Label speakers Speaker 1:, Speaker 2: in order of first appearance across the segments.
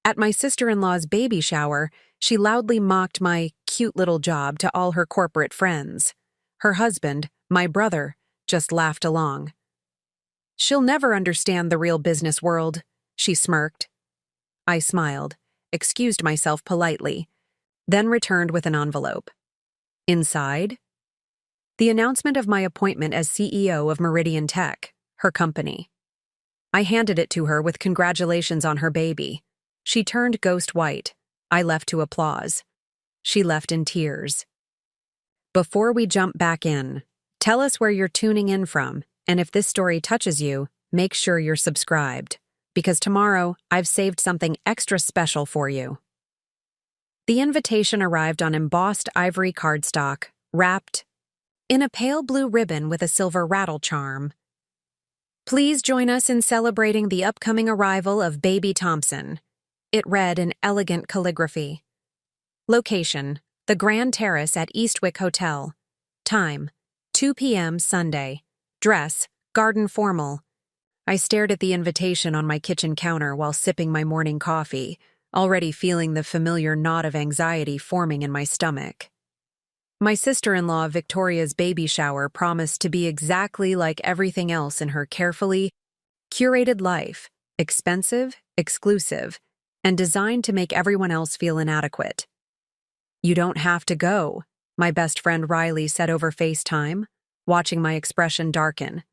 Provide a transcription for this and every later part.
Speaker 1: At my sister-in-law's baby shower, she loudly mocked my cute little job to all her corporate friends. Her husband, my brother, just laughed along. "She'll never understand the real business world," she smirked. I smiled, excused myself politely, then returned with an envelope. Inside, the announcement of my appointment as CEO of Meridian Tech, her company. I handed it to her with congratulations on her baby. She turned ghost white. I left to applause. She left in tears. Before we jump back in, tell us where you're tuning in from, and if this story touches you, make sure you're subscribed, because tomorrow I've saved something extra special for you. The invitation arrived on embossed ivory cardstock, wrapped in a pale blue ribbon with a silver rattle charm. "Please join us in celebrating the upcoming arrival of Baby Thompson," it read in elegant calligraphy. Location: the Grand Terrace at Eastwick Hotel. Time: 2 p.m. Sunday. Dress: garden formal. I stared at the invitation on my kitchen counter while sipping my morning coffee, already feeling the familiar knot of anxiety forming in my stomach. My sister-in-law Victoria's baby shower promised to be exactly like everything else in her carefully curated life: expensive, exclusive, and designed to make everyone else feel inadequate. "You don't have to go," my best friend Riley said over FaceTime, watching my expression darken.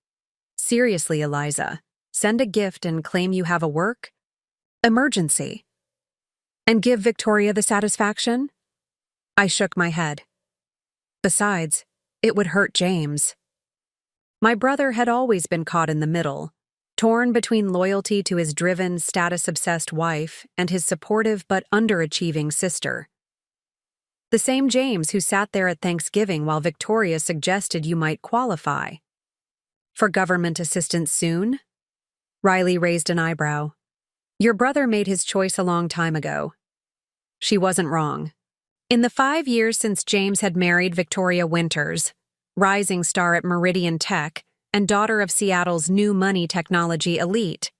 Speaker 1: "Seriously, Eliza, send a gift and claim you have a work emergency. And give Victoria the satisfaction?" I shook my head. Besides, it would hurt James. My brother had always been caught in the middle, torn between loyalty to his driven, status-obsessed wife and his supportive but underachieving sister. The same James who sat there at Thanksgiving while Victoria suggested you might qualify. "For government assistance soon?" Riley raised an eyebrow. "Your brother made his choice a long time ago." She wasn't wrong. In the 5 years since James had married Victoria Winters, rising star at Meridian Tech and daughter of Seattle's new money technology elite,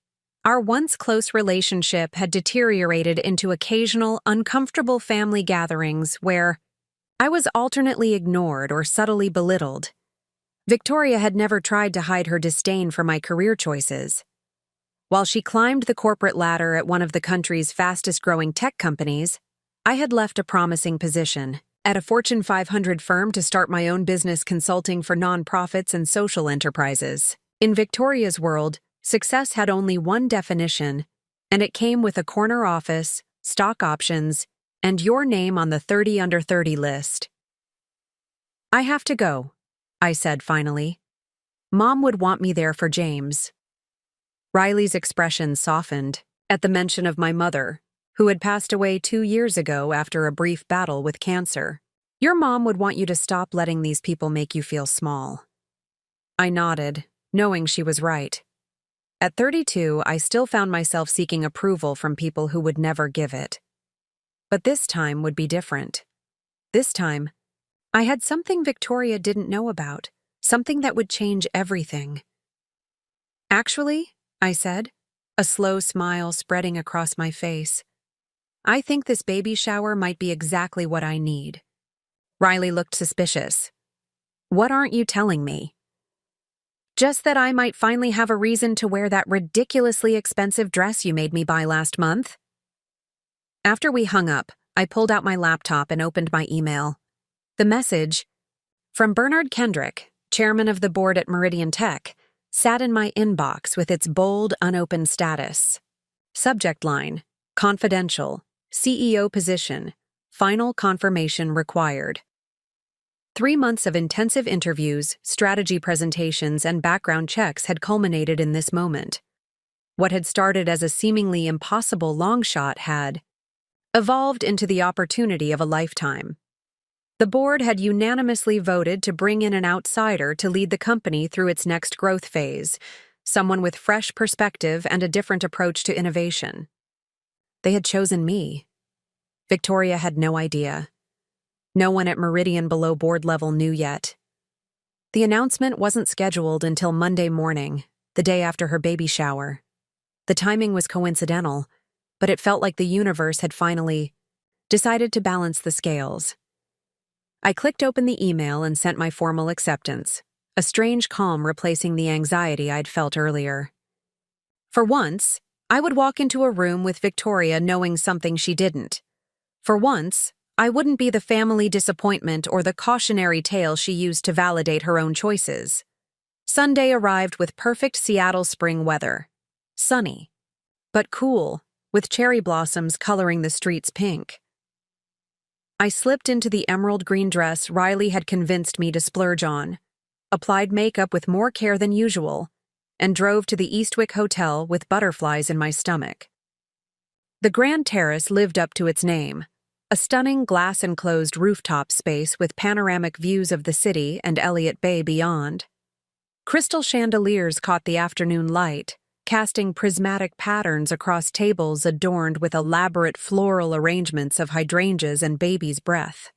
Speaker 1: our once close relationship had deteriorated into occasional, uncomfortable family gatherings where I was alternately ignored or subtly belittled. Victoria had never tried to hide her disdain for my career choices. While she climbed the corporate ladder at one of the country's fastest-growing tech companies, I had left a promising position at a Fortune 500 firm to start my own business consulting for nonprofits and social enterprises. In Victoria's world, success had only one definition, and it came with a corner office, stock options, and your name on the 30 under 30 list. "I have to go," I said finally. "Mom would want me there for James." Riley's expression softened at the mention of my mother, who had passed away 2 years ago after a brief battle with cancer. "Your mom would want you to stop letting these people make you feel small." I nodded, knowing she was right. At 32, I still found myself seeking approval from people who would never give it. But this time would be different. This time, I had something Victoria didn't know about, something that would change everything. "Actually," I said, a slow smile spreading across my face, "I think this baby shower might be exactly what I need." Riley looked suspicious. "What aren't you telling me?" "Just that I might finally have a reason to wear that ridiculously expensive dress you made me buy last month." After we hung up, I pulled out my laptop and opened my email. The message, from Bernard Kendrick, chairman of the board at Meridian Tech, sat in my inbox with its bold, unopened status. Subject line: confidential, CEO position, final confirmation required. 3 months of intensive interviews, strategy presentations, and background checks had culminated in this moment. What had started as a seemingly impossible long shot had evolved into the opportunity of a lifetime. The board had unanimously voted to bring in an outsider to lead the company through its next growth phase, someone with fresh perspective and a different approach to innovation. They had chosen me. Victoria had no idea. No one at Meridian below board level knew yet. The announcement wasn't scheduled until Monday morning, the day after her baby shower. The timing was coincidental. but it felt like the universe had finally decided to balance the scales. I clicked open the email and sent my formal acceptance, a strange calm replacing the anxiety I'd felt earlier. For once, I would walk into a room with Victoria knowing something she didn't. For once, I wouldn't be the family disappointment or the cautionary tale she used to validate her own choices. Sunday arrived with perfect Seattle spring weather. Sunny, but cool, with cherry blossoms coloring the streets pink. I slipped into the emerald green dress Riley had convinced me to splurge on, applied makeup with more care than usual, and drove to the Eastwick Hotel with butterflies in my stomach. The Grand Terrace lived up to its name, a stunning glass-enclosed rooftop space with panoramic views of the city and Elliott Bay beyond. Crystal chandeliers caught the afternoon light, casting prismatic patterns across tables adorned with elaborate floral arrangements of hydrangeas and baby's breath.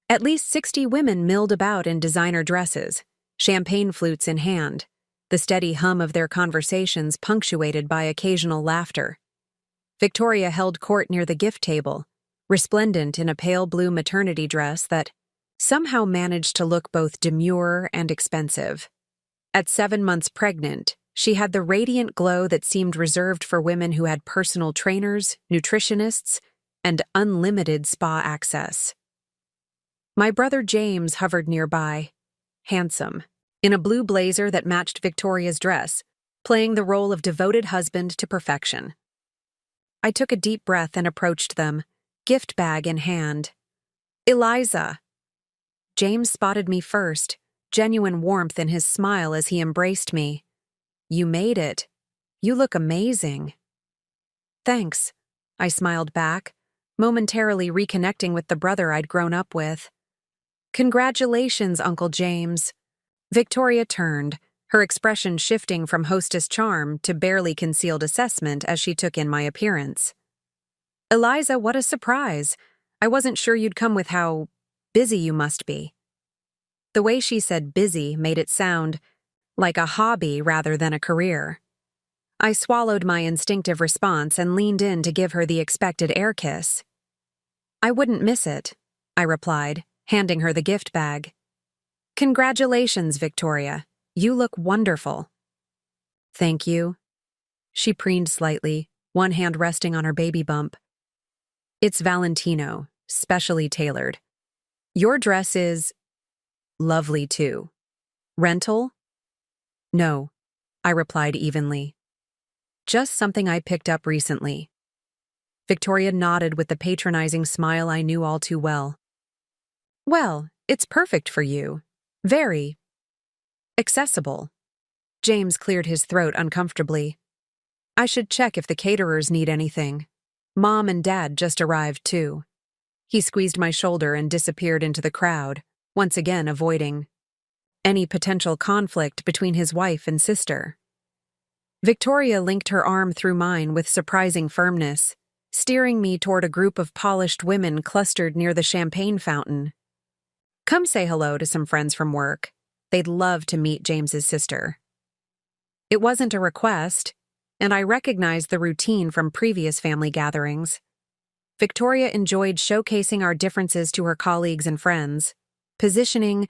Speaker 1: At least 60 women milled about in designer dresses, champagne flutes in hand, the steady hum of their conversations punctuated by occasional laughter. Victoria held court near the gift table, resplendent in a pale blue maternity dress that somehow managed to look both demure and expensive. At 7 months pregnant, she had the radiant glow that seemed reserved for women who had personal trainers, nutritionists, and unlimited spa access. My brother James hovered nearby, handsome, in a blue blazer that matched Victoria's dress, playing the role of devoted husband to perfection. I took a deep breath and approached them, gift bag in hand. "Eliza!" James spotted me first, genuine warmth in his smile as he embraced me. "You made it. You look amazing." "Thanks," I smiled back, momentarily reconnecting with the brother I'd grown up with. "Congratulations, Uncle James." Victoria turned, her expression shifting from hostess charm to barely concealed assessment as she took in my appearance. "Eliza, what a surprise. I wasn't sure you'd come with how busy you must be." The way she said busy made it sound like a hobby rather than a career. I swallowed my instinctive response and leaned in to give her the expected air kiss. "I wouldn't miss it," I replied, handing her the gift bag. "Congratulations, Victoria. You look wonderful." "Thank you." She preened slightly, one hand resting on her baby bump. "It's Valentino, specially tailored. Your dress is lovely too. Rental?" "No," I replied evenly. "Just something I picked up recently." Victoria nodded with the patronizing smile I knew all too well. "Well, it's perfect for you. Very accessible." James cleared his throat uncomfortably. "I should check if the caterers need anything. Mom and Dad just arrived too." He squeezed my shoulder and disappeared into the crowd, once again avoiding any potential conflict between his wife and sister. Victoria linked her arm through mine with surprising firmness, steering me toward a group of polished women clustered near the champagne fountain. "Come say hello to some friends from work. They'd love to meet James's sister." It wasn't a request, and I recognized the routine from previous family gatherings. Victoria enjoyed showcasing our differences to her colleagues and friends, positioning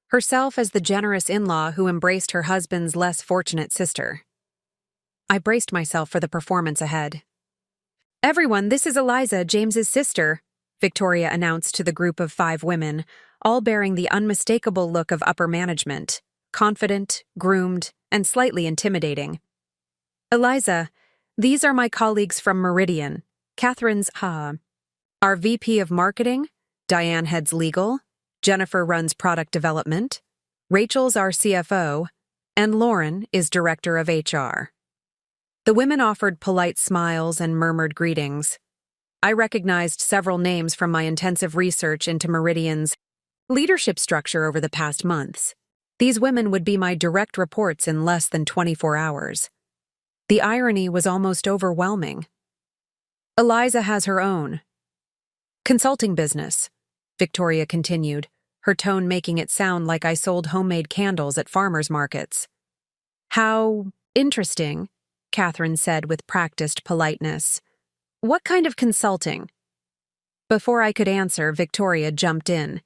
Speaker 1: herself as the generous in-law who embraced her husband's less fortunate sister. I braced myself for the performance ahead. "Everyone, this is Eliza, James's sister," Victoria announced to the group of 5 women, all bearing the unmistakable look of upper management, confident, groomed, and slightly intimidating. "Eliza, these are my colleagues from Meridian. Catherine's our VP of Marketing, Diane heads Legal, Jennifer runs Product Development, Rachel's our CFO, and Lauren is Director of HR." The women offered polite smiles and murmured greetings. I recognized several names from my intensive research into Meridian's leadership structure over the past months. These women would be my direct reports in less than 24 hours. The irony was almost overwhelming. "Eliza has her own consulting business," Victoria continued, her tone making it sound like I sold homemade candles at farmers' markets. "How interesting," Catherine said with practiced politeness. What kind of consulting? Before I could answer, Victoria jumped in.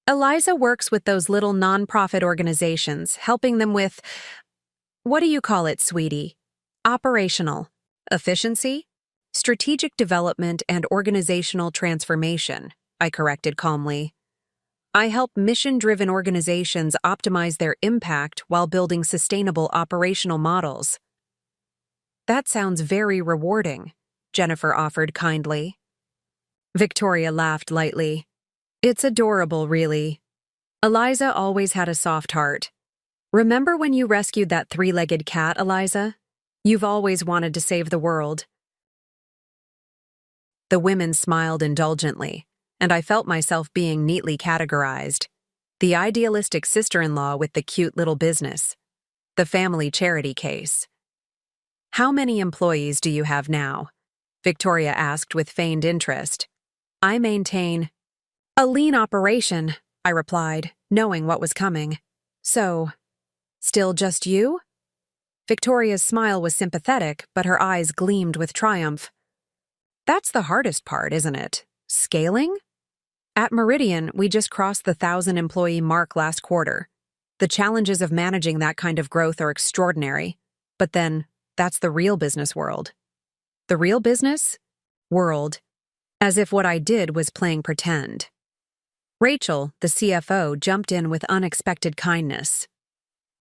Speaker 1: Eliza works with those little nonprofit organizations, helping them with, what do you call it, sweetie? Operational efficiency, strategic development, and organizational transformation, I corrected calmly. I help mission-driven organizations optimize their impact while building sustainable operational models. That sounds very rewarding, Jennifer offered kindly. Victoria laughed lightly. It's adorable, really. Eliza always had a soft heart. Remember when you rescued that three-legged cat, Eliza? You've always wanted to save the world. The women smiled indulgently, and I felt myself being neatly categorized. The idealistic sister-in-law with the cute little business. The family charity case. How many employees do you have now? Victoria asked with feigned interest. I maintain a lean operation, I replied, knowing what was coming. So, still just you? Victoria's smile was sympathetic, but her eyes gleamed with triumph. That's the hardest part, isn't it? Scaling? At Meridian, we just crossed the 1,000-employee mark last quarter. The challenges of managing that kind of growth are extraordinary. But then, that's the real business world. The real business? World. As if what I did was playing pretend. Rachel, the CFO, jumped in with unexpected kindness.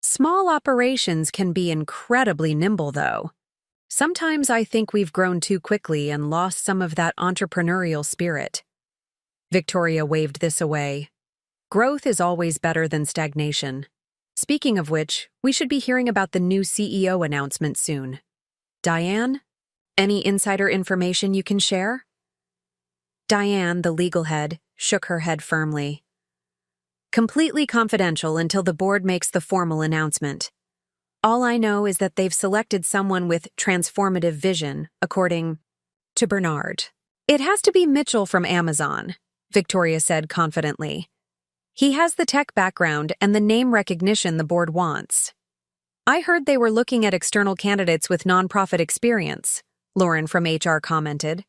Speaker 1: Small operations can be incredibly nimble, though. Sometimes I think we've grown too quickly and lost some of that entrepreneurial spirit. Victoria waved this away. Growth is always better than stagnation. Speaking of which, we should be hearing about the new CEO announcement soon. Diane, any insider information you can share? Diane, the legal head, shook her head firmly. Completely confidential until the board makes the formal announcement. All I know is that they've selected someone with transformative vision, according to Bernard. It has to be Mitchell from Amazon, Victoria said confidently. He has the tech background and the name recognition the board wants. I heard they were looking at external candidates with nonprofit experience, Lauren from HR commented.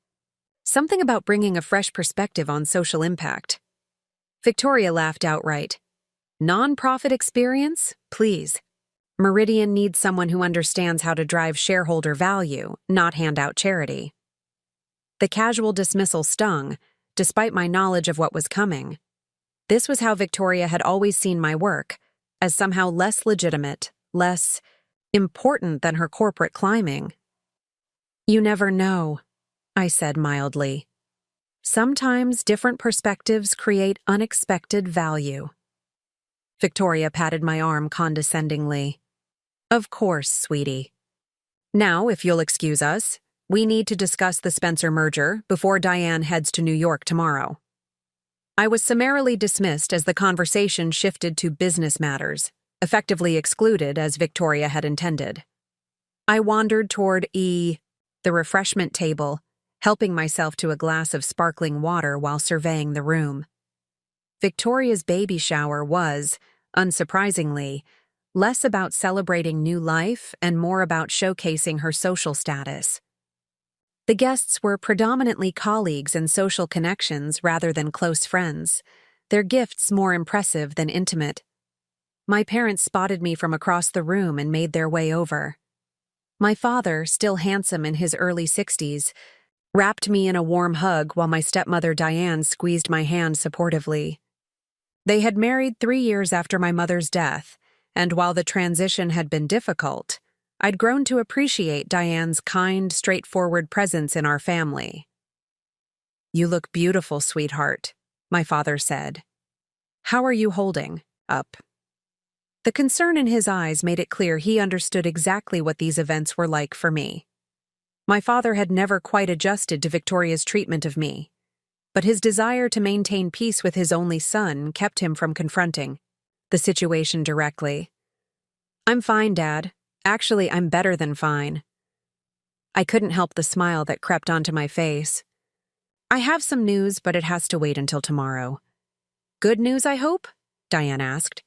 Speaker 1: Something about bringing a fresh perspective on social impact. Victoria laughed outright. Nonprofit experience? Please. Meridian needs someone who understands how to drive shareholder value, not hand out charity. The casual dismissal stung, despite my knowledge of what was coming. This was how Victoria had always seen my work, as somehow less legitimate, less important than her corporate climbing. You never know, I said mildly. Sometimes different perspectives create unexpected value. Victoria patted my arm condescendingly. Of course, sweetie. Now, if you'll excuse us, we need to discuss the Spencer merger before Diane heads to New York tomorrow. I was summarily dismissed as the conversation shifted to business matters, effectively excluded as Victoria had intended. I wandered toward the refreshment table, helping myself to a glass of sparkling water while surveying the room. Victoria's baby shower was, unsurprisingly, less about celebrating new life and more about showcasing her social status. The guests were predominantly colleagues and social connections rather than close friends, their gifts more impressive than intimate. My parents spotted me from across the room and made their way over. My father, still handsome in his early 60s, wrapped me in a warm hug while my stepmother Diane squeezed my hand supportively. They had married 3 years after my mother's death, and while the transition had been difficult, I'd grown to appreciate Diane's kind, straightforward presence in our family. You look beautiful, sweetheart, my father said. How are you holding up? The concern in his eyes made it clear he understood exactly what these events were like for me. My father had never quite adjusted to Victoria's treatment of me, but his desire to maintain peace with his only son kept him from confronting the situation directly. I'm fine, Dad. Actually, I'm better than fine. I couldn't help the smile that crept onto my face. I have some news, but it has to wait until tomorrow. Good news, I hope? Diane asked.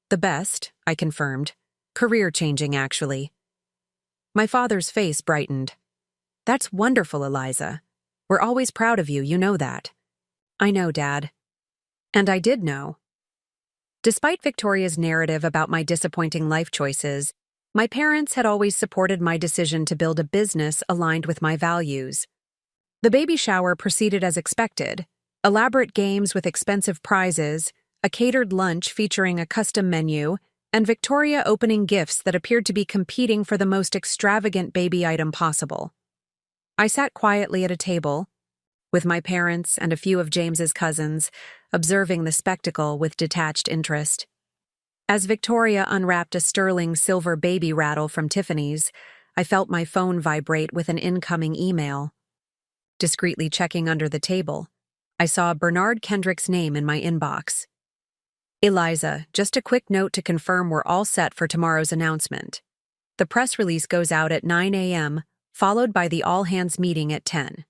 Speaker 1: The best, I confirmed. Career-changing, actually. My father's face brightened. That's wonderful, Eliza. We're always proud of you, you know that. I know, Dad. And I did know. Despite Victoria's narrative about my disappointing life choices, my parents had always supported my decision to build a business aligned with my values. The baby shower proceeded as expected: elaborate games with expensive prizes, a catered lunch featuring a custom menu, and Victoria opening gifts that appeared to be competing for the most extravagant baby item possible. I sat quietly at a table, with my parents and a few of James's cousins, observing the spectacle with detached interest. As Victoria unwrapped a sterling silver baby rattle from Tiffany's, I felt my phone vibrate with an incoming email. Discreetly checking under the table, I saw Bernard Kendrick's name in my inbox. Eliza, just a quick note to confirm we're all set for tomorrow's announcement. The press release goes out at 9 a.m., followed by the all-hands meeting at 10.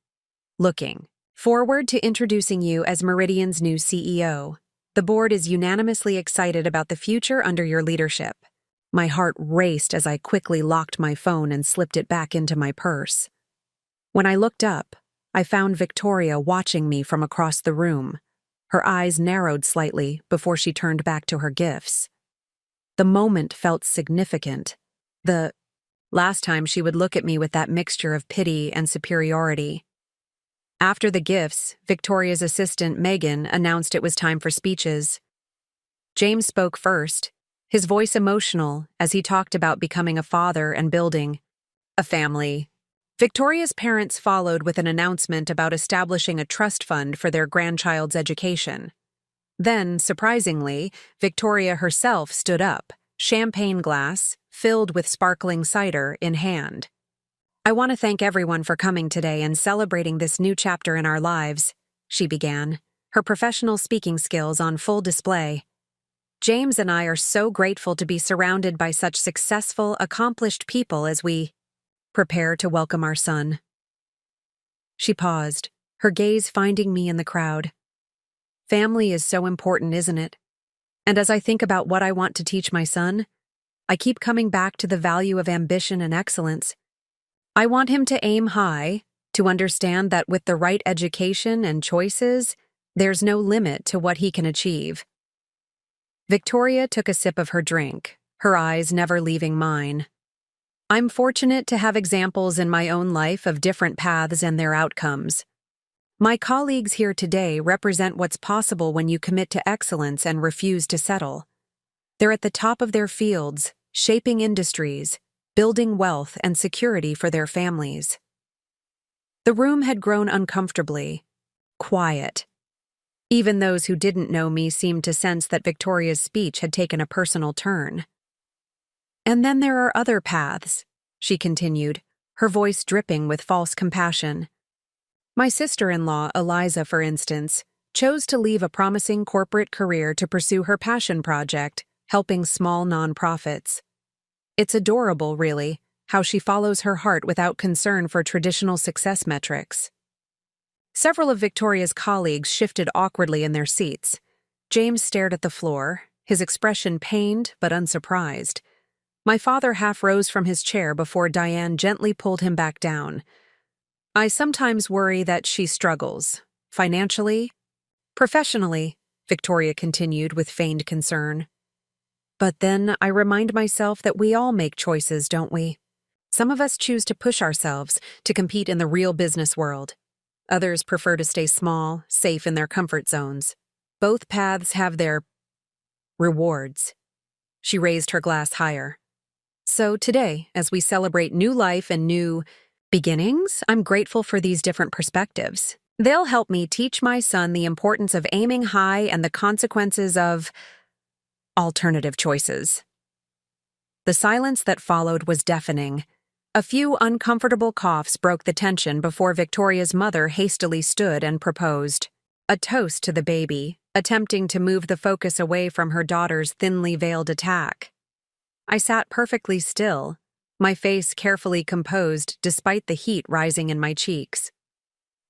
Speaker 1: Looking forward to introducing you as Meridian's new CEO. The board is unanimously excited about the future under your leadership. My heart raced as I quickly locked my phone and slipped it back into my purse. When I looked up, I found Victoria watching me from across the room. Her eyes narrowed slightly before she turned back to her gifts. The moment felt significant. The last time she would look at me with that mixture of pity and superiority. After the gifts, Victoria's assistant, Megan, announced it was time for speeches. James spoke first, his voice emotional as he talked about becoming a father and building a family. Victoria's parents followed with an announcement about establishing a trust fund for their grandchild's education. Then, surprisingly, Victoria herself stood up, champagne glass, filled with sparkling cider, in hand. I want to thank everyone for coming today and celebrating this new chapter in our lives, she began, her professional speaking skills on full display. James and I are so grateful to be surrounded by such successful, accomplished people as we prepare to welcome our son. She paused, her gaze finding me in the crowd. Family is so important, isn't it? And as I think about what I want to teach my son, I keep coming back to the value of ambition and excellence. I want him to aim high, to understand that with the right education and choices, there's no limit to what he can achieve. Victoria took a sip of her drink, her eyes never leaving mine. I'm fortunate to have examples in my own life of different paths and their outcomes. My colleagues here today represent what's possible when you commit to excellence and refuse to settle. They're at the top of their fields, shaping industries, building wealth and security for their families. The room had grown uncomfortably quiet. Even those who didn't know me seemed to sense that Victoria's speech had taken a personal turn. And then there are other paths, she continued, her voice dripping with false compassion. My sister-in-law, Eliza, for instance, chose to leave a promising corporate career to pursue her passion project, helping small nonprofits. It's adorable, really, how she follows her heart without concern for traditional success metrics. Several of Victoria's colleagues shifted awkwardly in their seats. James stared at the floor, his expression pained but unsurprised. My father half rose from his chair before Diane gently pulled him back down. I sometimes worry that she struggles, financially, professionally, Victoria continued with feigned concern. But then I remind myself that we all make choices, don't we? Some of us choose to push ourselves, to compete in the real business world. Others prefer to stay small, safe in their comfort zones. Both paths have their rewards. She raised her glass higher. So today, as we celebrate new life and new beginnings, I'm grateful for these different perspectives. They'll help me teach my son the importance of aiming high and the consequences of alternative choices. The silence that followed was deafening. A few uncomfortable coughs broke the tension before Victoria's mother hastily stood and proposed a toast to the baby, attempting to move the focus away from her daughter's thinly veiled attack. I sat perfectly still, my face carefully composed despite the heat rising in my cheeks.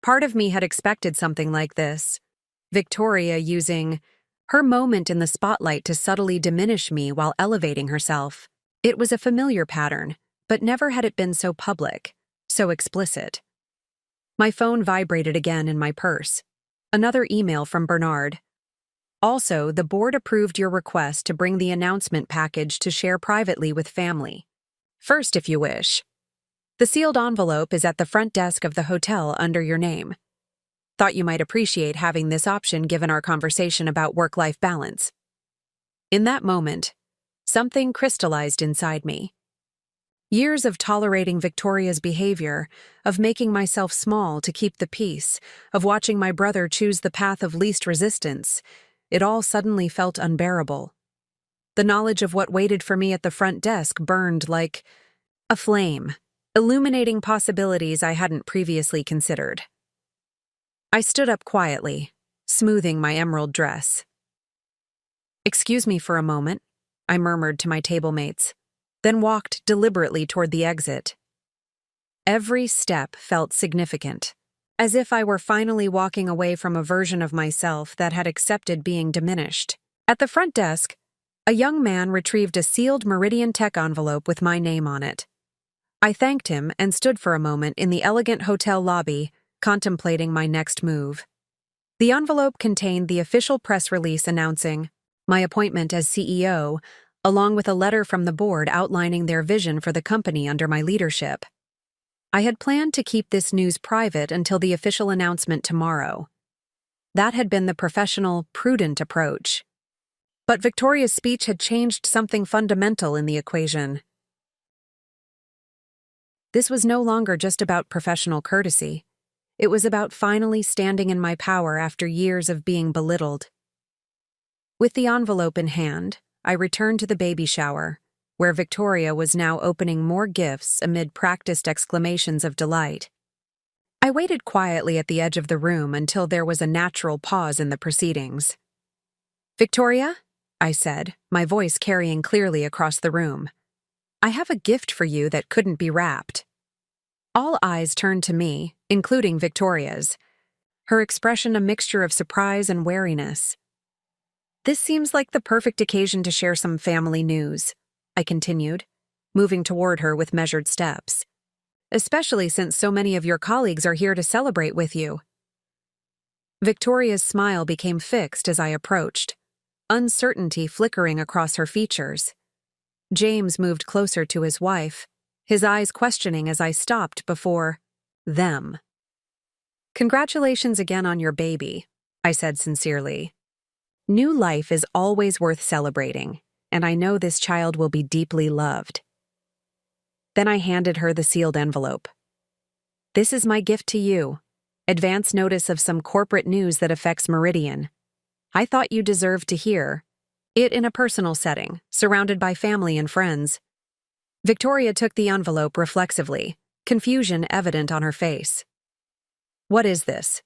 Speaker 1: Part of me had expected something like this, Victoria using her moment in the spotlight to subtly diminish me while elevating herself. It was a familiar pattern, but never had it been so public, So explicit. My phone vibrated again in my purse. Another email from Bernard. Also, the board approved your request to bring the announcement package to share privately with family. First, if you wish. The sealed envelope is at the front desk of the hotel under your name. Thought you might appreciate having this option given our conversation about work-life balance. In that moment, something crystallized inside me. Years of tolerating Victoria's behavior, of making myself small to keep the peace, of watching my brother choose the path of least resistance, it all suddenly felt unbearable. The knowledge of what waited for me at the front desk burned like a flame, illuminating possibilities I hadn't previously considered. I stood up quietly, smoothing my emerald dress. "Excuse me for a moment," I murmured to my table mates, then walked deliberately toward the exit. Every step felt significant, as if I were finally walking away from a version of myself that had accepted being diminished. At the front desk, a young man retrieved a sealed Meridian Tech envelope with my name on it. I thanked him and stood for a moment in the elegant hotel lobby, contemplating my next move. The envelope contained the official press release announcing my appointment as CEO, along with a letter from the board outlining their vision for the company under my leadership. I had planned to keep this news private until the official announcement tomorrow. That had been the professional, prudent approach. But Victoria's speech had changed something fundamental in the equation. This was no longer just about professional courtesy. It was about finally standing in my power after years of being belittled. With the envelope in hand, I returned to the baby shower, where Victoria was now opening more gifts amid practiced exclamations of delight. I waited quietly at the edge of the room until there was a natural pause in the proceedings. "Victoria," I said, my voice carrying clearly across the room, "I have a gift for you that couldn't be wrapped." All eyes turned to me, including Victoria's, her expression a mixture of surprise and wariness. "This seems like the perfect occasion to share some family news," I continued, moving toward her with measured steps. "Especially since so many of your colleagues are here to celebrate with you." Victoria's smile became fixed as I approached, uncertainty flickering across her features. James moved closer to his wife, his eyes questioning as I stopped before them. "Congratulations again on your baby," I said sincerely. "New life is always worth celebrating, and I know this child will be deeply loved." Then I handed her the sealed envelope. "This is my gift to you, advance notice of some corporate news that affects Meridian. I thought you deserved to hear it in a personal setting, surrounded by family and friends." Victoria took the envelope reflexively, confusion evident on her face. "What is this?"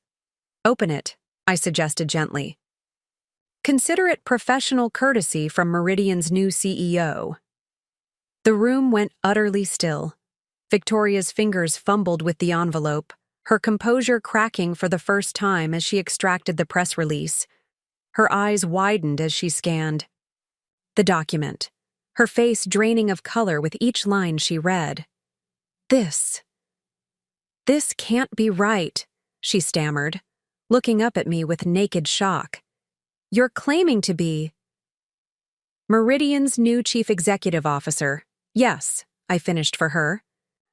Speaker 1: "Open it," I suggested gently. "Consider it professional courtesy from Meridian's new CEO." The room went utterly still. Victoria's fingers fumbled with the envelope, her composure cracking for the first time as she extracted the press release. Her eyes widened as she scanned the document, her face draining of color with each line she read. This can't be right," she stammered, looking up at me with naked shock. "You're claiming to be Meridian's new chief executive officer." "Yes," I finished for her,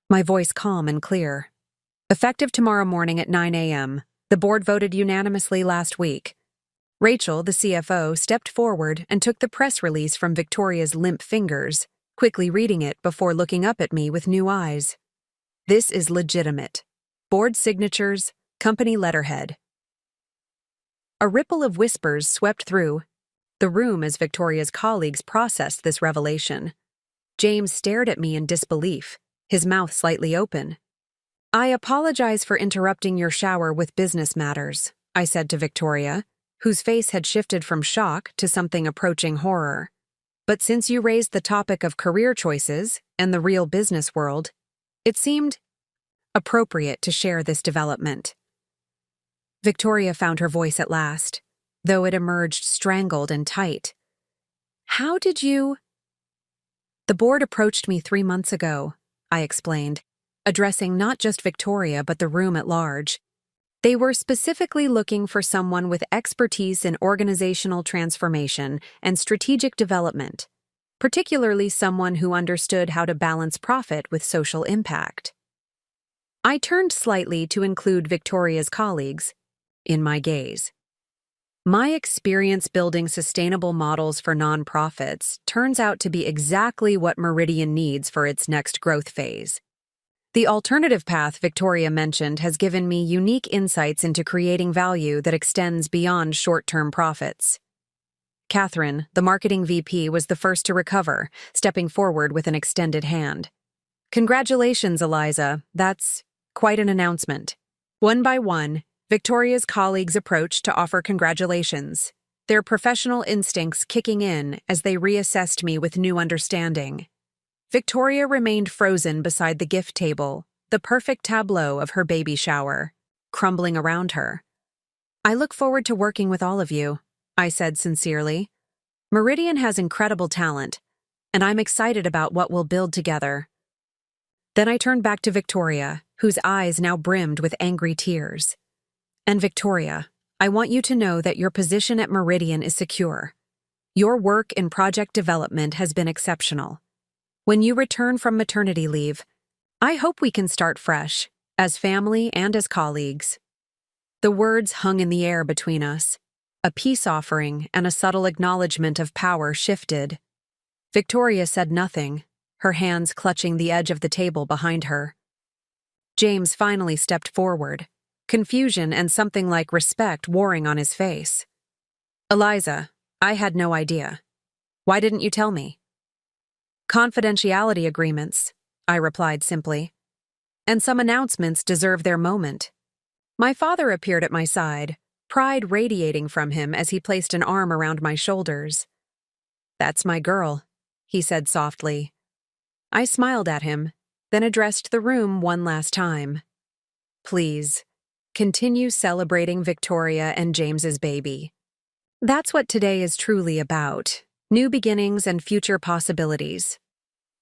Speaker 1: my voice calm and clear. "Effective tomorrow morning at 9 a.m. The board voted unanimously last week." Rachel, the CFO, stepped forward and took the press release from Victoria's limp fingers, quickly reading it before looking up at me with new eyes. "This is legitimate. Board signatures, company letterhead." A ripple of whispers swept through the room as Victoria's colleagues processed this revelation. James stared at me in disbelief, his mouth slightly open. "I apologize for interrupting your shower with business matters," I said to Victoria, whose face had shifted from shock to something approaching horror. "But since you raised the topic of career choices and the real business world, it seemed appropriate to share this development." Victoria found her voice at last, though it emerged strangled and tight. "How did you—" "The board approached me 3 months ago," I explained, addressing not just Victoria but the room at large. They were specifically looking for someone with expertise in organizational transformation and strategic development, particularly someone who understood how to balance profit with social impact. I turned slightly to include Victoria's colleagues in my gaze. My experience building sustainable models for nonprofits turns out to be exactly what Meridian needs for its next growth phase. The alternative path Victoria mentioned has given me unique insights into creating value that extends beyond short-term profits. Catherine, the marketing VP, was the first to recover, stepping forward with an extended hand. "Congratulations, Eliza. That's quite an announcement." One by one, Victoria's colleagues approached to offer congratulations, their professional instincts kicking in as they reassessed me with new understanding. Victoria remained frozen beside the gift table, the perfect tableau of her baby shower, crumbling around her. "I look forward to working with all of you," I said sincerely. "Meridian has incredible talent, and I'm excited about what we'll build together." Then I turned back to Victoria, whose eyes now brimmed with angry tears. "And Victoria, I want you to know that your position at Meridian is secure. Your work in project development has been exceptional. When you return from maternity leave, I hope we can start fresh, as family and as colleagues." The words hung in the air between us. A peace offering and a subtle acknowledgement of power shifted. Victoria said nothing, her hands clutching the edge of the table behind her. James finally stepped forward, confusion and something like respect warring on his face. "Eliza, I had no idea. Why didn't you tell me?" "Confidentiality agreements," I replied simply. "And some announcements deserve their moment." My father appeared at my side, pride radiating from him as he placed an arm around my shoulders. "That's my girl," he said softly. I smiled at him, then addressed the room one last time. "Please, continue celebrating Victoria and James's baby. That's what today is truly about, new beginnings and future possibilities."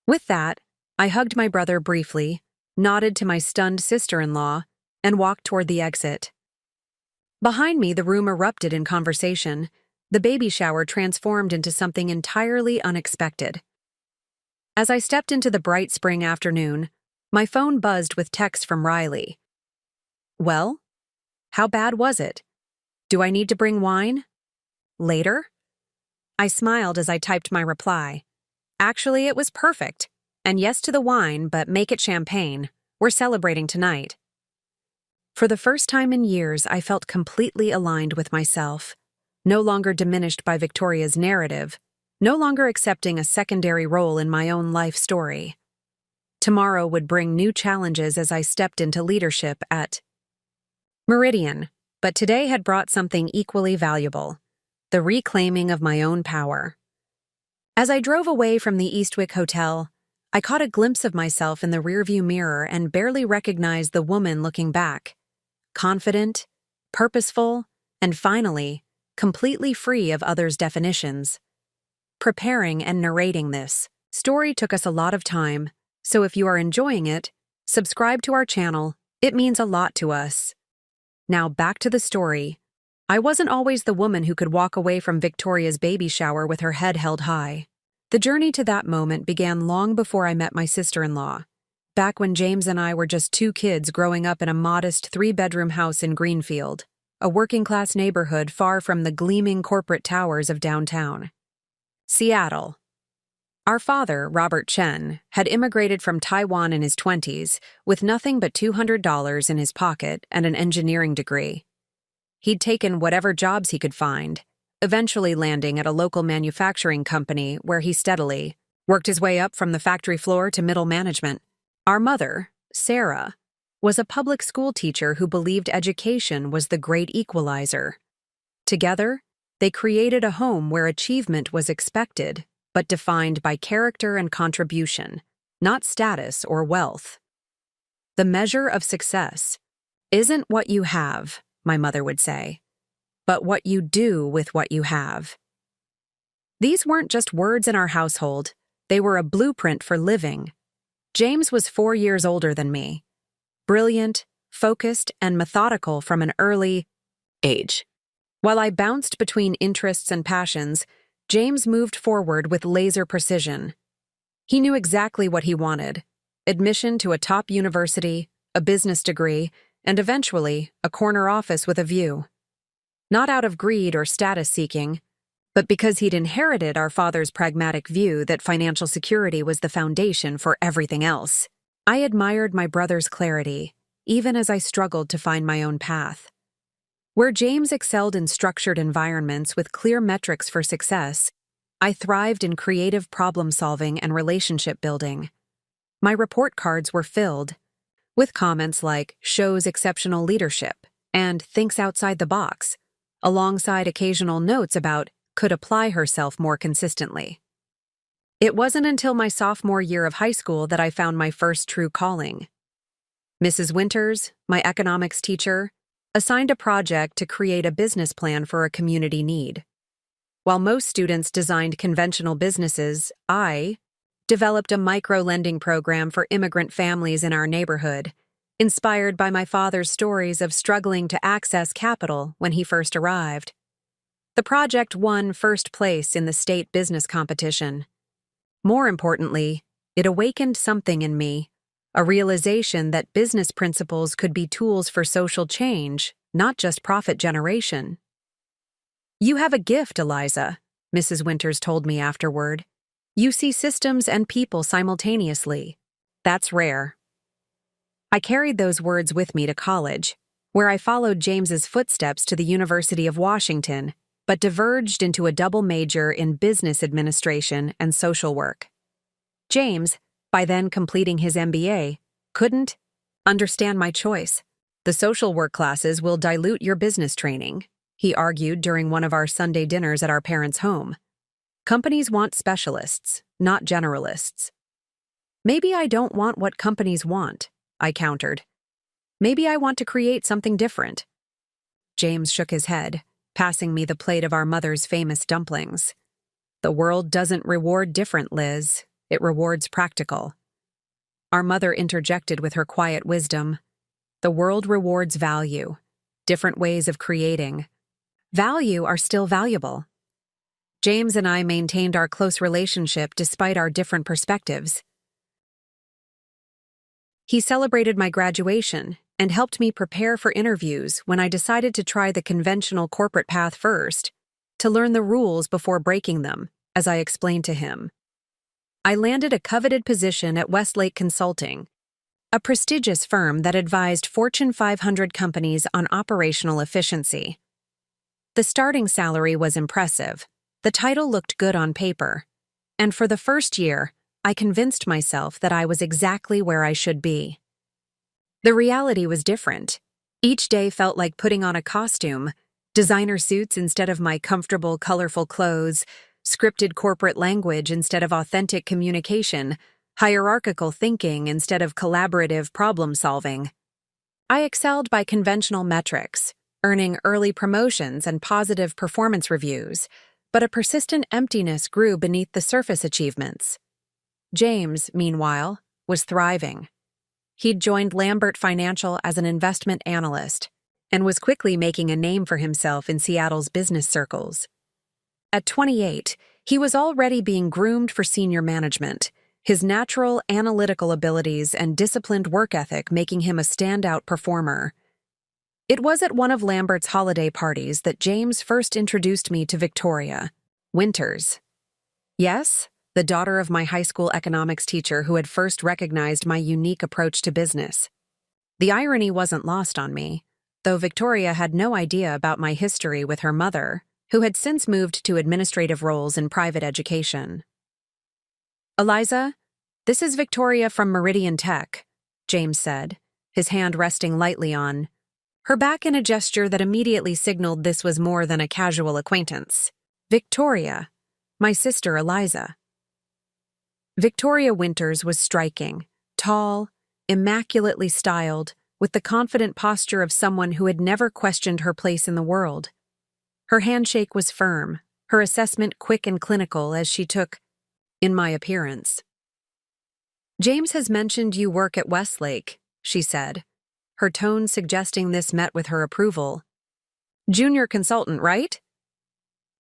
Speaker 1: With that, I hugged my brother briefly, nodded to my stunned sister-in-law, and walked toward the exit. Behind me, the room erupted in conversation. The baby shower transformed into something entirely unexpected. As I stepped into the bright spring afternoon, my phone buzzed with text from Riley. "Well? How bad was it? Do I need to bring wine? Later?" I smiled as I typed my reply. "Actually, it was perfect. And yes to the wine, but make it champagne. We're celebrating tonight." For the first time in years, I felt completely aligned with myself, no longer diminished by Victoria's narrative, no longer accepting a secondary role in my own life story. Tomorrow would bring new challenges as I stepped into leadership at Meridian, but today had brought something equally valuable: the reclaiming of my own power. As I drove away from the Eastwick Hotel, I caught a glimpse of myself in the rearview mirror and barely recognized the woman looking back. Confident, purposeful, and finally, completely free of others' definitions. Preparing and narrating this story took us a lot of time, so if you are enjoying it, subscribe to our channel. It means a lot to us. Now back to the story. I wasn't always the woman who could walk away from Victoria's baby shower with her head held high. The journey to that moment began long before I met my sister-in-law, back when James and I were just two kids growing up in a modest 3-bedroom house in Greenfield, a working-class neighborhood far from the gleaming corporate towers of downtown Seattle. Our father, Robert Chen, had immigrated from Taiwan in his 20s with nothing but $200 in his pocket and an engineering degree. He'd taken whatever jobs he could find, eventually landing at a local manufacturing company where he steadily worked his way up from the factory floor to middle management. Our mother, Sarah, was a public school teacher who believed education was the great equalizer. Together, they created a home where achievement was expected, but defined by character and contribution, not status or wealth. "The measure of success isn't what you have," my mother would say, "but what you do with what you have." These weren't just words in our household, they were a blueprint for living. James was 4 years older than me. Brilliant, focused, and methodical from an early age. While I bounced between interests and passions, James moved forward with laser precision. He knew exactly what he wanted: admission to a top university, a business degree, and eventually a corner office with a view. Not out of greed or status seeking, but because he'd inherited our father's pragmatic view that financial security was the foundation for everything else. I admired my brother's clarity, even as I struggled to find my own path. Where James excelled in structured environments with clear metrics for success, I thrived in creative problem-solving and relationship building. My report cards were filled with comments like "shows exceptional leadership" and "thinks outside the box," alongside occasional notes about "could apply herself more consistently." It wasn't until my sophomore year of high school that I found my first true calling. Mrs. Winters, my economics teacher, assigned a project to create a business plan for a community need. While most students designed conventional businesses, I developed a micro-lending program for immigrant families in our neighborhood, inspired by my father's stories of struggling to access capital when he first arrived. The project won first place in the state business competition. More importantly, it awakened something in me, a realization that business principles could be tools for social change, not just profit generation. "You have a gift, Eliza," Mrs. Winters told me afterward. "You see systems and people simultaneously. That's rare." I carried those words with me to college, where I followed James's footsteps to the University of Washington, but diverged into a double major in business administration and social work. James, by then completing his MBA, couldn't understand my choice. "The social work classes will dilute your business training," he argued during one of our Sunday dinners at our parents' home. "Companies want specialists, not generalists." "Maybe I don't want what companies want," I countered. "Maybe I want to create something different." James shook his head, passing me the plate of our mother's famous dumplings. "The world doesn't reward different, Liz. It rewards practical." Our mother interjected with her quiet wisdom. "The world rewards value. Different ways of creating. Value are still valuable." James and I maintained our close relationship despite our different perspectives. He celebrated my graduation and helped me prepare for interviews when I decided to try the conventional corporate path first, to learn the rules before breaking them, as I explained to him. I landed a coveted position at Westlake Consulting, a prestigious firm that advised Fortune 500 companies on operational efficiency. The starting salary was impressive, the title looked good on paper, and for the first year, I convinced myself that I was exactly where I should be. The reality was different. Each day felt like putting on a costume: designer suits instead of my comfortable, colorful clothes, scripted corporate language instead of authentic communication, hierarchical thinking instead of collaborative problem-solving. I excelled by conventional metrics, earning early promotions and positive performance reviews, but a persistent emptiness grew beneath the surface achievements. James, meanwhile, was thriving. He'd joined Lambert Financial as an investment analyst and was quickly making a name for himself in Seattle's business circles. At 28, he was already being groomed for senior management, his natural analytical abilities and disciplined work ethic making him a standout performer. It was at one of Lambert's holiday parties that James first introduced me to Victoria Winters. Yes, the daughter of my high school economics teacher who had first recognized my unique approach to business. The irony wasn't lost on me, though Victoria had no idea about my history with her mother, who had since moved to administrative roles in private education. "Eliza, this is Victoria from Meridian Tech," James said, his hand resting lightly on her back in a gesture that immediately signaled this was more than a casual acquaintance. "Victoria, my sister Eliza." Victoria Winters was striking, tall, immaculately styled, with the confident posture of someone who had never questioned her place in the world. Her handshake was firm, her assessment quick and clinical as she took in my appearance. James has mentioned you work at Westlake, she said, her tone suggesting this met with her approval. Junior consultant, right?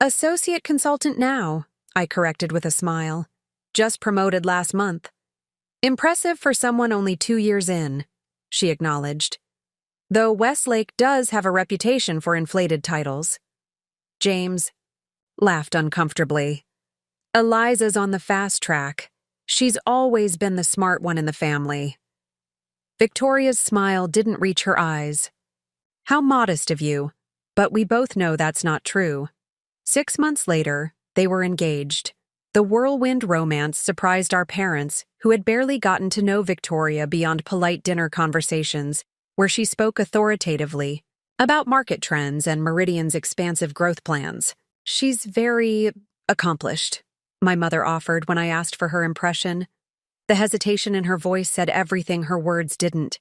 Speaker 1: Associate consultant now, I corrected with a smile. Just promoted last month. Impressive for someone only 2 years in, she acknowledged. Though Westlake does have a reputation for inflated titles. James laughed uncomfortably. Eliza's on the fast track. She's always been the smart one in the family. Victoria's smile didn't reach her eyes. How modest of you, but we both know that's not true. 6 months later, they were engaged. The whirlwind romance surprised our parents, who had barely gotten to know Victoria beyond polite dinner conversations, where she spoke authoritatively about market trends and Meridian's expansive growth plans. She's very accomplished, my mother offered when I asked for her impression. The hesitation in her voice said everything her words didn't.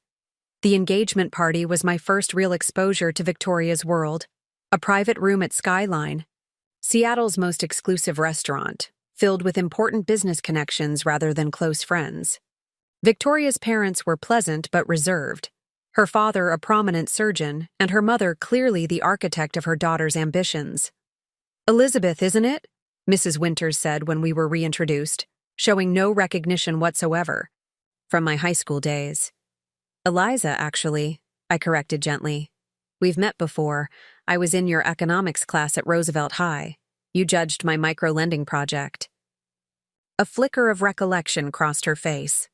Speaker 1: The engagement party was my first real exposure to Victoria's world, a private room at Skyline, Seattle's most exclusive restaurant, filled with important business connections rather than close friends. Victoria's parents were pleasant but reserved, her father a prominent surgeon, and her mother clearly the architect of her daughter's ambitions. Elizabeth, isn't it? Mrs. Winters said when we were reintroduced, showing no recognition whatsoever. From my high school days. Eliza, actually, I corrected gently. We've met before. I was in your economics class at Roosevelt High. You judged my micro-lending project. A flicker of recollection crossed her face.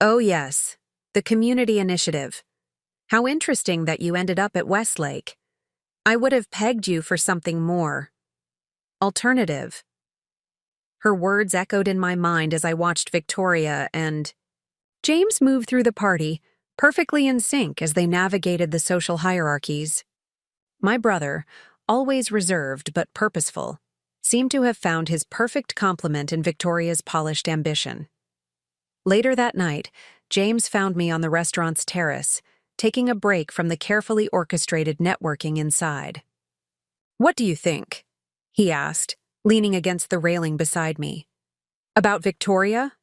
Speaker 1: Oh yes, the community initiative. How interesting that you ended up at Westlake. I would have pegged you for something more alternative. Her words echoed in my mind as I watched Victoria and James move through the party, perfectly in sync as they navigated the social hierarchies. My brother, always reserved but purposeful, seemed to have found his perfect complement in Victoria's polished ambition. Later that night, James found me on the restaurant's terrace, taking a break from the carefully orchestrated networking inside. What do you think? He asked, leaning against the railing beside me. About Victoria?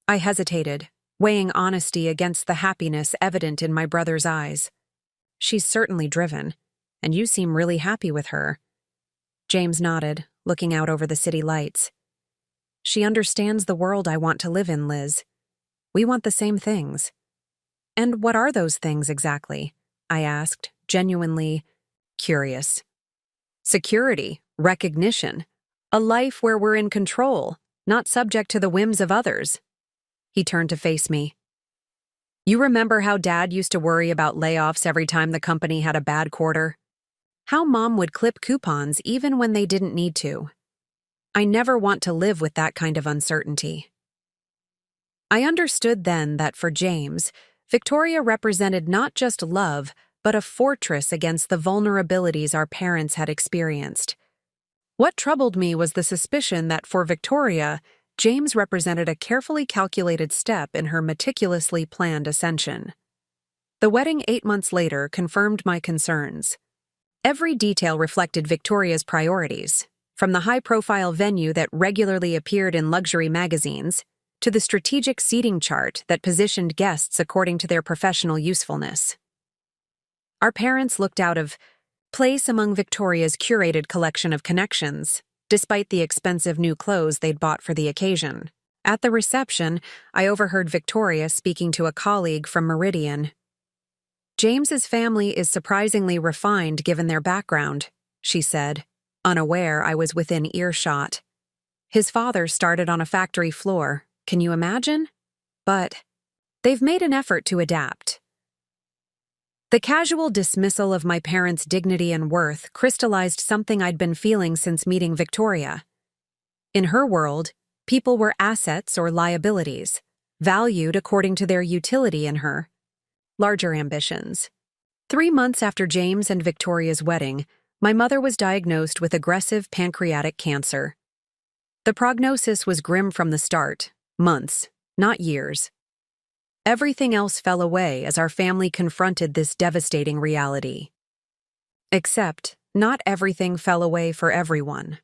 Speaker 1: I hesitated, weighing honesty against the happiness evident in my brother's eyes. She's certainly driven, and you seem really happy with her. James nodded, looking out over the city lights. She understands the world I want to live in, Liz. We want the same things. And what are those things exactly? I asked, genuinely curious. Security, recognition, a life where we're in control, not subject to the whims of others. He turned to face me. You remember how Dad used to worry about layoffs every time the company had a bad quarter? How Mom would clip coupons even when they didn't need to. I never want to live with that kind of uncertainty. I understood then that for James, Victoria represented not just love, but a fortress against the vulnerabilities our parents had experienced. What troubled me was the suspicion that for Victoria, James represented a carefully calculated step in her meticulously planned ascension. The wedding 8 months later confirmed my concerns. Every detail reflected Victoria's priorities, from the high-profile venue that regularly appeared in luxury magazines to the strategic seating chart that positioned guests according to their professional usefulness. Our parents looked out of place among Victoria's curated collection of connections, despite the expensive new clothes they'd bought for the occasion. At the reception, I overheard Victoria speaking to a colleague from Meridian. James's family is surprisingly refined given their background, she said, unaware I was within earshot. His father started on a factory floor, can you imagine? But they've made an effort to adapt. The casual dismissal of my parents' dignity and worth crystallized something I'd been feeling since meeting Victoria. In her world, people were assets or liabilities, valued according to their utility in her larger ambitions. 3 months after James and Victoria's wedding, my mother was diagnosed with aggressive pancreatic cancer. The prognosis was grim from the start, months, not years. Everything else fell away as our family confronted this devastating reality. Except, not everything fell away for everyone.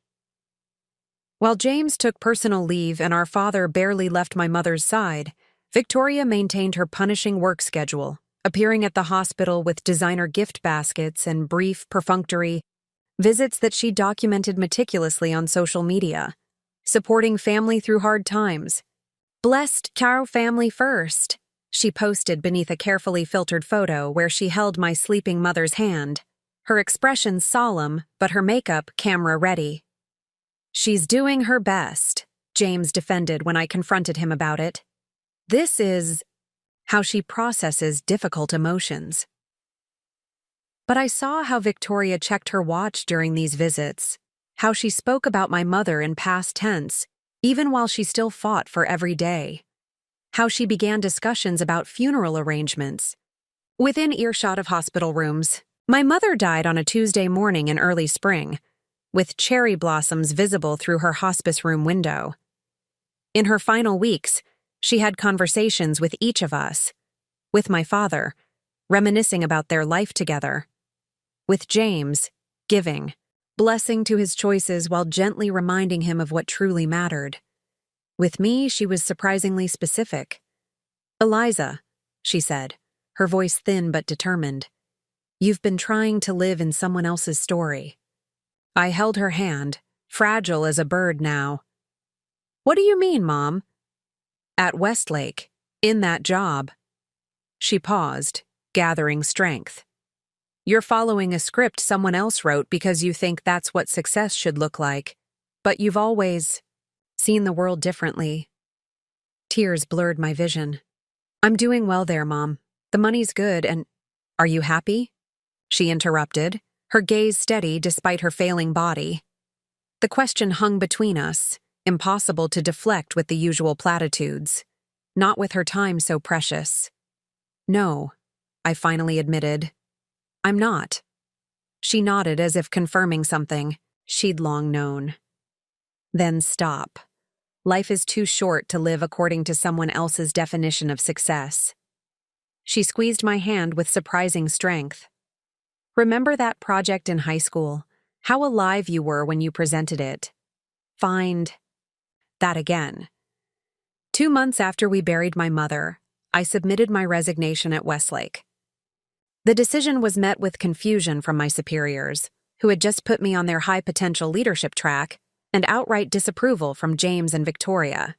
Speaker 1: While James took personal leave and our father barely left my mother's side, Victoria maintained her punishing work schedule, appearing at the hospital with designer gift baskets and brief, perfunctory visits that she documented meticulously on social media, supporting family through hard times. "Blessed Caro family first," she posted beneath a carefully filtered photo where she held my sleeping mother's hand, her expression solemn but her makeup camera-ready. "She's doing her best," James defended when I confronted him about it. "This is how she processes difficult emotions." But I saw how Victoria checked her watch during these visits, how she spoke about my mother in past tense, even while she still fought for every day, how she began discussions about funeral arrangements. Within earshot of hospital rooms, my mother died on a Tuesday morning in early spring, with cherry blossoms visible through her hospice room window. In her final weeks, she had conversations with each of us, with my father, reminiscing about their life together, with James, giving, blessing to his choices while gently reminding him of what truly mattered. With me, she was surprisingly specific. "Eliza," she said, her voice thin but determined, "you've been trying to live in someone else's story." I held her hand, fragile as a bird now. "What do you mean, Mom?" "At Westlake, in that job." She paused, gathering strength. "You're following a script someone else wrote because you think that's what success should look like, but you've always seen the world differently." Tears blurred my vision. "I'm doing well there, Mom. The money's good and—" "Are you happy?" she interrupted, her gaze steady despite her failing body. The question hung between us, impossible to deflect with the usual platitudes, not with her time so precious. "No," I finally admitted. "I'm not." She nodded as if confirming something she'd long known. "Then stop. Life is too short to live according to someone else's definition of success." She squeezed my hand with surprising strength. "Remember that project in high school? How alive you were when you presented it. Find that again." 2 months after we buried my mother, I submitted my resignation at Westlake. The decision was met with confusion from my superiors, who had just put me on their high-potential leadership track, and outright disapproval from James and Victoria.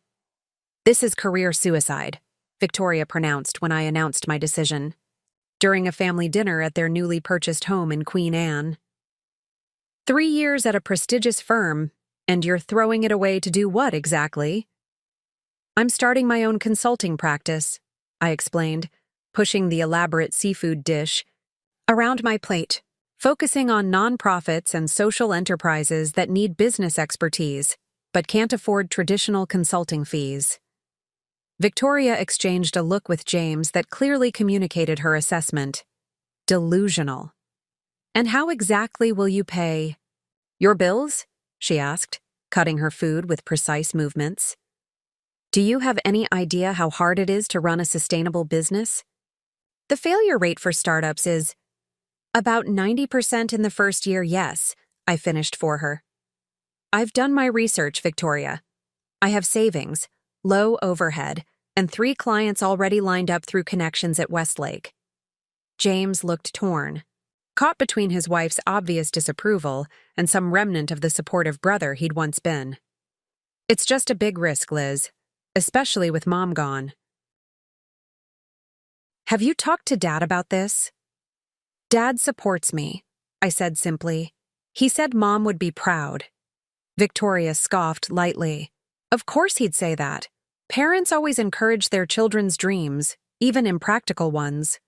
Speaker 1: "This is career suicide," Victoria pronounced when I announced my decision, during a family dinner at their newly purchased home in Queen Anne. 3 years at a prestigious firm, and you're throwing it away to do what exactly?" "I'm starting my own consulting practice," I explained, pushing the elaborate seafood dish around my plate, focusing on nonprofits and social enterprises that need business expertise but can't afford traditional consulting fees. Victoria exchanged a look with James that clearly communicated her assessment. Delusional. "And how exactly will you pay your bills?" she asked, cutting her food with precise movements. "Do you have any idea how hard it is to run a sustainable business? The failure rate for startups is about 90% in the first year, yes," I finished for her. "I've done my research, Victoria. I have savings, low overhead, and 3 clients already lined up through connections at Westlake." James looked torn, caught between his wife's obvious disapproval and some remnant of the supportive brother he'd once been. "It's just a big risk, Liz, especially with Mom gone." "Have you talked to Dad about this?" "Dad supports me," I said simply. "He said Mom would be proud." Victoria scoffed lightly. "Of course he'd say that. Parents always encourage their children's dreams, even impractical ones."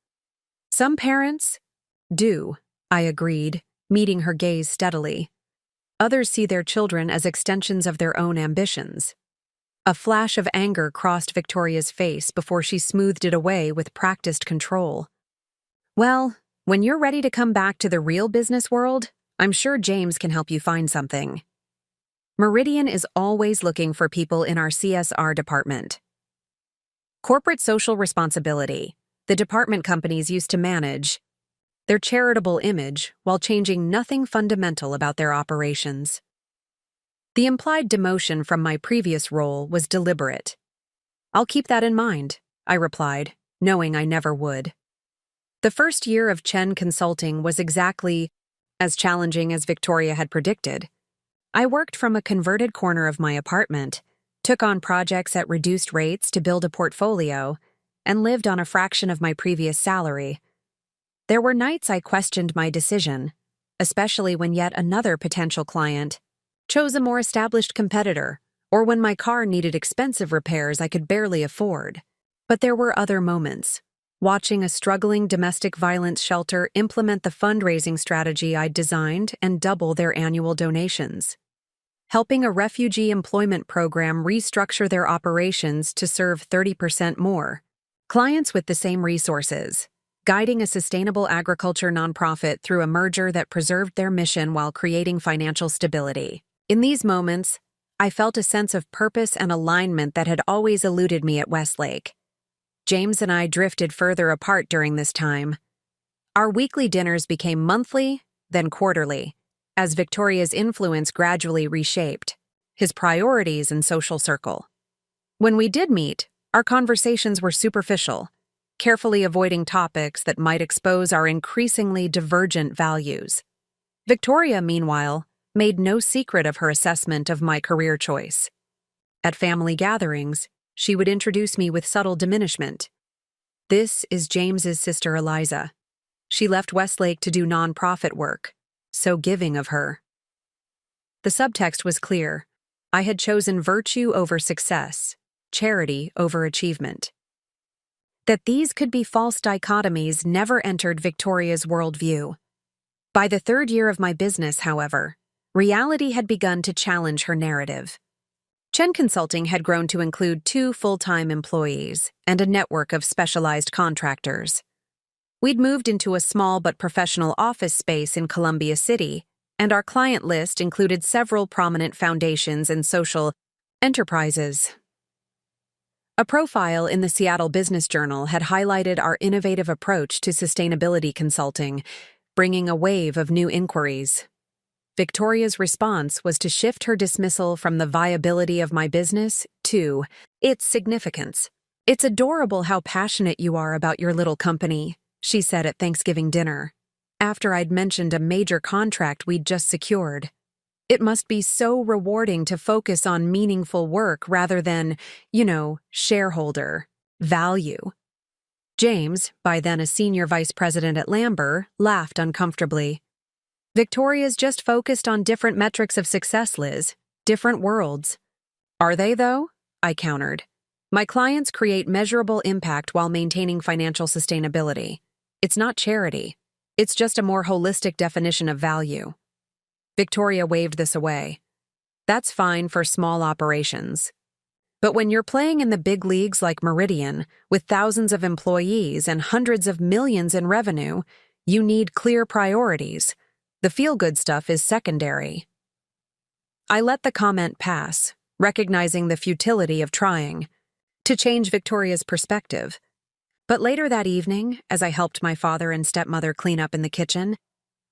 Speaker 1: "Some parents do," I agreed, meeting her gaze steadily. "Others see their children as extensions of their own ambitions." A flash of anger crossed Victoria's face before she smoothed it away with practiced control. "Well, when you're ready to come back to the real business world, I'm sure James can help you find something. Meridian is always looking for people in our CSR department. Corporate social responsibility, the department companies used to manage, their charitable image while changing nothing fundamental about their operations." The implied demotion from my previous role was deliberate. "I'll keep that in mind," I replied, knowing I never would. The first year of Chen Consulting was exactly as challenging as Victoria had predicted. I worked from a converted corner of my apartment, took on projects at reduced rates to build a portfolio, and lived on a fraction of my previous salary. There were nights I questioned my decision, especially when yet another potential client chose a more established competitor, or when my car needed expensive repairs I could barely afford. But there were other moments. Watching a struggling domestic violence shelter implement the fundraising strategy I'd designed and double their annual donations. Helping a refugee employment program restructure their operations to serve 30% more clients with the same resources. Guiding a sustainable agriculture nonprofit through a merger that preserved their mission while creating financial stability. In these moments, I felt a sense of purpose and alignment that had always eluded me at Westlake. James and I drifted further apart during this time. Our weekly dinners became monthly, then quarterly, as Victoria's influence gradually reshaped his priorities and social circle. When we did meet, our conversations were superficial, carefully avoiding topics that might expose our increasingly divergent values. Victoria, meanwhile, made no secret of her assessment of my career choice. At family gatherings, she would introduce me with subtle diminishment. "This is James's sister Eliza. She left Westlake to do nonprofit work. So giving of her." The subtext was clear. I had chosen virtue over success, charity over achievement. That these could be false dichotomies never entered Victoria's worldview. By the third year of my business, however, reality had begun to challenge her narrative. Chen Consulting had grown to include 2 full-time employees and a network of specialized contractors. We'd moved into a small but professional office space in Columbia City, and our client list included several prominent foundations and social enterprises. A profile in the Seattle Business Journal had highlighted our innovative approach to sustainability consulting, bringing a wave of new inquiries. Victoria's response was to shift her dismissal from the viability of my business to its significance. "It's adorable how passionate you are about your little company," she said at Thanksgiving dinner, after I'd mentioned a major contract we'd just secured. "It must be so rewarding to focus on meaningful work rather than, shareholder value." James, by then a senior vice president at Lambert, laughed uncomfortably. "Victoria's just focused on different metrics of success, Liz. Different worlds." "Are they, though?" I countered. "My clients create measurable impact while maintaining financial sustainability. It's not charity. It's just a more holistic definition of value." Victoria waved this away. "That's fine for small operations. But when you're playing in the big leagues like Meridian, with thousands of employees and hundreds of millions in revenue, you need clear priorities. The feel-good stuff is secondary." I let the comment pass, recognizing the futility of trying to change Victoria's perspective. But later that evening, as I helped my father and stepmother clean up in the kitchen,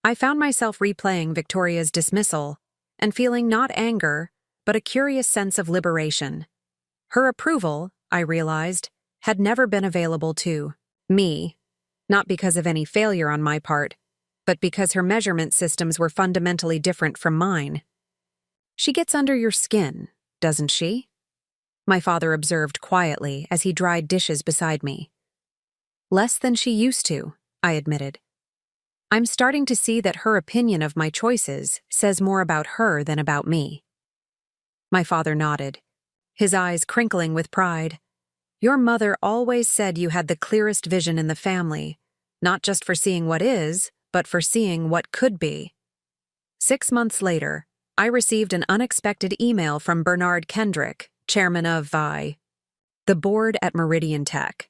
Speaker 1: I found myself replaying Victoria's dismissal and feeling not anger, but a curious sense of liberation. Her approval, I realized, had never been available to me, not because of any failure on my part, but because her measurement systems were fundamentally different from mine. "She gets under your skin, doesn't she?" my father observed quietly as he dried dishes beside me. "Less than she used to," I admitted. "I'm starting to see that her opinion of my choices says more about her than about me." My father nodded, his eyes crinkling with pride. "Your mother always said you had the clearest vision in the family, not just for seeing what is, but for seeing what could be." 6 months later, I received an unexpected email from Bernard Kendrick, chairman of the board at Meridian Tech.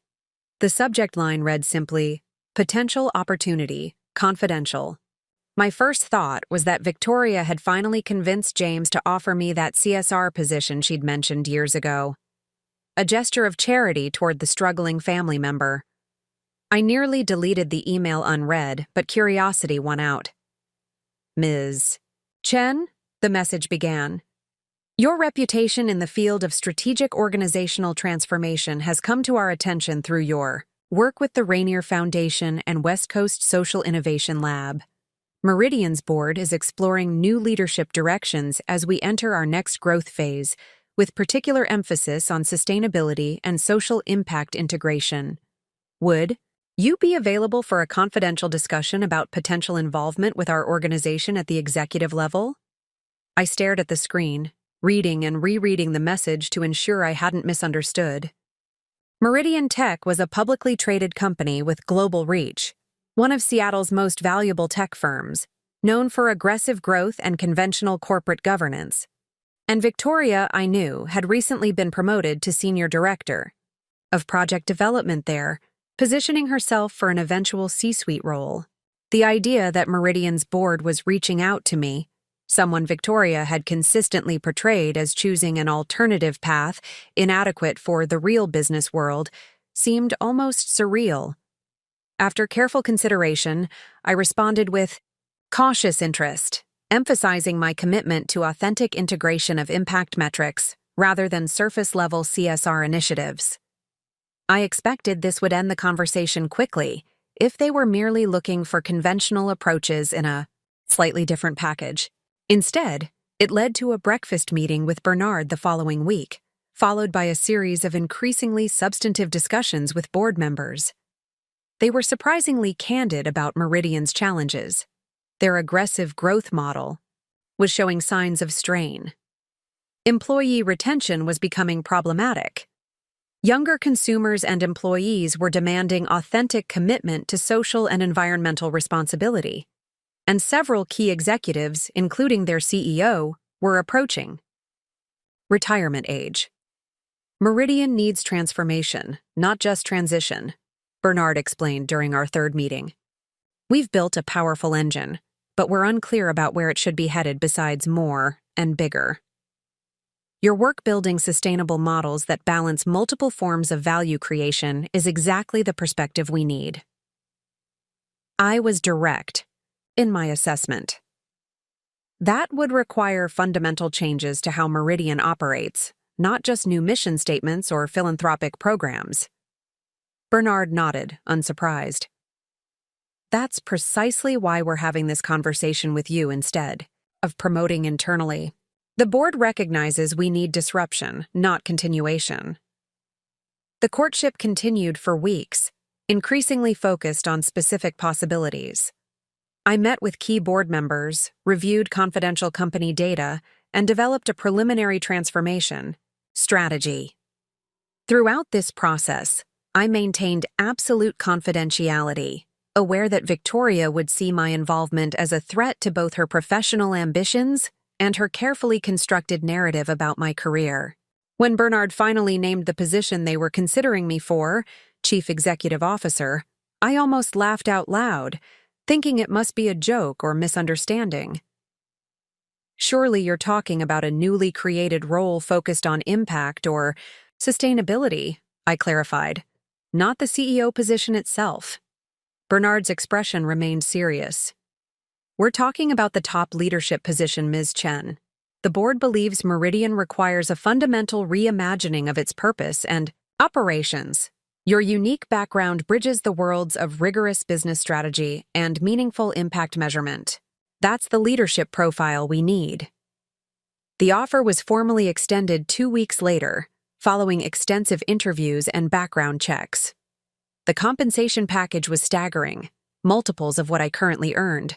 Speaker 1: The subject line read simply, "Potential Opportunity, Confidential." My first thought was that Victoria had finally convinced James to offer me that CSR position she'd mentioned years ago. A gesture of charity toward the struggling family member. I nearly deleted the email unread, but curiosity won out. "Ms. Chen?" the message began. Your reputation in the field of strategic organizational transformation has come to our attention through your work with the Rainier Foundation and West Coast Social Innovation Lab. Meridian's board is exploring new leadership directions as we enter our next growth phase, with particular emphasis on sustainability and social impact integration. Would you be available for a confidential discussion about potential involvement with our organization at the executive level? I stared at the screen, reading and rereading the message to ensure I hadn't misunderstood. Meridian Tech was a publicly traded company with global reach, one of Seattle's most valuable tech firms, known for aggressive growth and conventional corporate governance. And Victoria, I knew, had recently been promoted to senior director of project development there, positioning herself for an eventual C-suite role. The idea that Meridian's board was reaching out to me, someone Victoria had consistently portrayed as choosing an alternative path inadequate for the real business world, seemed almost surreal. After careful consideration, I responded with cautious interest, emphasizing my commitment to authentic integration of impact metrics rather than surface-level CSR initiatives. I expected this would end the conversation quickly if they were merely looking for conventional approaches in a slightly different package. Instead, it led to a breakfast meeting with Bernard the following week, followed by a series of increasingly substantive discussions with board members. They were surprisingly candid about Meridian's challenges. Their aggressive growth model was showing signs of strain. Employee retention was becoming problematic. Younger consumers and employees were demanding authentic commitment to social and environmental responsibility, and several key executives, including their CEO, were approaching retirement age. Meridian needs transformation, not just transition, Bernard explained during our third meeting. We've built a powerful engine, but we're unclear about where it should be headed besides more and bigger. Your work building sustainable models that balance multiple forms of value creation is exactly the perspective we need. I was direct in my assessment. That would require fundamental changes to how Meridian operates, not just new mission statements or philanthropic programs. Bernard nodded, unsurprised. That's precisely why we're having this conversation with you instead of promoting internally. The board recognizes we need disruption, not continuation. The courtship continued for weeks, increasingly focused on specific possibilities. I met with key board members, reviewed confidential company data, and developed a preliminary transformation strategy. Throughout this process, I maintained absolute confidentiality, aware that Victoria would see my involvement as a threat to both her professional ambitions and her carefully constructed narrative about my career. When Bernard finally named the position they were considering me for, Chief Executive Officer, I almost laughed out loud, thinking it must be a joke or misunderstanding. Surely you're talking about a newly created role focused on impact or sustainability, I clarified, not the CEO position itself. Bernard's expression remained serious. We're talking about the top leadership position, Ms. Chen. The board believes Meridian requires a fundamental reimagining of its purpose and operations. Your unique background bridges the worlds of rigorous business strategy and meaningful impact measurement. That's the leadership profile we need. The offer was formally extended 2 weeks later, following extensive interviews and background checks. The compensation package was staggering, multiples of what I currently earned,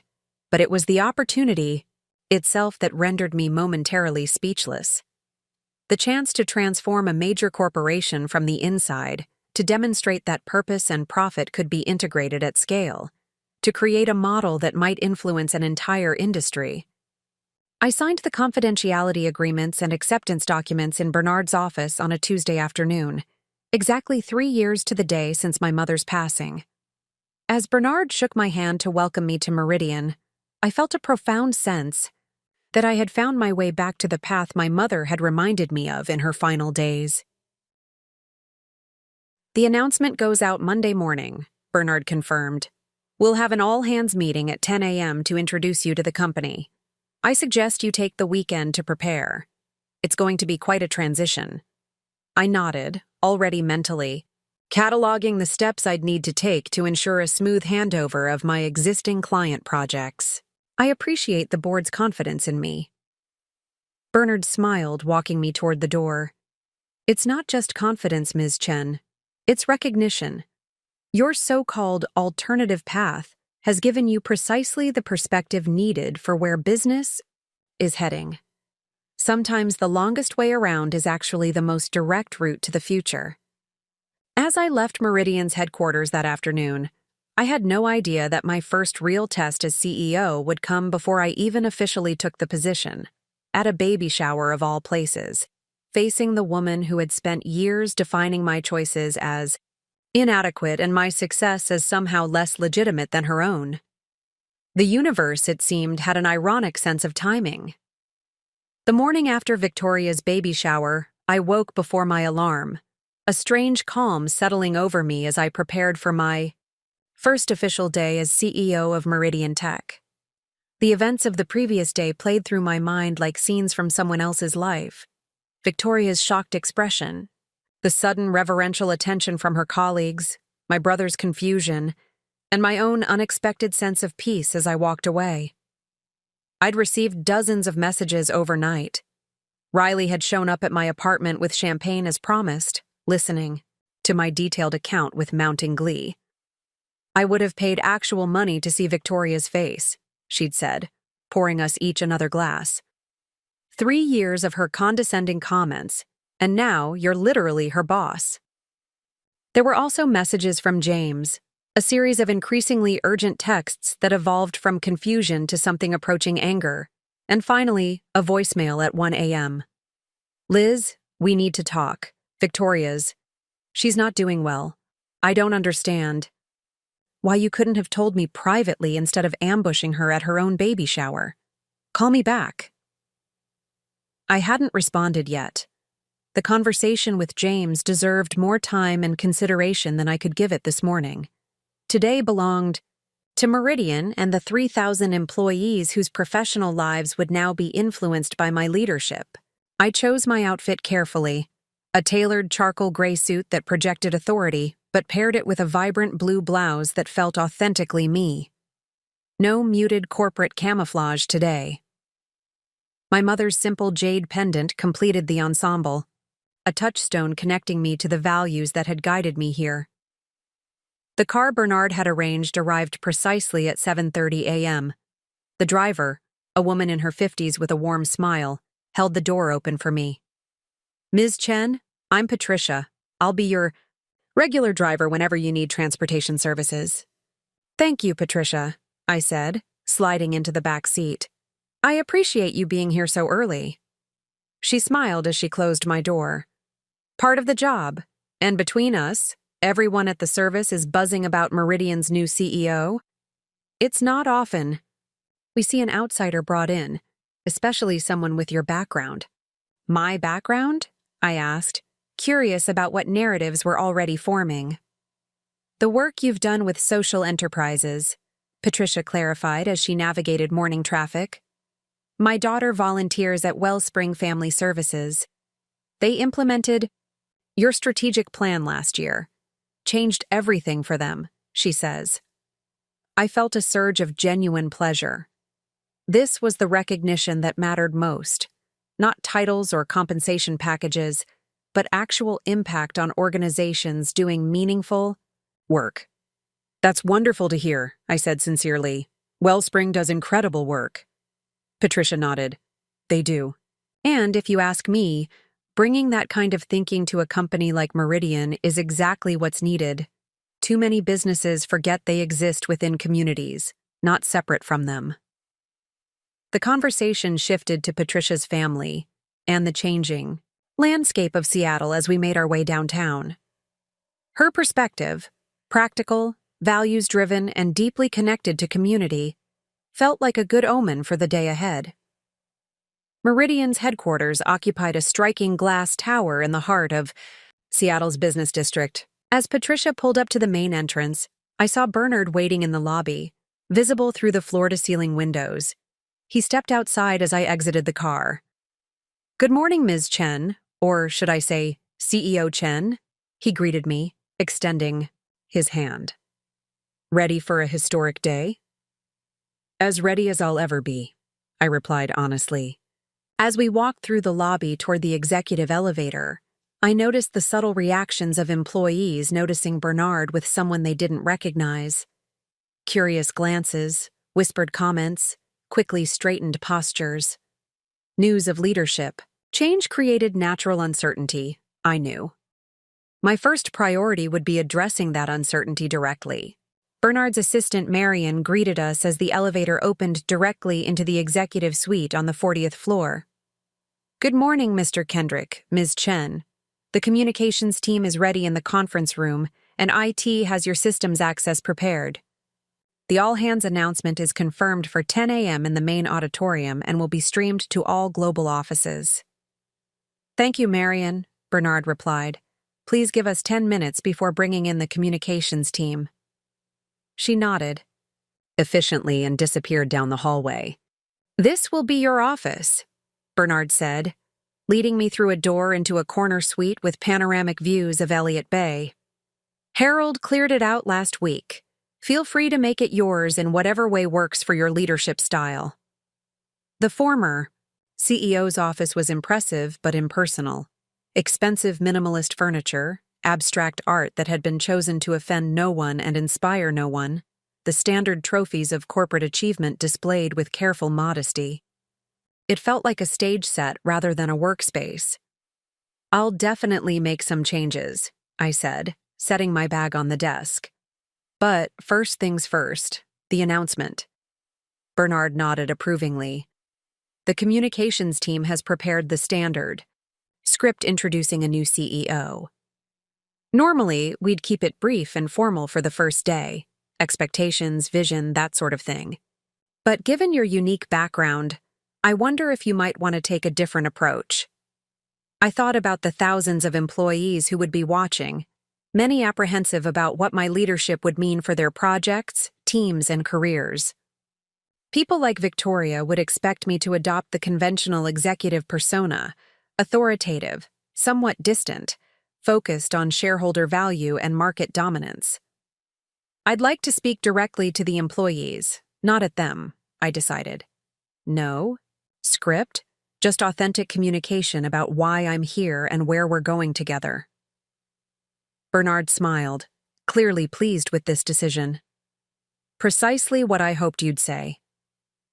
Speaker 1: but it was the opportunity itself that rendered me momentarily speechless. The chance to transform a major corporation from the inside, to demonstrate that purpose and profit could be integrated at scale, to create a model that might influence an entire industry. I signed the confidentiality agreements and acceptance documents in Bernard's office on a Tuesday afternoon, exactly 3 years to the day since my mother's passing. As Bernard shook my hand to welcome me to Meridian, I felt a profound sense that I had found my way back to the path my mother had reminded me of in her final days. The announcement goes out Monday morning, Bernard confirmed. We'll have an all-hands meeting at 10 a.m. to introduce you to the company. I suggest you take the weekend to prepare. It's going to be quite a transition. I nodded, already mentally, cataloging the steps I'd need to take to ensure a smooth handover of my existing client projects. I appreciate the board's confidence in me. Bernard smiled, walking me toward the door. It's not just confidence, Ms. Chen. It's recognition. Your so-called alternative path has given you precisely the perspective needed for where business is heading. Sometimes the longest way around is actually the most direct route to the future. As I left Meridian's headquarters that afternoon, I had no idea that my first real test as CEO would come before I even officially took the position, at a baby shower of all places, facing the woman who had spent years defining my choices as inadequate and my success as somehow less legitimate than her own. The universe, it seemed, had an ironic sense of timing. The morning after Victoria's baby shower, I woke before my alarm, a strange calm settling over me as I prepared for my first official day as CEO of Meridian Tech. The events of the previous day played through my mind like scenes from someone else's life. Victoria's shocked expression, the sudden reverential attention from her colleagues, my brother's confusion, and my own unexpected sense of peace as I walked away. I'd received dozens of messages overnight. Riley had shown up at my apartment with champagne as promised, listening to my detailed account with mounting glee. I would have paid actual money to see Victoria's face, she'd said, pouring us each another glass. 3 years of her condescending comments, and now you're literally her boss. There were also messages from James, a series of increasingly urgent texts that evolved from confusion to something approaching anger, and finally, a voicemail at 1 a.m. Liz, we need to talk. Victoria's. She's not doing well. I don't understand why you couldn't have told me privately instead of ambushing her at her own baby shower. Call me back. I hadn't responded yet. The conversation with James deserved more time and consideration than I could give it this morning. Today belonged to Meridian and the 3,000 employees whose professional lives would now be influenced by my leadership. I chose my outfit carefully, a tailored charcoal gray suit that projected authority, but paired it with a vibrant blue blouse that felt authentically me. No muted corporate camouflage today. My mother's simple jade pendant completed the ensemble, a touchstone connecting me to the values that had guided me here. The car Bernard had arranged arrived precisely at 7:30 a.m. The driver, a woman in her 50s with a warm smile, held the door open for me. Ms. Chen, I'm Patricia. I'll be your regular driver whenever you need transportation services. Thank you, Patricia, I said, sliding into the back seat. I appreciate you being here so early. She smiled as she closed my door. Part of the job, and between us, everyone at the service is buzzing about Meridian's new CEO. It's not often we see an outsider brought in, especially someone with your background. My background? I asked, curious about what narratives were already forming. The work you've done with social enterprises, Patricia clarified as she navigated morning traffic. My daughter volunteers at Wellspring Family Services. They implemented your strategic plan last year. Changed everything for them, she says. I felt a surge of genuine pleasure. This was the recognition that mattered most, not titles or compensation packages, but actual impact on organizations doing meaningful work. That's wonderful to hear, I said sincerely. Wellspring does incredible work. Patricia nodded. They do. And if you ask me, bringing that kind of thinking to a company like Meridian is exactly what's needed. Too many businesses forget they exist within communities, not separate from them. The conversation shifted to Patricia's family and the changing landscape of Seattle as we made our way downtown. Her perspective, practical, values-driven, and deeply connected to community, felt like a good omen for the day ahead. Meridian's headquarters occupied a striking glass tower in the heart of Seattle's business district. As Patricia pulled up to the main entrance, I saw Bernard waiting in the lobby, visible through the floor-to-ceiling windows. He stepped outside as I exited the car. Good morning, Ms. Chen, or should I say CEO Chen? He greeted me, extending his hand. Ready for a historic day? As ready as I'll ever be, I replied honestly. As we walked through the lobby toward the executive elevator, I noticed the subtle reactions of employees noticing Bernard with someone they didn't recognize. Curious glances, whispered comments, quickly straightened postures. News of leadership. Change created natural uncertainty, I knew. My first priority would be addressing that uncertainty directly. Bernard's assistant Marion greeted us as the elevator opened directly into the executive suite on the 40th floor. Good morning, Mr. Kendrick, Ms. Chen. The communications team is ready in the conference room, and IT has your systems access prepared. The all-hands announcement is confirmed for 10 a.m. in the main auditorium and will be streamed to all global offices. Thank you, Marion, Bernard replied. Please give us 10 minutes before bringing in the communications team. She nodded efficiently and disappeared down the hallway. This will be your office, Bernard said, leading me through a door into a corner suite with panoramic views of Elliott Bay. Harold cleared it out last week. Feel free to make it yours in whatever way works for your leadership style. The former CEO's office was impressive but impersonal. Expensive minimalist furniture, abstract art that had been chosen to offend no one and inspire no one, the standard trophies of corporate achievement displayed with careful modesty. It felt like a stage set rather than a workspace. I'll definitely make some changes, I said, setting my bag on the desk. But first things first, the announcement. Bernard nodded approvingly. The communications team has prepared the standard script introducing a new CEO. Normally, we'd keep it brief and formal for the first day, expectations, vision, that sort of thing. But given your unique background, I wonder if you might want to take a different approach. I thought about the thousands of employees who would be watching, many apprehensive about what my leadership would mean for their projects, teams, and careers. People like Victoria would expect me to adopt the conventional executive persona, authoritative, somewhat distant, focused on shareholder value and market dominance. I'd like to speak directly to the employees, not at them, I decided. No script, just authentic communication about why I'm here and where we're going together. Bernard smiled, clearly pleased with this decision. Precisely what I hoped you'd say.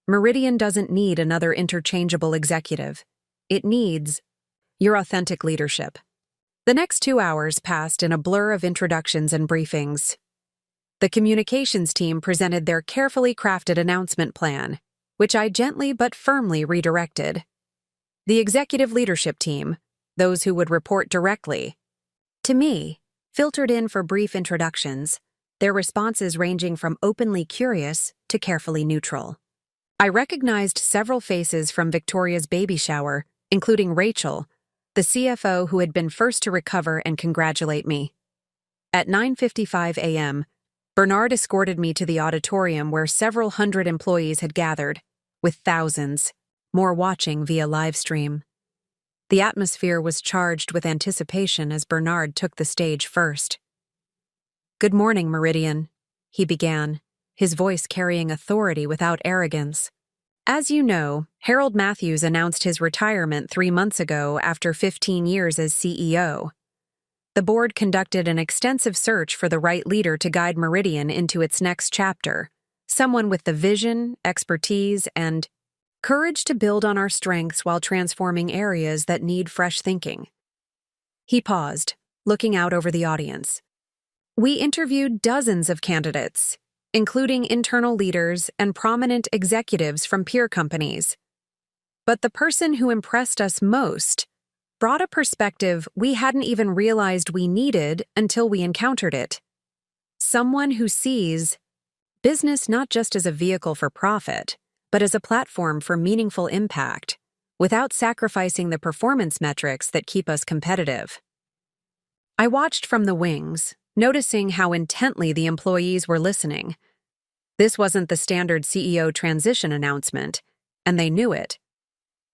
Speaker 1: Meridian doesn't need another interchangeable executive. It needs your authentic leadership. The next 2 hours passed in a blur of introductions and briefings. The communications team presented their carefully crafted announcement plan, which I gently but firmly redirected. The executive leadership team, those who would report directly to me, filtered in for brief introductions, their responses ranging from openly curious to carefully neutral. I recognized several faces from Victoria's baby shower, including Rachel, the CFO who had been first to recover and congratulate me. At 9:55 a.m., Bernard escorted me to the auditorium where several hundred employees had gathered, with thousands, more watching via live stream. The atmosphere was charged with anticipation as Bernard took the stage first. Good morning, Meridian, he began, his voice carrying authority without arrogance. As you know, Harold Matthews announced his retirement 3 months ago after 15 years as CEO. The board conducted an extensive search for the right leader to guide Meridian into its next chapter, someone with the vision, expertise, and courage to build on our strengths while transforming areas that need fresh thinking. He paused, looking out over the audience. We interviewed dozens of candidates, including internal leaders and prominent executives from peer companies. But the person who impressed us most brought a perspective we hadn't even realized we needed until we encountered it. Someone who sees business not just as a vehicle for profit, but as a platform for meaningful impact, without sacrificing the performance metrics that keep us competitive. I watched from the wings, noticing how intently the employees were listening. This wasn't the standard CEO transition announcement, and they knew it.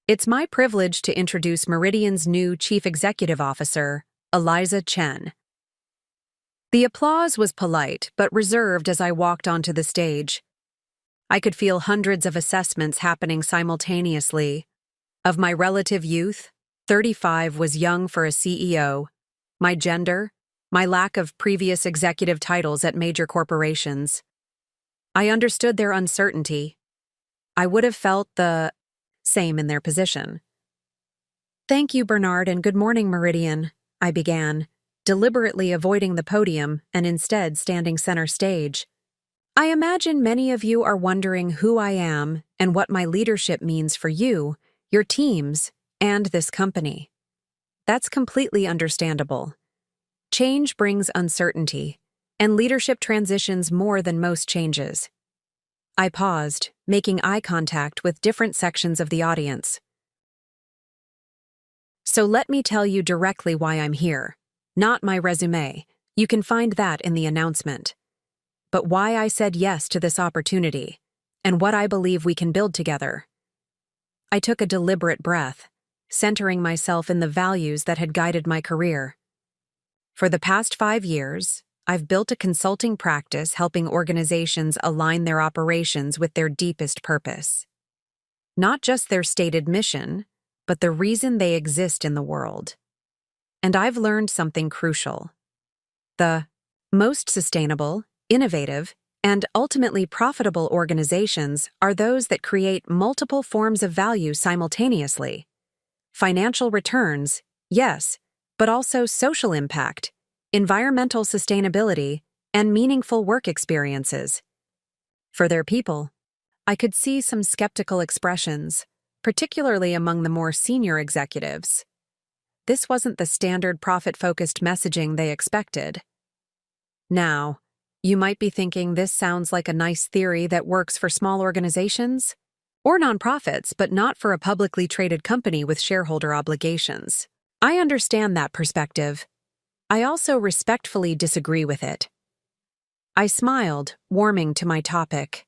Speaker 1: It's my privilege to introduce Meridian's new Chief Executive Officer, Eliza Chen. The applause was polite but reserved as I walked onto the stage. I could feel hundreds of assessments happening simultaneously. Of my relative youth, 35 was young for a CEO. My gender, my lack of previous executive titles at major corporations. I understood their uncertainty. I would have felt the same in their position. "Thank you, Bernard, and good morning, Meridian," I began, deliberately avoiding the podium and instead standing center stage. "I imagine many of you are wondering who I am and what my leadership means for you, your teams, and this company. That's completely understandable. Change brings uncertainty, and leadership transitions more than most changes." I paused, making eye contact with different sections of the audience. "So let me tell you directly why I'm here. Not my resume. You can find that in the announcement. But why I said yes to this opportunity, and what I believe we can build together." I took a deliberate breath, centering myself in the values that had guided my career. For the past 5 years, I've built a consulting practice helping organizations align their operations with their deepest purpose. Not just their stated mission, but the reason they exist in the world. And I've learned something crucial. The most sustainable, innovative, and ultimately profitable organizations are those that create multiple forms of value simultaneously. Financial returns, yes, but also social impact, environmental sustainability, and meaningful work experiences. For their people, I could see some skeptical expressions, particularly among the more senior executives. This wasn't the standard profit-focused messaging they expected. Now, you might be thinking this sounds like a nice theory that works for small organizations or nonprofits, but not for a publicly traded company with shareholder obligations. I understand that perspective. I also respectfully disagree with it. I smiled, warming to my topic.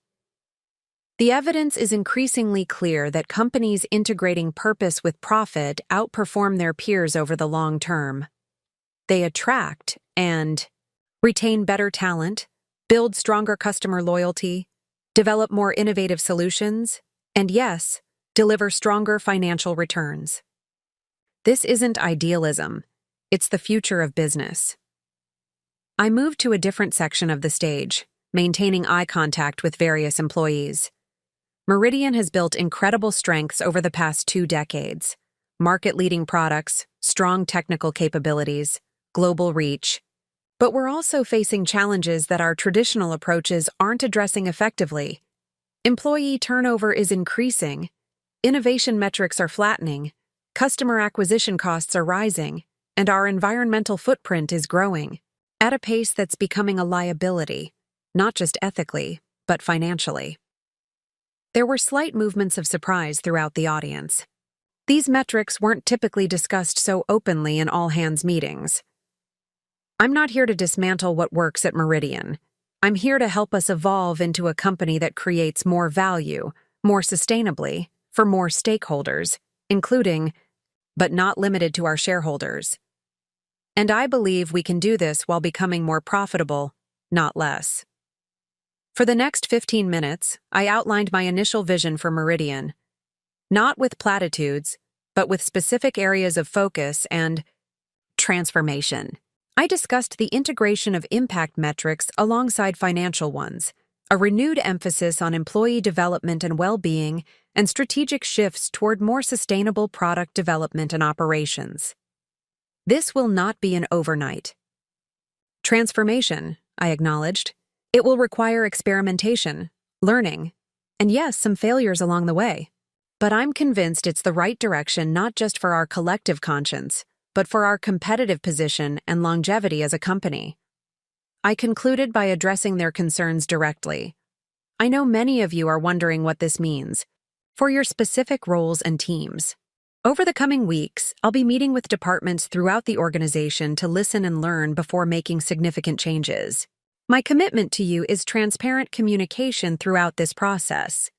Speaker 1: The evidence is increasingly clear that companies integrating purpose with profit outperform their peers over the long term. They attract and retain better talent, build stronger customer loyalty, develop more innovative solutions, and yes, deliver stronger financial returns. This isn't idealism. It's the future of business. I moved to a different section of the stage, maintaining eye contact with various employees. Meridian has built incredible strengths over the past 2 decades. Market-leading products, strong technical capabilities, global reach. But we're also facing challenges that our traditional approaches aren't addressing effectively. Employee turnover is increasing. Innovation metrics are flattening. Customer acquisition costs are rising. And our environmental footprint is growing, at a pace that's becoming a liability, not just ethically, but financially. There were slight movements of surprise throughout the audience. These metrics weren't typically discussed so openly in all-hands meetings. I'm not here to dismantle what works at Meridian. I'm here to help us evolve into a company that creates more value, more sustainably, for more stakeholders, including, but not limited to our shareholders. And I believe we can do this while becoming more profitable, not less. For the next 15 minutes, I outlined my initial vision for Meridian. Not with platitudes, but with specific areas of focus and transformation. I discussed the integration of impact metrics alongside financial ones, a renewed emphasis on employee development and well-being, and strategic shifts toward more sustainable product development and operations. This will not be an overnight transformation, I acknowledged. It will require experimentation, learning, and yes, some failures along the way. But I'm convinced it's the right direction not just for our collective conscience, but for our competitive position and longevity as a company. I concluded by addressing their concerns directly. I know many of you are wondering what this means for your specific roles and teams. Over the coming weeks, I'll be meeting with departments throughout the organization to listen and learn before making significant changes. My commitment to you is transparent communication throughout this process.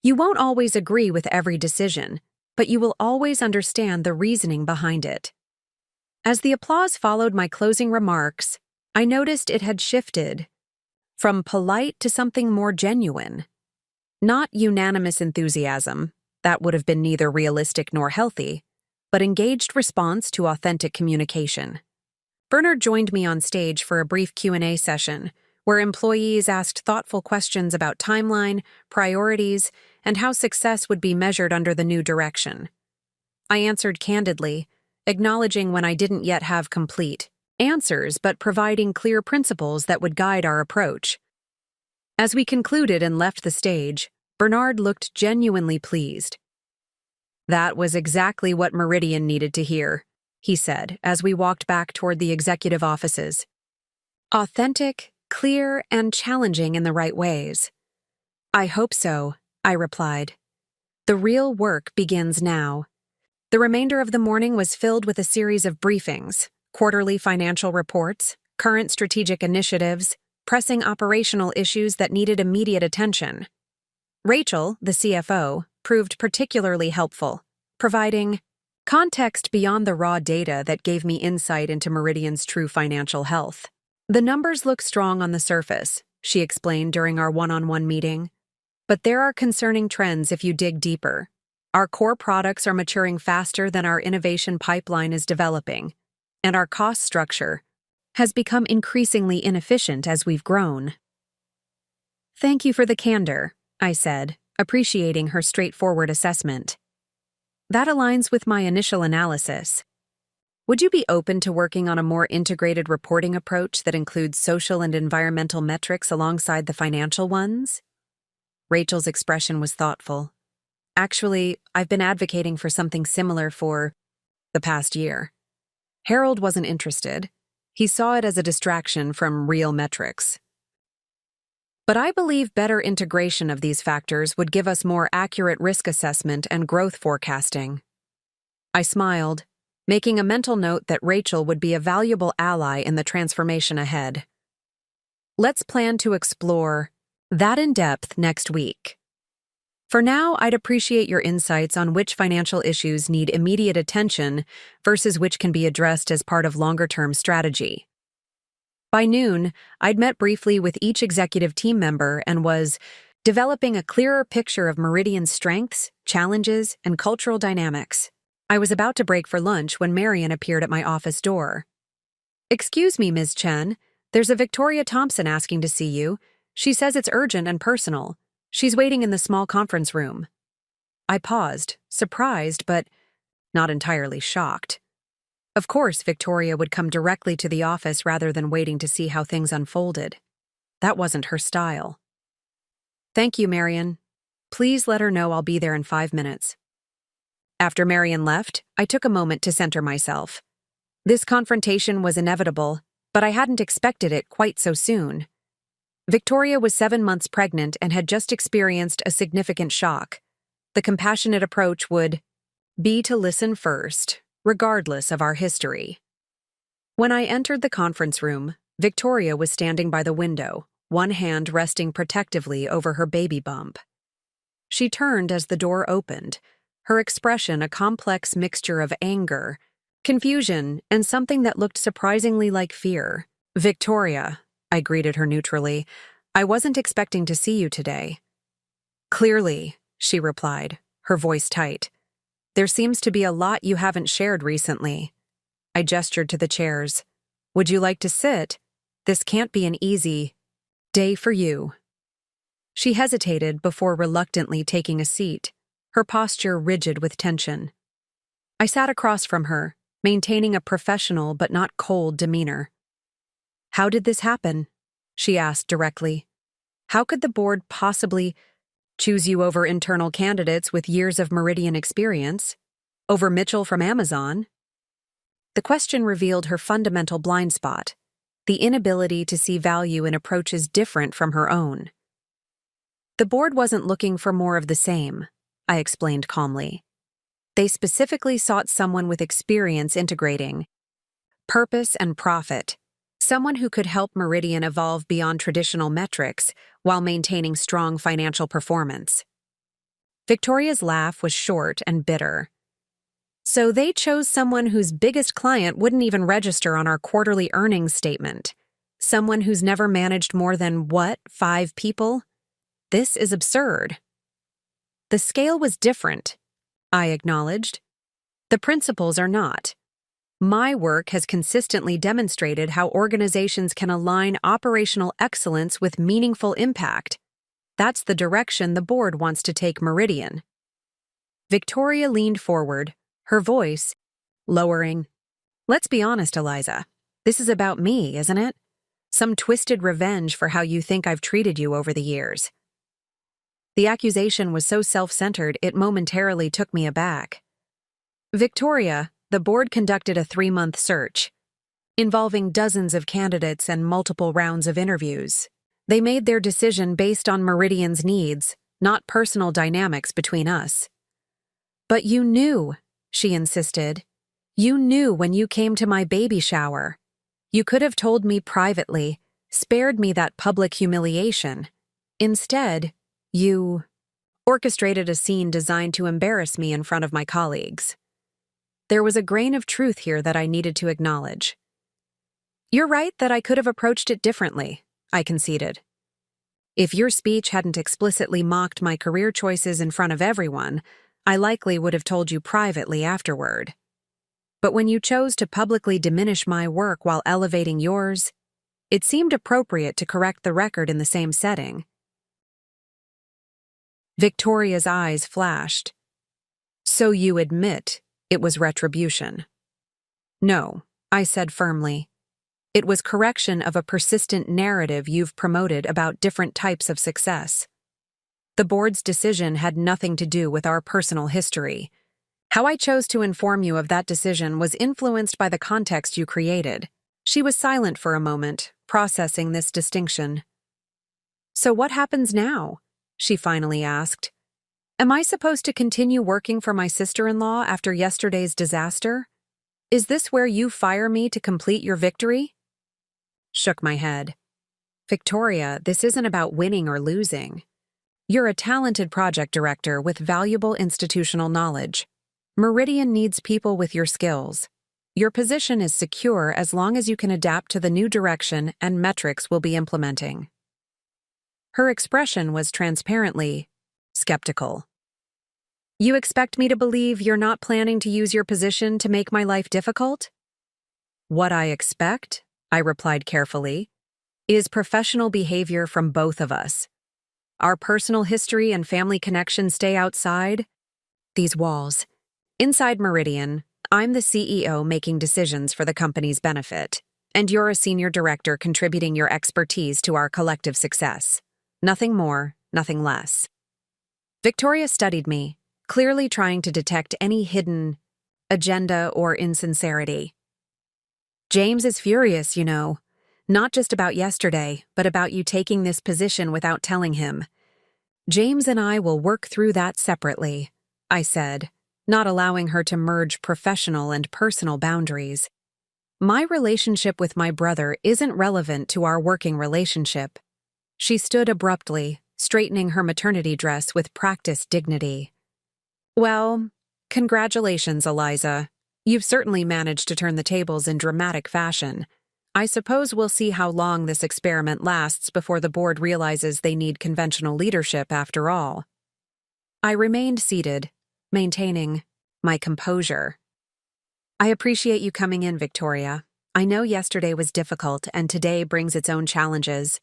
Speaker 1: You won't always agree with every decision, but you will always understand the reasoning behind it. As the applause followed my closing remarks, I noticed it had shifted from polite to something more genuine. Not unanimous enthusiasm, that would have been neither realistic nor healthy, but engaged response to authentic communication. Bernard joined me on stage for a brief Q&A session, where employees asked thoughtful questions about timeline, priorities, and how success would be measured under the new direction. I answered candidly, acknowledging when I didn't yet have complete answers but providing clear principles that would guide our approach. As we concluded and left the stage, Bernard looked genuinely pleased. "That was exactly what Meridian needed to hear," he said as we walked back toward the executive offices. "Authentic, clear, and challenging in the right ways." "I hope so," I replied. "The real work begins now." The remainder of the morning was filled with a series of briefings, quarterly financial reports, current strategic initiatives, pressing operational issues that needed immediate attention. Rachel, the CFO, proved particularly helpful, providing context beyond the raw data that gave me insight into Meridian's true financial health. "The numbers look strong on the surface," she explained during our one-on-one meeting. "But there are concerning trends if you dig deeper. Our core products are maturing faster than our innovation pipeline is developing, and our cost structure has become increasingly inefficient as we've grown." "Thank you for the candor," I said, appreciating her straightforward assessment. "That aligns with my initial analysis. Would you be open to working on a more integrated reporting approach that includes social and environmental metrics alongside the financial ones?" Rachel's expression was thoughtful. "Actually, I've been advocating for something similar for the past year." Harold wasn't interested. He saw it as a distraction from real metrics. "But I believe better integration of these factors would give us more accurate risk assessment and growth forecasting." I smiled, making a mental note that Rachel would be a valuable ally in the transformation ahead. "Let's plan to explore that in depth next week. For now, I'd appreciate your insights on which financial issues need immediate attention versus which can be addressed as part of longer-term strategy." By noon, I'd met briefly with each executive team member and was developing a clearer picture of Meridian's strengths, challenges, and cultural dynamics. I was about to break for lunch when Marian appeared at my office door. "Excuse me, Ms. Chen. There's a Victoria Thompson asking to see you. She says it's urgent and personal. She's waiting in the small conference room." I paused, surprised but not entirely shocked. Of course, Victoria would come directly to the office rather than waiting to see how things unfolded. That wasn't her style. "Thank you, Marian. Please let her know I'll be there in 5 minutes." After Marian left, I took a moment to center myself. This confrontation was inevitable, but I hadn't expected it quite so soon. Victoria was 7 months pregnant and had just experienced a significant shock. The compassionate approach would be to listen first, regardless of our history. When I entered the conference room, Victoria was standing by the window, one hand resting protectively over her baby bump. She turned as the door opened, her expression a complex mixture of anger, confusion, and something that looked surprisingly like fear. "Victoria," I greeted her neutrally, "I wasn't expecting to see you today." "Clearly," she replied, her voice tight. "There seems to be a lot you haven't shared recently." I gestured to the chairs. "Would you like to sit? This can't be an easy day for you." She hesitated before reluctantly taking a seat, her posture rigid with tension. I sat across from her, maintaining a professional but not cold demeanor. "How did this happen?" she asked directly. "How could the board possibly choose you over internal candidates with years of Meridian experience? Over Mitchell from Amazon?" The question revealed her fundamental blind spot, the inability to see value in approaches different from her own. "The board wasn't looking for more of the same," I explained calmly. "They specifically sought someone with experience integrating purpose and profit, someone who could help Meridian evolve beyond traditional metrics while maintaining strong financial performance." Victoria's laugh was short and bitter. So they chose someone whose biggest client wouldn't even register on our quarterly earnings statement. Someone who's never managed more than, 5 people? This is absurd. The scale was different, I acknowledged. The principles are not. My work has consistently demonstrated how organizations can align operational excellence with meaningful impact. That's the direction the board wants to take Meridian. Victoria leaned forward, her voice lowering. Let's be honest, Eliza. This is about me, isn't it? Some twisted revenge for how you think I've treated you over the years. The accusation was so self-centered it momentarily took me aback. Victoria, the board conducted a 3-month search, involving dozens of candidates and multiple rounds of interviews. They made their decision based on Meridian's needs, not personal dynamics between us. But you knew, she insisted. You knew when you came to my baby shower. You could have told me privately, spared me that public humiliation. Instead, you orchestrated a scene designed to embarrass me in front of my colleagues. There was a grain of truth here that I needed to acknowledge. You're right that I could have approached it differently, I conceded. If your speech hadn't explicitly mocked my career choices in front of everyone, I likely would have told you privately afterward. But when you chose to publicly diminish my work while elevating yours, it seemed appropriate to correct the record in the same setting. Victoria's eyes flashed. So you admit it was retribution? No, I said firmly. It was correction of a persistent narrative you've promoted about different types of success. The board's decision had nothing to do with our personal history. How I chose to inform you of that decision was influenced by the context you created. She was silent for a moment, processing this distinction. So what happens now? She finally asked. Am I supposed to continue working for my sister-in-law after yesterday's disaster? Is this where you fire me to complete your victory? Shook my head. Victoria, this isn't about winning or losing. You're a talented project director with valuable institutional knowledge. Meridian needs people with your skills. Your position is secure as long as you can adapt to the new direction and metrics we'll be implementing. Her expression was transparently skeptical. You expect me to believe you're not planning to use your position to make my life difficult? What I expect, I replied carefully, is professional behavior from both of us. Our personal history and family connection stay outside these walls. Inside Meridian, I'm the CEO making decisions for the company's benefit, and you're a senior director contributing your expertise to our collective success. Nothing more, nothing less. Victoria studied me, clearly trying to detect any hidden agenda or insincerity. James is furious, you know. Not just about yesterday, but about you taking this position without telling him. James and I will work through that separately, I said, not allowing her to merge professional and personal boundaries. My relationship with my brother isn't relevant to our working relationship. She stood abruptly, straightening her maternity dress with practiced dignity. Well, congratulations, Eliza. You've certainly managed to turn the tables in dramatic fashion. I suppose we'll see how long this experiment lasts before the board realizes they need conventional leadership after all. I remained seated, maintaining my composure. I appreciate you coming in, Victoria. I know yesterday was difficult and today brings its own challenges.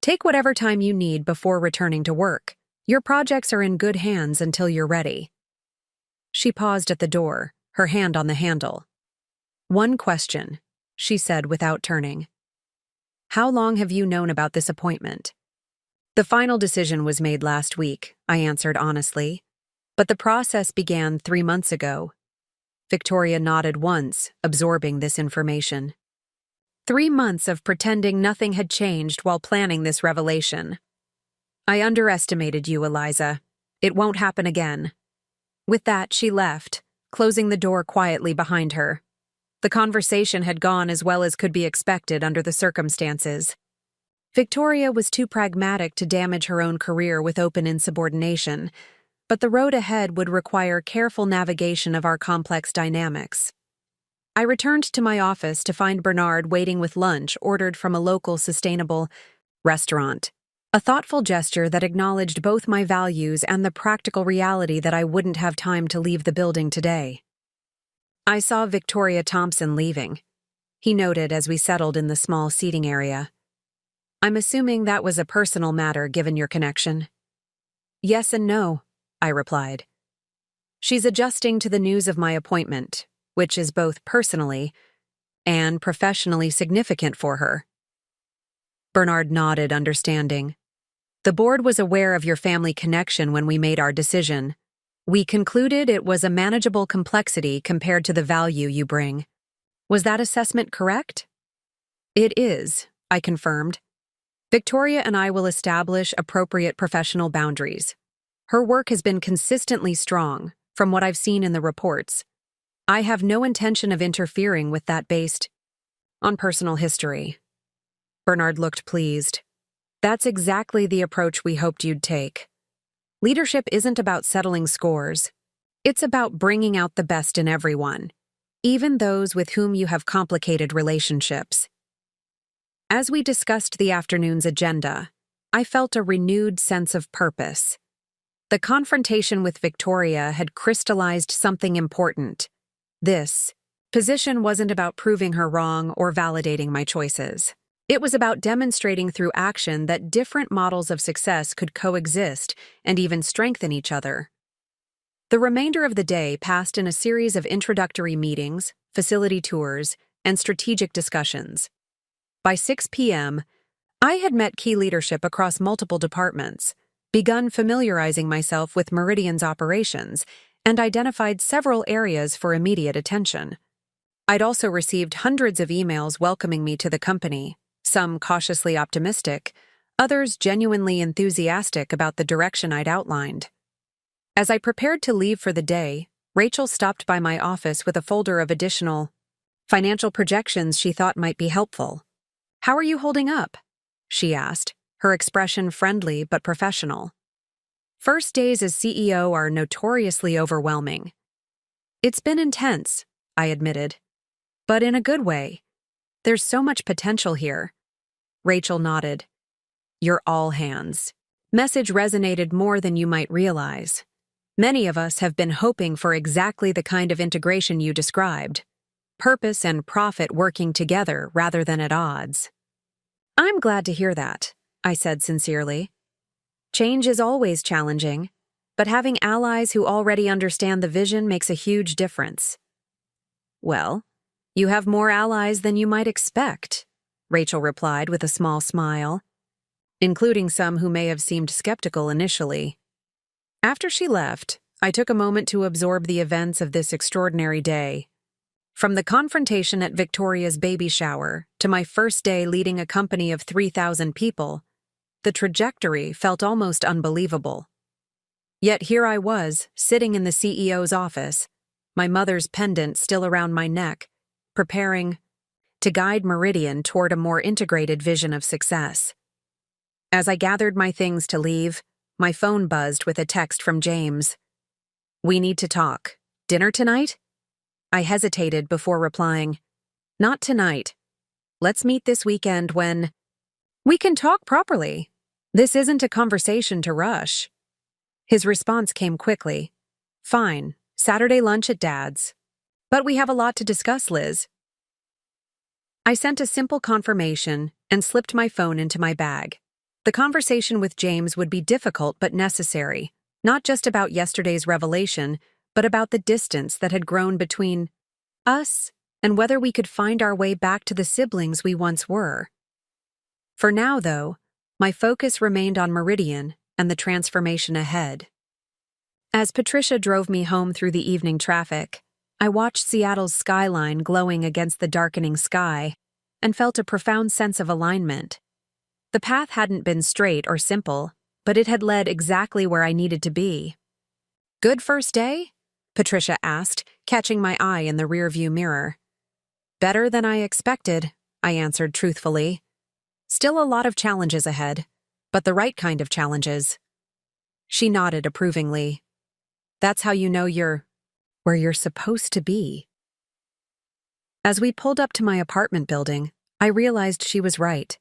Speaker 1: Take whatever time you need before returning to work. Your projects are in good hands until you're ready. She paused at the door, her hand on the handle. One question, she said without turning. How long have you known about this appointment? The final decision was made last week, I answered honestly. But the process began 3 months ago. Victoria nodded once, absorbing this information. 3 months of pretending nothing had changed while planning this revelation. I underestimated you, Eliza. It won't happen again. With that, she left, closing the door quietly behind her. The conversation had gone as well as could be expected under the circumstances. Victoria was too pragmatic to damage her own career with open insubordination, but the road ahead would require careful navigation of our complex dynamics. I returned to my office to find Bernard waiting with lunch ordered from a local sustainable restaurant. A thoughtful gesture that acknowledged both my values and the practical reality that I wouldn't have time to leave the building today. I saw Victoria Thompson leaving, he noted as we settled in the small seating area. I'm assuming that was a personal matter given your connection. Yes and no, I replied. She's adjusting to the news of my appointment, which is both personally and professionally significant for her. Bernard nodded, understanding. The board was aware of your family connection when we made our decision. We concluded it was a manageable complexity compared to the value you bring. Was that assessment correct? It is, I confirmed. Victoria and I will establish appropriate professional boundaries. Her work has been consistently strong, from what I've seen in the reports. I have no intention of interfering with that based on personal history. Bernard looked pleased. That's exactly the approach we hoped you'd take. Leadership isn't about settling scores. It's about bringing out the best in everyone, even those with whom you have complicated relationships. As we discussed the afternoon's agenda, I felt a renewed sense of purpose. The confrontation with Victoria had crystallized something important. This position wasn't about proving her wrong or validating my choices. It was about demonstrating through action that different models of success could coexist and even strengthen each other. The remainder of the day passed in a series of introductory meetings, facility tours, and strategic discussions. By 6 p.m., I had met key leadership across multiple departments, begun familiarizing myself with Meridian's operations, and identified several areas for immediate attention. I'd also received hundreds of emails welcoming me to the company, some cautiously optimistic, others genuinely enthusiastic about the direction I'd outlined. As I prepared to leave for the day, Rachel stopped by my office with a folder of additional financial projections she thought might be helpful. "How are you holding up?" she asked, her expression friendly but professional. First days as CEO are notoriously overwhelming. It's been intense, I admitted, but in a good way. There's so much potential here. Rachel nodded. Your all hands message resonated more than you might realize. Many of us have been hoping for exactly the kind of integration you described. Purpose and profit working together rather than at odds. I'm glad to hear that, I said sincerely. Change is always challenging, but having allies who already understand the vision makes a huge difference. Well, you have more allies than you might expect, Rachel replied with a small smile, including some who may have seemed skeptical initially. After she left, I took a moment to absorb the events of this extraordinary day. From the confrontation at Victoria's baby shower to my first day leading a company of 3,000 people, the trajectory felt almost unbelievable. Yet here I was, sitting in the CEO's office, my mother's pendant still around my neck, preparing to guide Meridian toward a more integrated vision of success. As I gathered my things to leave, my phone buzzed with a text from James. "We need to talk. Dinner tonight?" I hesitated before replying. "Not tonight. Let's meet this weekend when we can talk properly. This isn't a conversation to rush." His response came quickly. "Fine, Saturday lunch at Dad's. But we have a lot to discuss, Liz." I sent a simple confirmation and slipped my phone into my bag. The conversation with James would be difficult but necessary, not just about yesterday's revelation, but about the distance that had grown between us and whether we could find our way back to the siblings we once were. For now, though, my focus remained on Meridian and the transformation ahead. As Patricia drove me home through the evening traffic, I watched Seattle's skyline glowing against the darkening sky and felt a profound sense of alignment. The path hadn't been straight or simple, but it had led exactly where I needed to be. "Good first day?" Patricia asked, catching my eye in the rearview mirror. "Better than I expected," I answered truthfully. "Still a lot of challenges ahead, but the right kind of challenges." She nodded approvingly. That's how you know you're where you're supposed to be. As we pulled up to my apartment building, I realized she was right.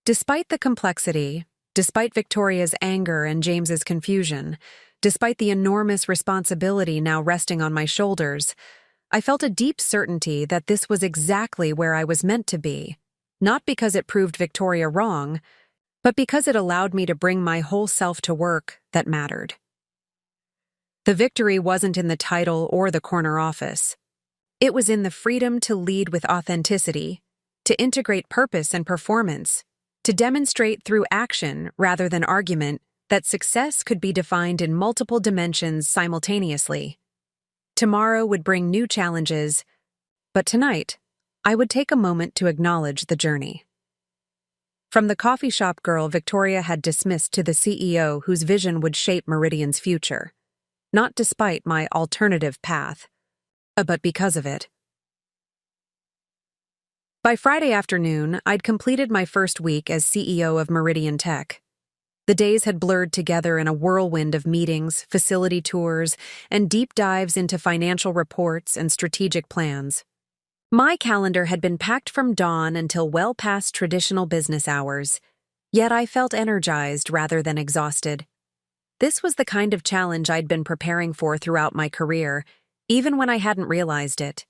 Speaker 1: Despite the complexity, despite Victoria's anger and James's confusion, despite the enormous responsibility now resting on my shoulders, I felt a deep certainty that this was exactly where I was meant to be, not because it proved Victoria wrong, but because it allowed me to bring my whole self to work that mattered. The victory wasn't in the title or the corner office. It was in the freedom to lead with authenticity, to integrate purpose and performance, to demonstrate through action rather than argument that success could be defined in multiple dimensions simultaneously. Tomorrow would bring new challenges, but tonight, I would take a moment to acknowledge the journey. From the coffee shop girl Victoria had dismissed to the CEO whose vision would shape Meridian's future, not despite my alternative path, but because of it. By Friday afternoon, I'd completed my first week as CEO of Meridian Tech. The days had blurred together in a whirlwind of meetings, facility tours, and deep dives into financial reports and strategic plans. My calendar had been packed from dawn until well past traditional business hours, yet I felt energized rather than exhausted. This was the kind of challenge I'd been preparing for throughout my career, even when I hadn't realized it.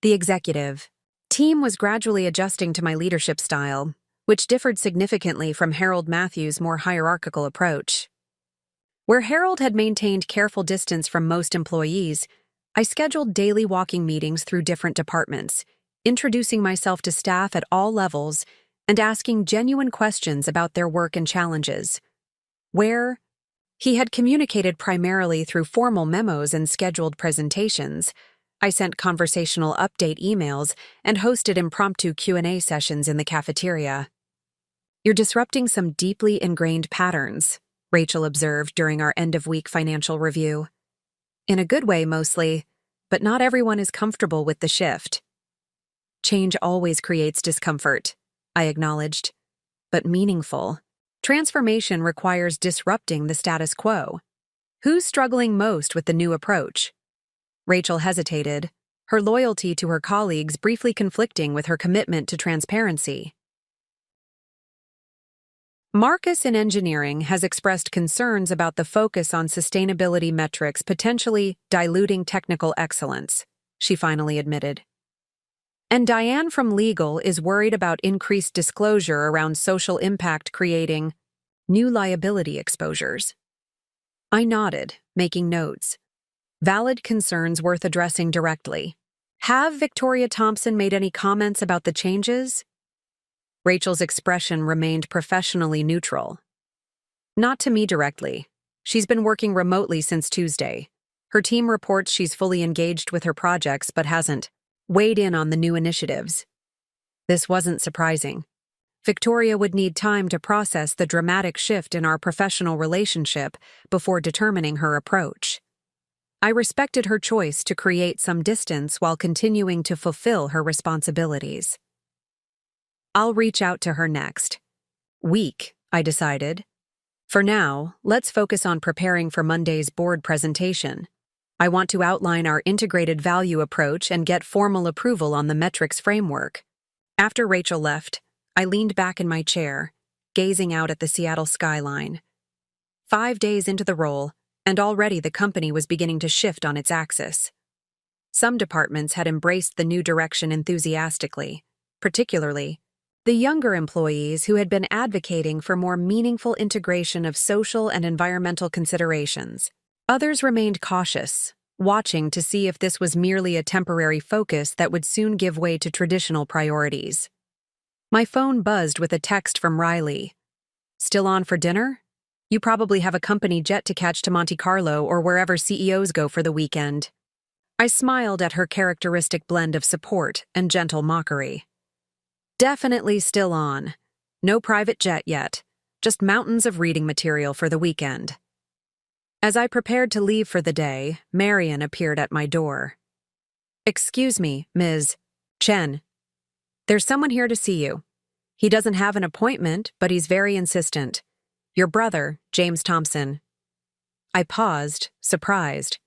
Speaker 1: The executive team was gradually adjusting to my leadership style, which differed significantly from Harold Matthews' more hierarchical approach. Where Harold had maintained careful distance from most employees, I scheduled daily walking meetings through different departments, introducing myself to staff at all levels and asking genuine questions about their work and challenges. Where he had communicated primarily through formal memos and scheduled presentations, I sent conversational update emails and hosted impromptu Q&A sessions in the cafeteria. "You're disrupting some deeply ingrained patterns," Rachel observed during our end-of-week financial review. "In a good way, mostly, but not everyone is comfortable with the shift." "Change always creates discomfort," I acknowledged, "but meaningful. Transformation requires disrupting the status quo. Who's struggling most with the new approach?" Rachel hesitated, her loyalty to her colleagues briefly conflicting with her commitment to transparency. "Marcus in engineering has expressed concerns about the focus on sustainability metrics potentially diluting technical excellence," she finally admitted. "And Diane from legal is worried about increased disclosure around social impact creating new liability exposures." I nodded, making notes. Valid concerns worth addressing directly. "Have Victoria Thompson made any comments about the changes?" Rachel's expression remained professionally neutral. "Not to me directly. She's been working remotely since Tuesday. Her team reports she's fully engaged with her projects but hasn't weighed in on the new initiatives." This wasn't surprising. Victoria would need time to process the dramatic shift in our professional relationship before determining her approach. I respected her choice to create some distance while continuing to fulfill her responsibilities. "I'll reach out to her next week," I decided. "For now, let's focus on preparing for Monday's board presentation. I want to outline our integrated value approach and get formal approval on the metrics framework." After Rachel left, I leaned back in my chair, gazing out at the Seattle skyline. 5 days into the role, and already the company was beginning to shift on its axis. Some departments had embraced the new direction enthusiastically, particularly the younger employees who had been advocating for more meaningful integration of social and environmental considerations. Others remained cautious, watching to see if this was merely a temporary focus that would soon give way to traditional priorities. My phone buzzed with a text from Riley. "Still on for dinner? You probably have a company jet to catch to Monte Carlo or wherever CEOs go for the weekend." I smiled at her characteristic blend of support and gentle mockery. "Definitely still on. No private jet yet. Just mountains of reading material for the weekend." As I prepared to leave for the day, Marion appeared at my door. "Excuse me, Ms. Chen. There's someone here to see you. He doesn't have an appointment, but he's very insistent. Your brother, James Thompson." I I paused, surprised.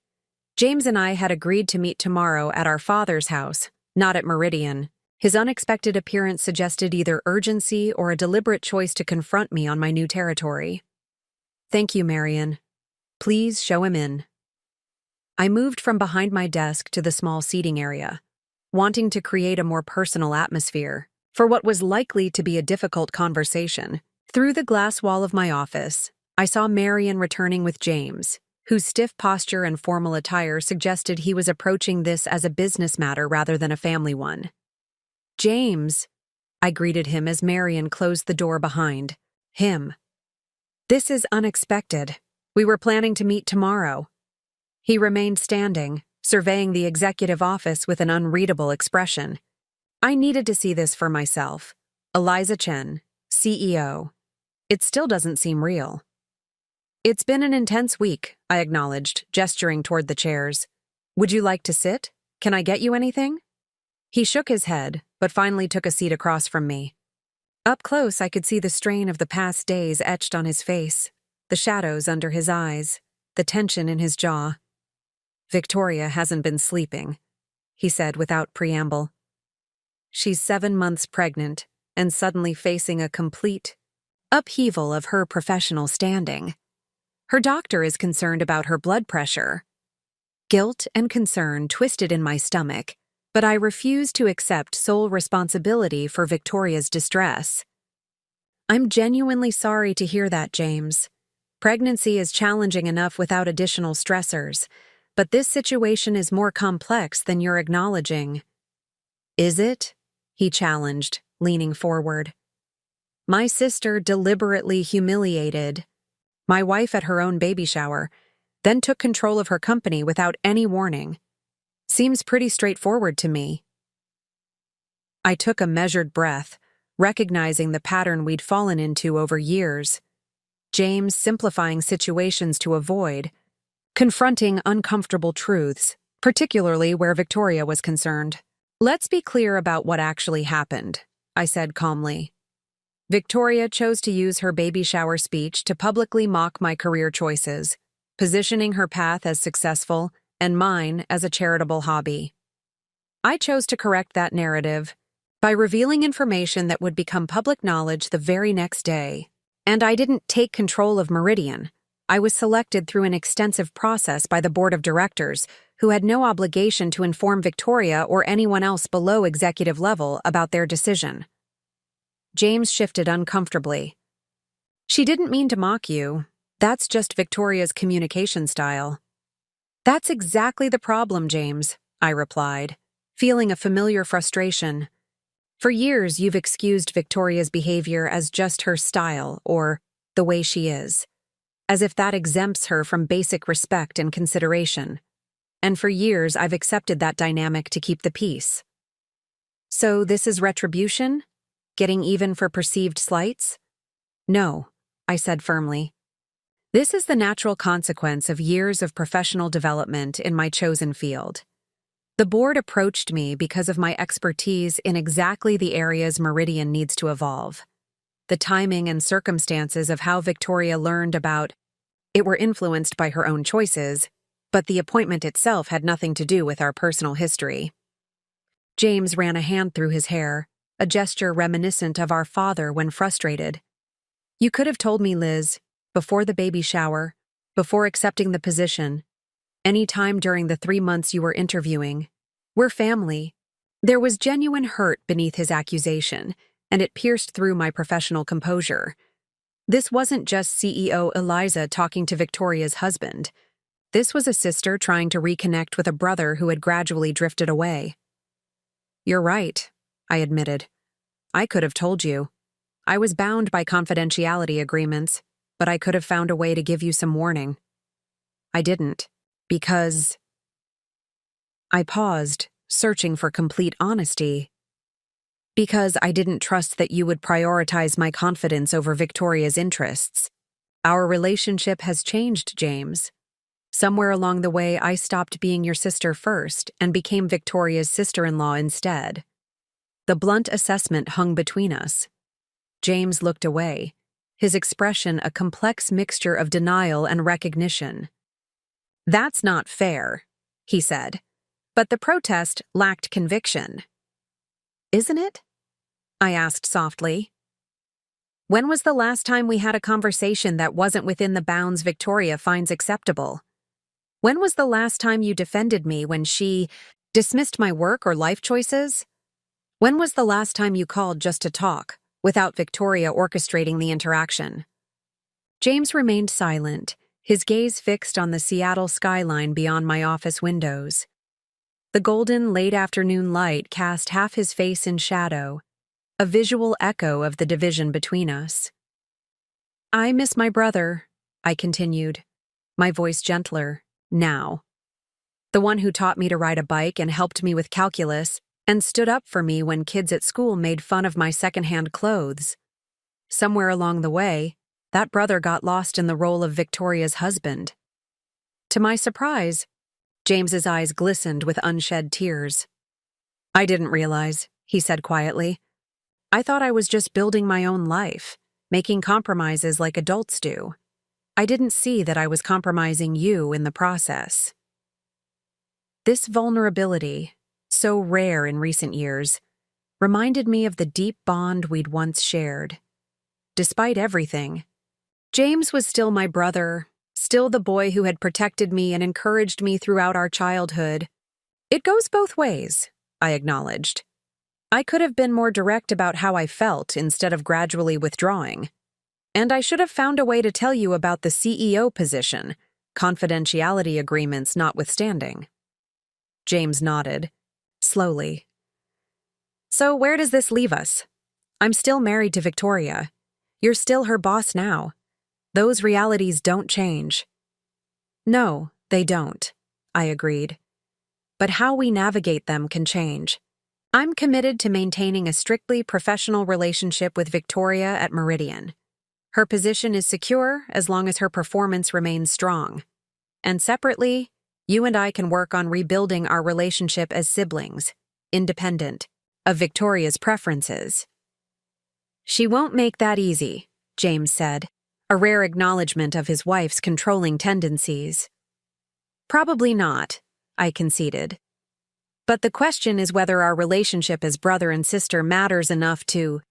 Speaker 1: James and I had agreed to meet tomorrow at our father's house, not at Meridian. His unexpected appearance suggested either urgency or a deliberate choice to confront me on my new territory. "Thank you, Marion. Please show him in." I moved from behind my desk to the small seating area, wanting to create a more personal atmosphere for what was likely to be a difficult conversation. Through the glass wall of my office, I saw Marion returning with James, whose stiff posture and formal attire suggested he was approaching this as a business matter rather than a family one. "James," I greeted him as Marion closed the door behind him. "This is unexpected. We were planning to meet tomorrow." He remained standing, surveying the executive office with an unreadable expression. I needed to see this for myself. Eliza Chen, CEO. It still doesn't seem real. "It's been an intense week," I acknowledged, gesturing toward the chairs. "Would you like to sit? Can I get you anything?" He shook his head, but finally took a seat across from me. Up close, I could see the strain of the past days etched on his face, the shadows under his eyes, the tension in his jaw. "Victoria hasn't been sleeping," he said without preamble. "She's 7 months pregnant and suddenly facing a complete upheaval of her professional standing. Her doctor is concerned about her blood pressure." Guilt and concern twisted in my stomach, but I refused to accept sole responsibility for Victoria's distress. "I'm genuinely sorry to hear that, James. Pregnancy is challenging enough without additional stressors, but this situation is more complex than you're acknowledging." "Is it?" he challenged, leaning forward. "My sister deliberately humiliated my wife at her own baby shower, then took control of her company without any warning. Seems pretty straightforward to me." I took a measured breath, recognizing the pattern we'd fallen into over years. James simplifying situations to avoid confronting uncomfortable truths, particularly where Victoria was concerned. "Let's be clear about what actually happened," I said calmly. "Victoria chose to use her baby shower speech to publicly mock my career choices, positioning her path as successful and mine as a charitable hobby. I chose to correct that narrative by revealing information that would become public knowledge the very next day. And I didn't take control of Meridian. I was selected through an extensive process by the board of directors, who had no obligation to inform Victoria or anyone else below executive level about their decision." James shifted uncomfortably. "She didn't mean to mock you. That's just Victoria's communication style." "That's exactly the problem, James," I replied, feeling a familiar frustration. "For years, you've excused Victoria's behavior as just her style or the way she is, as if that exempts her from basic respect and consideration. And for years, I've accepted that dynamic to keep the peace." "So this is retribution? Getting even for perceived slights?" "No," I said firmly. "This is the natural consequence of years of professional development in my chosen field. The board approached me because of my expertise in exactly the areas Meridian needs to evolve. The timing and circumstances of how Victoria learned about it were influenced by her own choices, but the appointment itself had nothing to do with our personal history." James ran a hand through his hair, a gesture reminiscent of our father when frustrated. "You could have told me, Liz, before the baby shower, before accepting the position, any time during the 3 months you were interviewing. We're family." There was genuine hurt beneath his accusation, and it pierced through my professional composure. This wasn't just CEO Eliza talking to Victoria's husband. This was a sister trying to reconnect with a brother who had gradually drifted away. "You're right," I admitted. "I could have told you. I was bound by confidentiality agreements, but I could have found a way to give you some warning. I didn't, because—" I paused, searching for complete honesty. "Because I didn't trust that you would prioritize my confidence over Victoria's interests. Our relationship has changed, James. Somewhere along the way, I stopped being your sister first and became Victoria's sister-in-law instead." The blunt assessment hung between us. James looked away, his expression a complex mixture of denial and recognition. "That's not fair," he said. But the protest lacked conviction. "Isn't it?" I asked softly. "When was the last time we had a conversation that wasn't within the bounds Victoria finds acceptable? When was the last time you defended me when she dismissed my work or life choices? When was the last time you called just to talk, without Victoria orchestrating the interaction?" James remained silent, his gaze fixed on the Seattle skyline beyond my office windows. The golden late-afternoon light cast half his face in shadow, a visual echo of the division between us. "I miss my brother," I continued, my voice gentler, now. "The one who taught me to ride a bike and helped me with calculus and stood up for me when kids at school made fun of my secondhand clothes. Somewhere along the way, that brother got lost in the role of Victoria's husband." To my surprise, James's eyes glistened with unshed tears. "I didn't realize," he said quietly. "I thought I was just building my own life, making compromises like adults do. I didn't see that I was compromising you in the process." This vulnerability, so rare in recent years, reminded me of the deep bond we'd once shared. Despite everything, James was still my brother, still the boy who had protected me and encouraged me throughout our childhood. "It goes both ways," I acknowledged. "I could have been more direct about how I felt instead of gradually withdrawing. And I should have found a way to tell you about the CEO position, confidentiality agreements notwithstanding." James nodded, slowly. "So where does this leave us? I'm still married to Victoria. You're still her boss now. Those realities don't change." "No, they don't," I agreed. "But how we navigate them can change. I'm committed to maintaining a strictly professional relationship with Victoria at Meridian. Her position is secure as long as her performance remains strong. And separately, you and I can work on rebuilding our relationship as siblings, independent of Victoria's preferences." "She won't make that easy," James said, a rare acknowledgement of his wife's controlling tendencies. "Probably not," I conceded. "But the question is whether our relationship as brother and sister matters enough to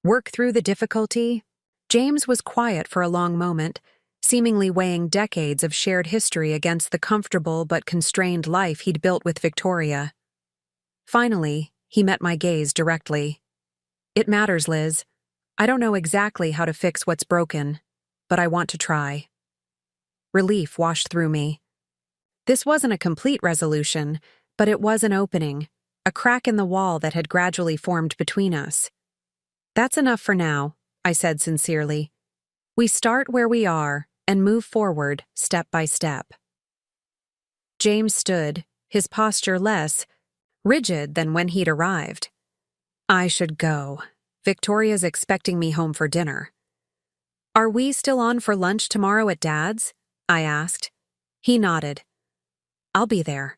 Speaker 1: work through the difficulty." James was quiet for a long moment, seemingly weighing decades of shared history against the comfortable but constrained life he'd built with Victoria. Finally, he met my gaze directly. "It matters, Liz. I don't know exactly how to fix what's broken, but I want to try." Relief washed through me. This wasn't a complete resolution, but it was an opening, a crack in the wall that had gradually formed between us. "That's enough for now," I said sincerely. "We start where we are and move forward step by step." James stood, his posture less rigid than when he'd arrived. "I should go. Victoria's expecting me home for dinner." "Are we still on for lunch tomorrow at Dad's?" I asked. He nodded. "I'll be there."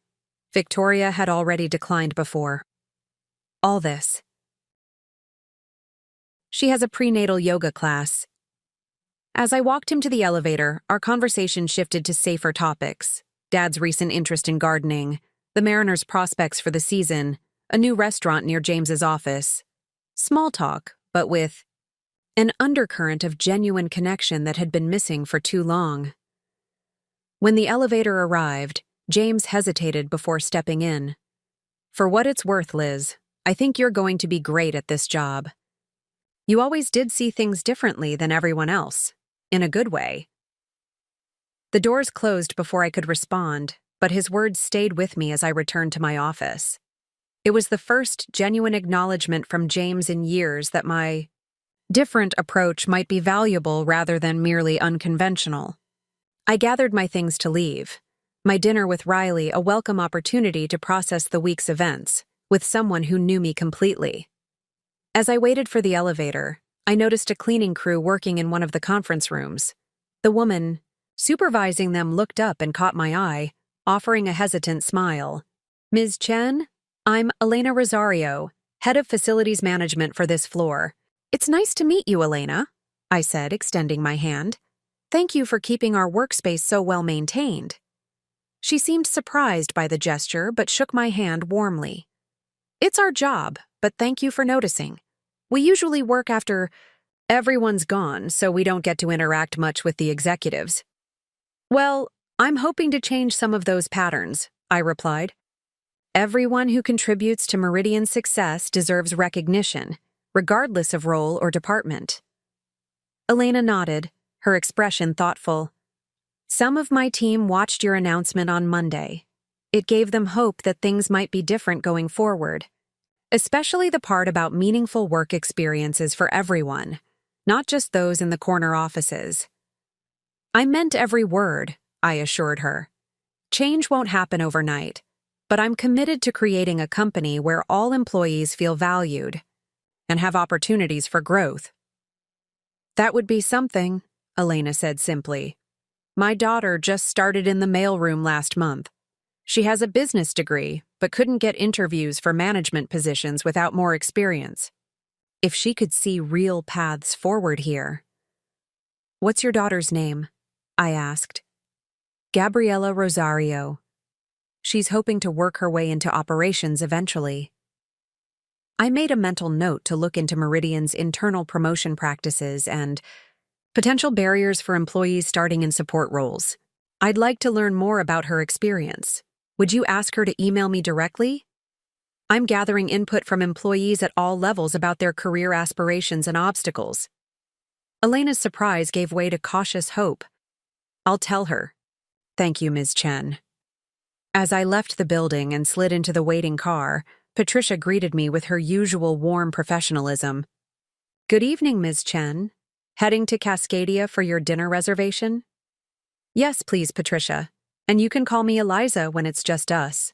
Speaker 1: Victoria had already declined before. "All this." "She has a prenatal yoga class." As I walked him to the elevator, our conversation shifted to safer topics. Dad's recent interest in gardening, the Mariners' prospects for the season, a new restaurant near James's office. Small talk, but with an undercurrent of genuine connection that had been missing for too long. When the elevator arrived, James hesitated before stepping in. "For what it's worth, Liz, I think you're going to be great at this job. You always did see things differently than everyone else, in a good way." The doors closed before I could respond, but his words stayed with me as I returned to my office. It was the first genuine acknowledgement from James in years that my different approach might be valuable rather than merely unconventional. I gathered my things to leave. My dinner with Riley a welcome opportunity to process the week's events, with someone who knew me completely. As I waited for the elevator, I noticed a cleaning crew working in one of the conference rooms. The woman supervising them looked up and caught my eye, offering a hesitant smile. "Ms. Chen, I'm Elena Rosario, head of facilities management for this floor. It's nice to meet you, Elena," I said, extending my hand. "Thank you for keeping our workspace so well maintained." She seemed surprised by the gesture but shook my hand warmly. It's our job, but thank you for noticing. We usually work after everyone's gone, so we don't get to interact much with the executives. Well, I'm hoping to change some of those patterns, I replied. Everyone who contributes to Meridian's success deserves recognition, regardless of role or department. Elena nodded, her expression thoughtful. Some of my team watched your announcement on Monday. It gave them hope that things might be different going forward, especially the part about meaningful work experiences for everyone, not just those in the corner offices. I meant every word, I assured her. Change won't happen overnight, but I'm committed to creating a company where all employees feel valued and have opportunities for growth. That would be something, Elena said simply. My daughter just started in the mailroom last month. She has a business degree, but couldn't get interviews for management positions without more experience. If she could see real paths forward here. What's your daughter's name? I asked. Gabriela Rosario. She's hoping to work her way into operations eventually. I made a mental note to look into Meridian's internal promotion practices and potential barriers for employees starting in support roles. I'd like to learn more about her experience. Would you ask her to email me directly? I'm gathering input from employees at all levels about their career aspirations and obstacles. Elena's surprise gave way to cautious hope. I'll tell her. Thank you, Ms. Chen. As I left the building and slid into the waiting car, Patricia greeted me with her usual warm professionalism. Good evening, Ms. Chen. Heading to Cascadia for your dinner reservation? Yes, please, Patricia. And you can call me Eliza when it's just us.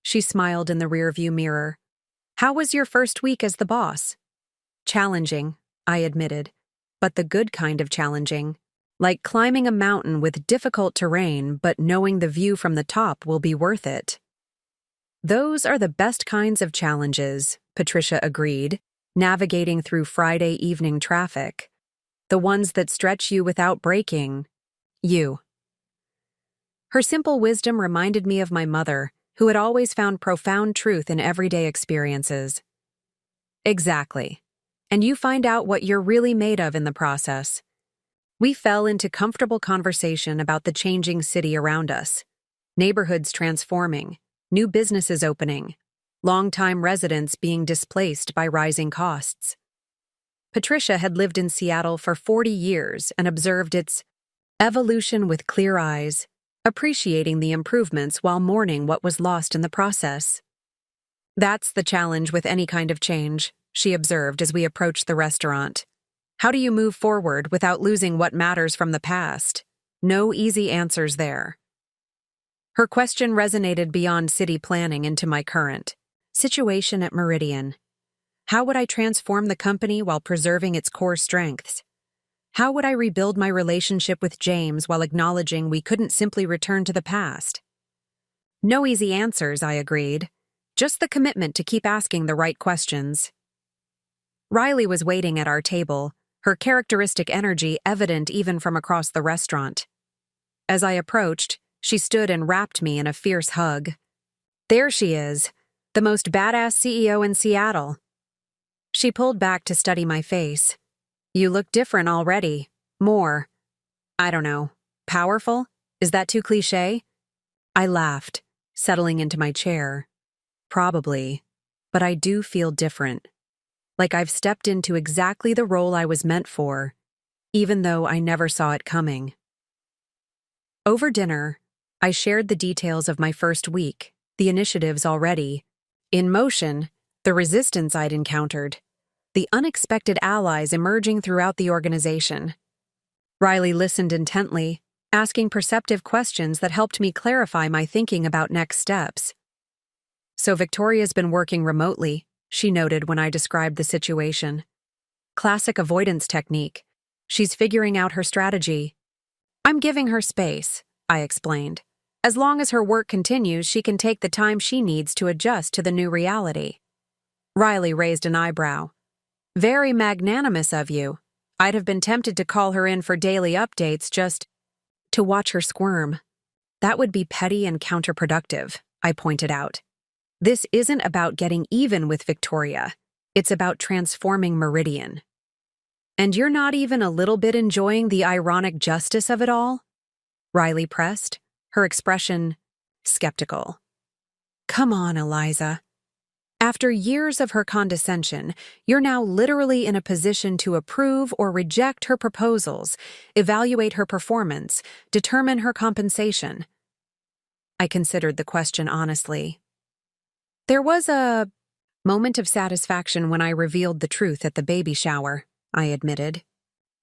Speaker 1: She smiled in the rearview mirror. How was your first week as the boss? Challenging, I admitted, but the good kind of challenging. Like climbing a mountain with difficult terrain, but knowing the view from the top will be worth it. Those are the best kinds of challenges, Patricia agreed, navigating through Friday evening traffic. The ones that stretch you without breaking you. Her simple wisdom reminded me of my mother, who had always found profound truth in everyday experiences. Exactly. And you find out what you're really made of in the process. We fell into comfortable conversation about the changing city around us, neighborhoods transforming, new businesses opening, longtime residents being displaced by rising costs. Patricia had lived in Seattle for 40 years and observed its evolution with clear eyes, appreciating the improvements while mourning what was lost in the process. That's the challenge with any kind of change, she observed as we approached the restaurant. How do you move forward without losing what matters from the past? No easy answers there. Her question resonated beyond city planning into my current situation at Meridian. How would I transform the company while preserving its core strengths? How would I rebuild my relationship with James while acknowledging we couldn't simply return to the past? No easy answers, I agreed. Just the commitment to keep asking the right questions. Riley was waiting at our table, her characteristic energy evident even from across the restaurant. As I approached, she stood and wrapped me in a fierce hug. There she is, the most badass CEO in Seattle. She pulled back to study my face. You look different already. More. I don't know. Powerful? Is that too cliché? I laughed, settling into my chair. Probably. But I do feel different. Like I've stepped into exactly the role I was meant for, even though I never saw it coming. Over dinner, I shared the details of my first week, the initiatives already in motion, the resistance I'd encountered, the unexpected allies emerging throughout the organization. Riley listened intently, asking perceptive questions that helped me clarify my thinking about next steps. So Victoria's been working remotely, she noted when I described the situation. Classic avoidance technique. She's figuring out her strategy. I'm giving her space, I explained. As long as her work continues, she can take the time she needs to adjust to the new reality. Riley raised an eyebrow. Very magnanimous of you. I'd have been tempted to call her in for daily updates just to watch her squirm. That would be petty and counterproductive, I pointed out. This isn't about getting even with Victoria. It's about transforming Meridian. And you're not even a little bit enjoying the ironic justice of it all? Riley pressed, her expression skeptical. Come on, Eliza. After years of her condescension, you're now literally in a position to approve or reject her proposals, evaluate her performance, determine her compensation. I considered the question honestly. There was a moment of satisfaction when I revealed the truth at the baby shower, I admitted.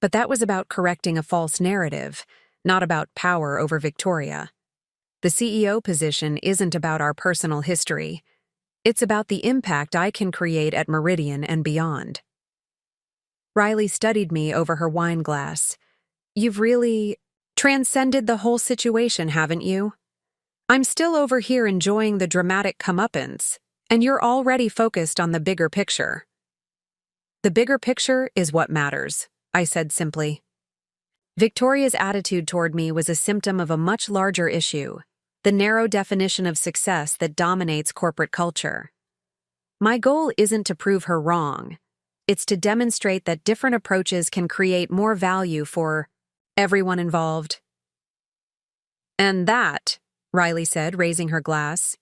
Speaker 1: But that was about correcting a false narrative, not about power over Victoria. The CEO position isn't about our personal history. It's about the impact I can create at Meridian and beyond. Riley studied me over her wine glass. You've really transcended the whole situation, haven't you? I'm still over here enjoying the dramatic comeuppance, and you're already focused on the bigger picture. The bigger picture is what matters, I said simply. Victoria's attitude toward me was a symptom of a much larger issue, the narrow definition of success that dominates corporate culture. My goal isn't to prove her wrong. It's to demonstrate that different approaches can create more value for everyone involved. And that, Riley said, raising her glass,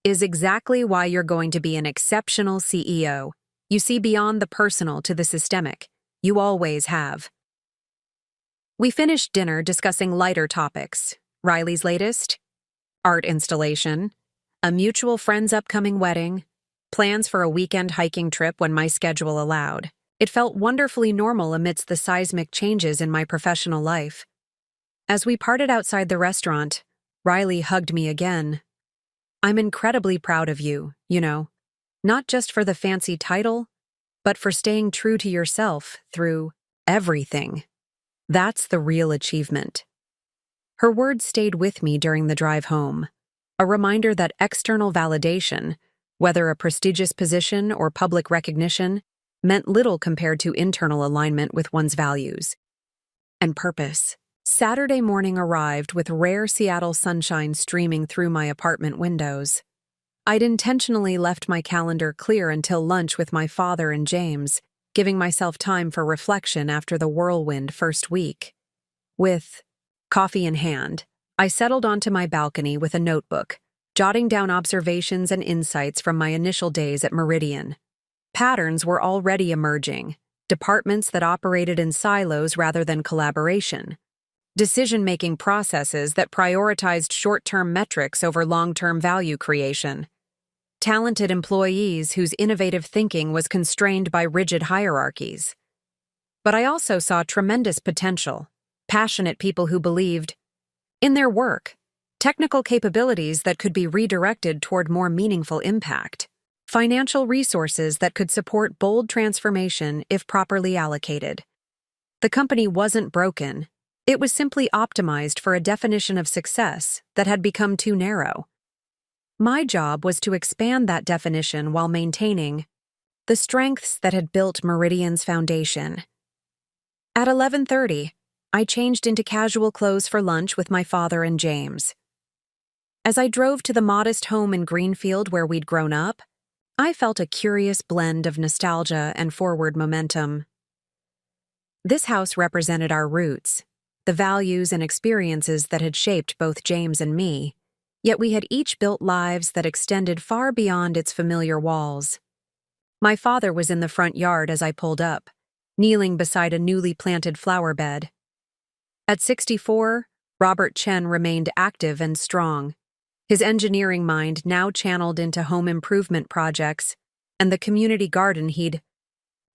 Speaker 1: is exactly why you're going to be an exceptional CEO. You see beyond the personal to the systemic. You always have. We finished dinner discussing lighter topics. Riley's latest art installation, a mutual friend's upcoming wedding, plans for a weekend hiking trip when my schedule allowed. It felt wonderfully normal amidst the seismic changes in my professional life. As we parted outside the restaurant, Riley hugged me again. I'm incredibly proud of you, not just for the fancy title, but for staying true to yourself through everything. That's the real achievement. Her words stayed with me during the drive home, a reminder that external validation, whether a prestigious position or public recognition, meant little compared to internal alignment with one's values and purpose. Saturday morning arrived with rare Seattle sunshine streaming through my apartment windows. I'd intentionally left my calendar clear until lunch with my father and James, giving myself time for reflection after the whirlwind first week. With coffee in hand, I settled onto my balcony with a notebook, jotting down observations and insights from my initial days at Meridian. Patterns were already emerging, departments that operated in silos rather than collaboration, decision-making processes that prioritized short-term metrics over long-term value creation, talented employees whose innovative thinking was constrained by rigid hierarchies. But I also saw tremendous potential, passionate people who believed in their work, technical capabilities that could be redirected toward more meaningful impact, financial resources that could support bold transformation if properly allocated. The company wasn't broken. It was simply optimized for a definition of success that had become too narrow. My job was to expand that definition while maintaining the strengths that had built Meridian's foundation. At 11:30, I changed into casual clothes for lunch with my father and James. As I drove to the modest home in Greenfield where we'd grown up, I felt a curious blend of nostalgia and forward momentum. This house represented our roots, the values and experiences that had shaped both James and me, yet we had each built lives that extended far beyond its familiar walls. My father was in the front yard as I pulled up, kneeling beside a newly planted flower bed. At 64, Robert Chen remained active and strong, his engineering mind now channeled into home improvement projects and the community garden he'd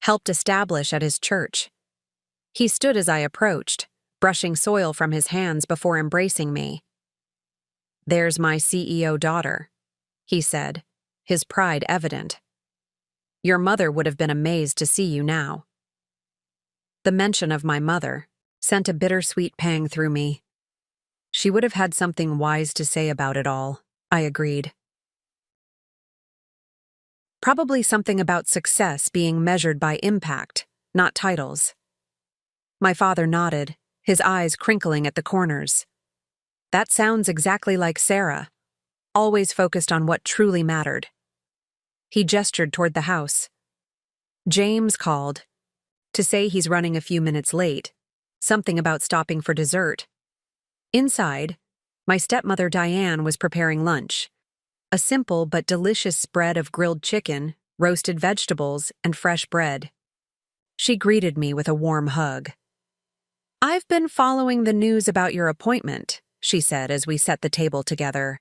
Speaker 1: helped establish at his church. He stood as I approached, brushing soil from his hands before embracing me. "There's my CEO daughter," he said, his pride evident. "Your mother would have been amazed to see you now." The mention of my mother sent a bittersweet pang through me. She would have had something wise to say about it all, I agreed. Probably something about success being measured by impact, not titles. My father nodded, his eyes crinkling at the corners. That sounds exactly like Sarah, always focused on what truly mattered. He gestured toward the house. James called to say he's running a few minutes late, something about stopping for dessert. Inside, my stepmother Diane was preparing lunch, a simple but delicious spread of grilled chicken, roasted vegetables, and fresh bread. She greeted me with a warm hug. "I've been following the news about your appointment," she said as we set the table together.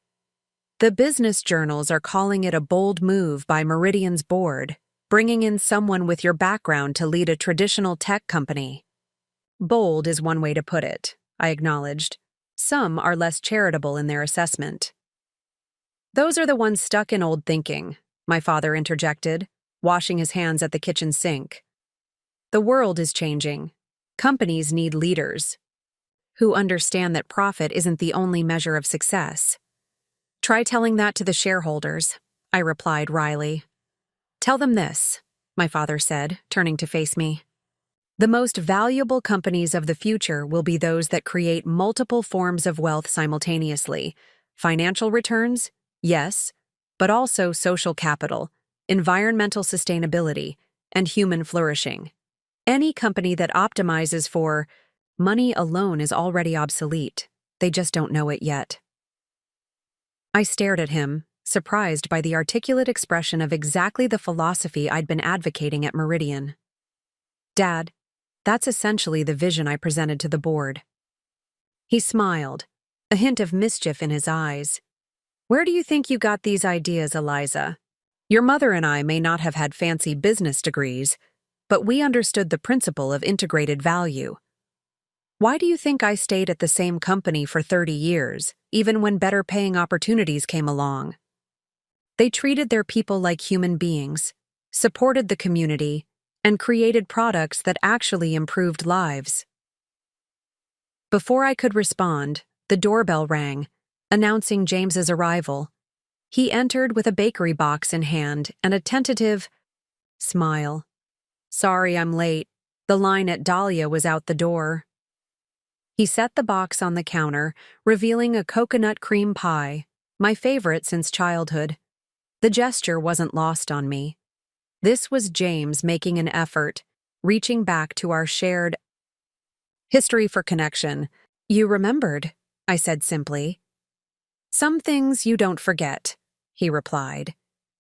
Speaker 1: "The business journals are calling it a bold move by Meridian's board, bringing in someone with your background to lead a traditional tech company." "Bold is one way to put it," I acknowledged. "Some are less charitable in their assessment." "Those are the ones stuck in old thinking," my father interjected, washing his hands at the kitchen sink. "The world is changing. Companies need leaders who understand that profit isn't the only measure of success." "Try telling that to the shareholders," I replied wryly. "Tell them this," my father said, turning to face me. "The most valuable companies of the future will be those that create multiple forms of wealth simultaneously. Financial returns, yes, but also social capital, environmental sustainability, and human flourishing. Any company that optimizes for money alone is already obsolete. They just don't know it yet." I stared at him, surprised by the articulate expression of exactly the philosophy I'd been advocating at Meridian. "Dad, that's essentially the vision I presented to the board." He smiled, a hint of mischief in his eyes. "Where do you think you got these ideas, Eliza? Your mother and I may not have had fancy business degrees, but we understood the principle of integrated value. Why do you think I stayed at the same company for 30 years, even when better paying opportunities came along? They treated their people like human beings, supported the community, and created products that actually improved lives." Before I could respond, the doorbell rang, announcing James's arrival. He entered with a bakery box in hand and a tentative smile. "Sorry I'm late. The line at Dahlia was out the door." He set the box on the counter, revealing a coconut cream pie, my favorite since childhood. The gesture wasn't lost on me. This was James making an effort, reaching back to our shared history for connection. "You remembered," I said simply. "Some things you don't forget," he replied,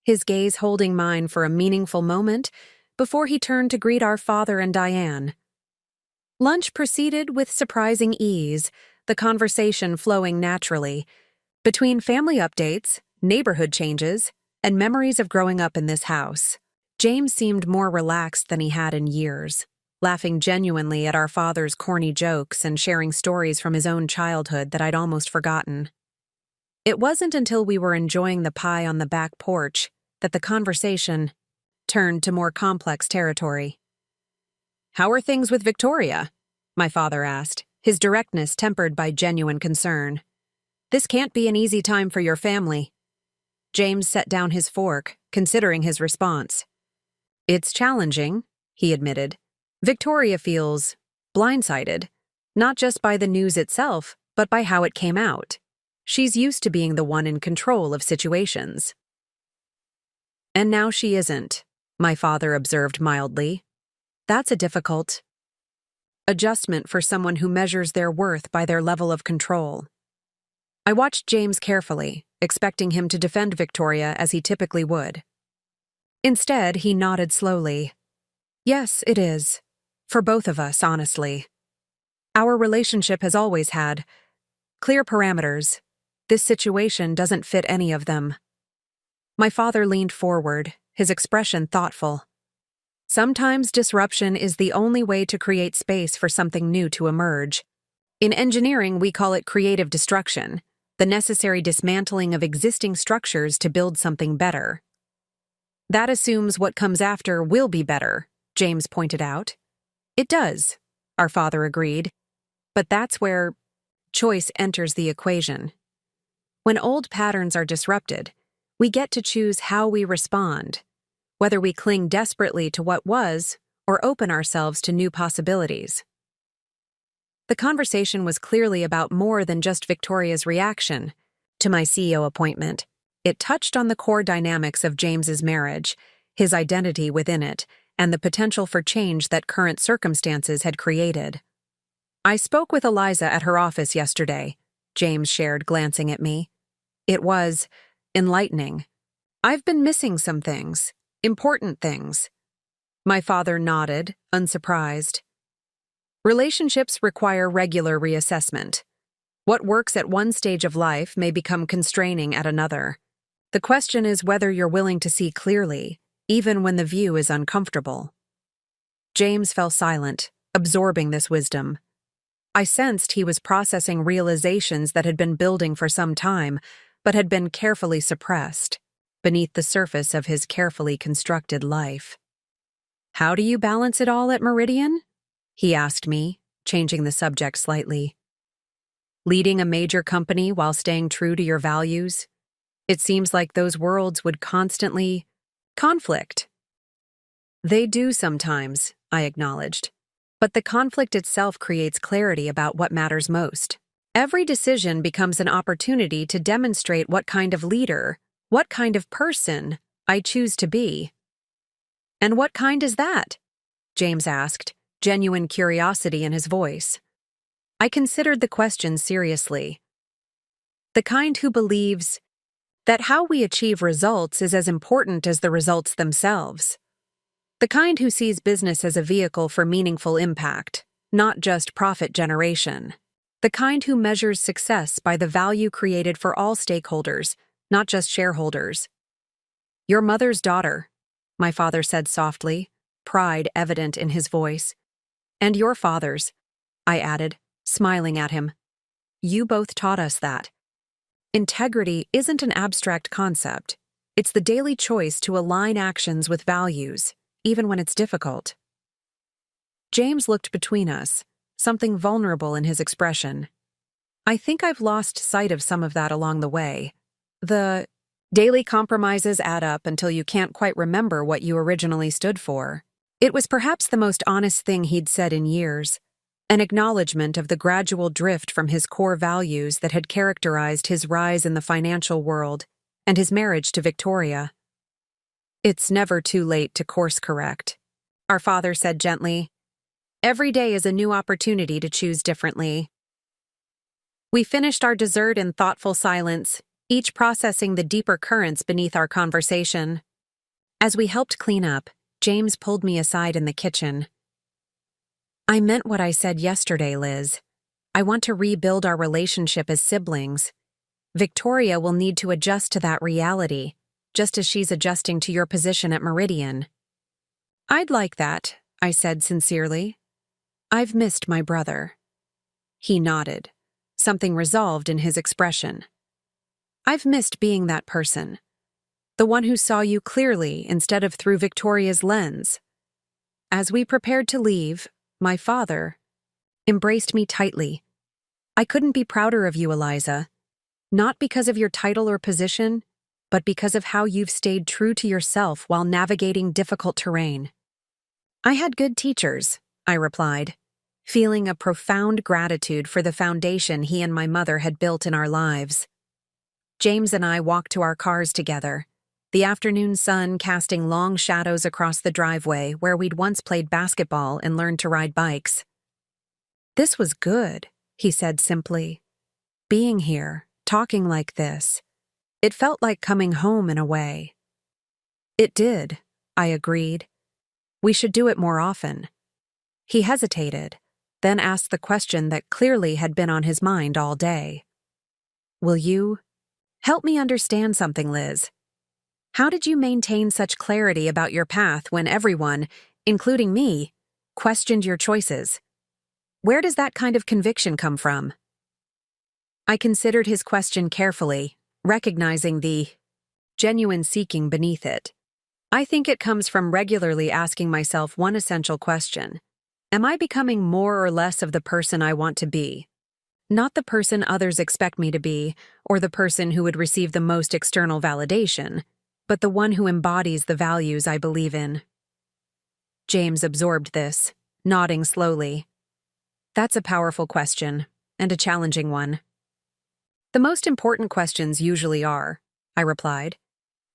Speaker 1: his gaze holding mine for a meaningful moment before he turned to greet our father and Diane. Lunch proceeded with surprising ease, the conversation flowing naturally. Between family updates, neighborhood changes, and memories of growing up in this house, James seemed more relaxed than he had in years, laughing genuinely at our father's corny jokes and sharing stories from his own childhood that I'd almost forgotten. It wasn't until we were enjoying the pie on the back porch that the conversation turned to more complex territory. "How are things with Victoria?" my father asked, his directness tempered by genuine concern. "This can't be an easy time for your family." James set down his fork, considering his response. "It's challenging," he admitted. "Victoria feels blindsided, not just by the news itself, but by how it came out. She's used to being the one in control of situations." "And now she isn't," my father observed mildly. "That's a difficult adjustment for someone who measures their worth by their level of control." I watched James carefully, expecting him to defend Victoria as he typically would. Instead, he nodded slowly. "Yes, it is. For both of us, honestly. Our relationship has always had clear parameters. This situation doesn't fit any of them." My father leaned forward, his expression thoughtful. "Sometimes disruption is the only way to create space for something new to emerge. In engineering, we call it creative destruction, the necessary dismantling of existing structures to build something better." "That assumes what comes after will be better," James pointed out. "It does," our father agreed. "But that's where choice enters the equation. When old patterns are disrupted, we get to choose how we respond, whether we cling desperately to what was or open ourselves to new possibilities." The conversation was clearly about more than just Victoria's reaction to my CEO appointment. It touched on the core dynamics of James's marriage, his identity within it, and the potential for change that current circumstances had created. "I spoke with Eliza at her office yesterday," James shared, glancing at me. "It was enlightening. I've been missing some things, important things." My father nodded, unsurprised. "Relationships require regular reassessment. What works at one stage of life may become constraining at another. The question is whether you're willing to see clearly, even when the view is uncomfortable." James fell silent, absorbing this wisdom. I sensed he was processing realizations that had been building for some time, but had been carefully suppressed beneath the surface of his carefully constructed life. "How do you balance it all at Meridian?" he asked me, changing the subject slightly. "Leading a major company while staying true to your values? It seems like those worlds would constantly conflict." "They do sometimes," I acknowledged. "But the conflict itself creates clarity about what matters most. Every decision becomes an opportunity to demonstrate what kind of leader, what kind of person I choose to be." "And what kind is that?" James asked, genuine curiosity in his voice. I considered the question seriously. "The kind who believes that how we achieve results is as important as the results themselves. The kind who sees business as a vehicle for meaningful impact, not just profit generation. The kind who measures success by the value created for all stakeholders, not just shareholders." "Your mother's daughter," my father said softly, pride evident in his voice. "And your father's," I added, smiling at him. "You both taught us that. Integrity isn't an abstract concept. It's the daily choice to align actions with values, even when it's difficult." James looked between us, something vulnerable in his expression. "I think I've lost sight of some of that along the way. The daily compromises add up until you can't quite remember what you originally stood for." It was perhaps the most honest thing he'd said in years, an acknowledgement of the gradual drift from his core values that had characterized his rise in the financial world and his marriage to Victoria. "It's never too late to course correct," our father said gently. "Every day is a new opportunity to choose differently." We finished our dessert in thoughtful silence, each processing the deeper currents beneath our conversation. As we helped clean up, James pulled me aside in the kitchen. "I meant what I said yesterday, Liz. I want to rebuild our relationship as siblings. Victoria will need to adjust to that reality, just as she's adjusting to your position at Meridian." "I'd like that," I said sincerely. "I've missed my brother." He nodded, something resolved in his expression. "I've missed being that person. The one who saw you clearly instead of through Victoria's lens." As we prepared to leave, my father embraced me tightly. "I couldn't be prouder of you, Eliza. Not because of your title or position, but because of how you've stayed true to yourself while navigating difficult terrain." "I had good teachers," I replied, feeling a profound gratitude for the foundation he and my mother had built in our lives. James and I walked to our cars together, the afternoon sun casting long shadows across the driveway where we'd once played basketball and learned to ride bikes. "This was good," he said simply. "Being here, talking like this. It felt like coming home in a way." "It did," I agreed. "We should do it more often." He hesitated, then asked the question that clearly had been on his mind all day. "Will you help me understand something, Liz? How did you maintain such clarity about your path when everyone, including me, questioned your choices? Where does that kind of conviction come from?" I considered his question carefully, recognizing the genuine seeking beneath it. I think it comes from regularly asking myself one essential question. Am I becoming more or less of the person I want to be? Not the person others expect me to be, or the person who would receive the most external validation, but the one who embodies the values I believe in. James absorbed this, nodding slowly. That's a powerful question, and a challenging one. The most important questions usually are, I replied,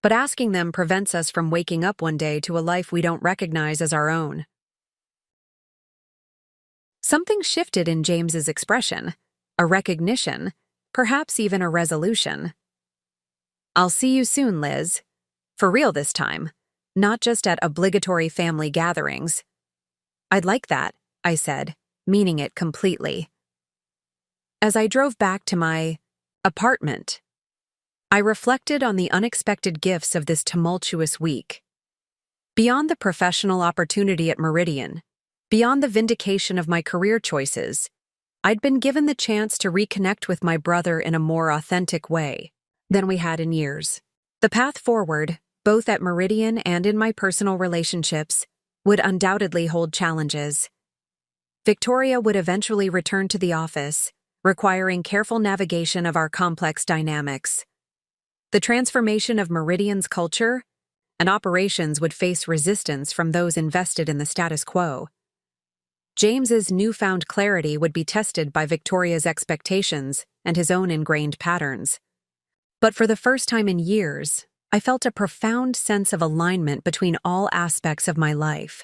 Speaker 1: but asking them prevents us from waking up one day to a life we don't recognize as our own. Something shifted in James's expression, a recognition, perhaps even a resolution. I'll see you soon, Liz. For real this time, not just at obligatory family gatherings. I'd like that, I said, meaning it completely. As I drove back to my apartment, I reflected on the unexpected gifts of this tumultuous week. Beyond the professional opportunity at Meridian, beyond the vindication of my career choices, I'd been given the chance to reconnect with my brother in a more authentic way than we had in years. The path forward, both at Meridian and in my personal relationships, would undoubtedly hold challenges. Victoria would eventually return to the office, requiring careful navigation of our complex dynamics. The transformation of Meridian's culture and operations would face resistance from those invested in the status quo. James's newfound clarity would be tested by Victoria's expectations and his own ingrained patterns. But for the first time in years, I felt a profound sense of alignment between all aspects of my life.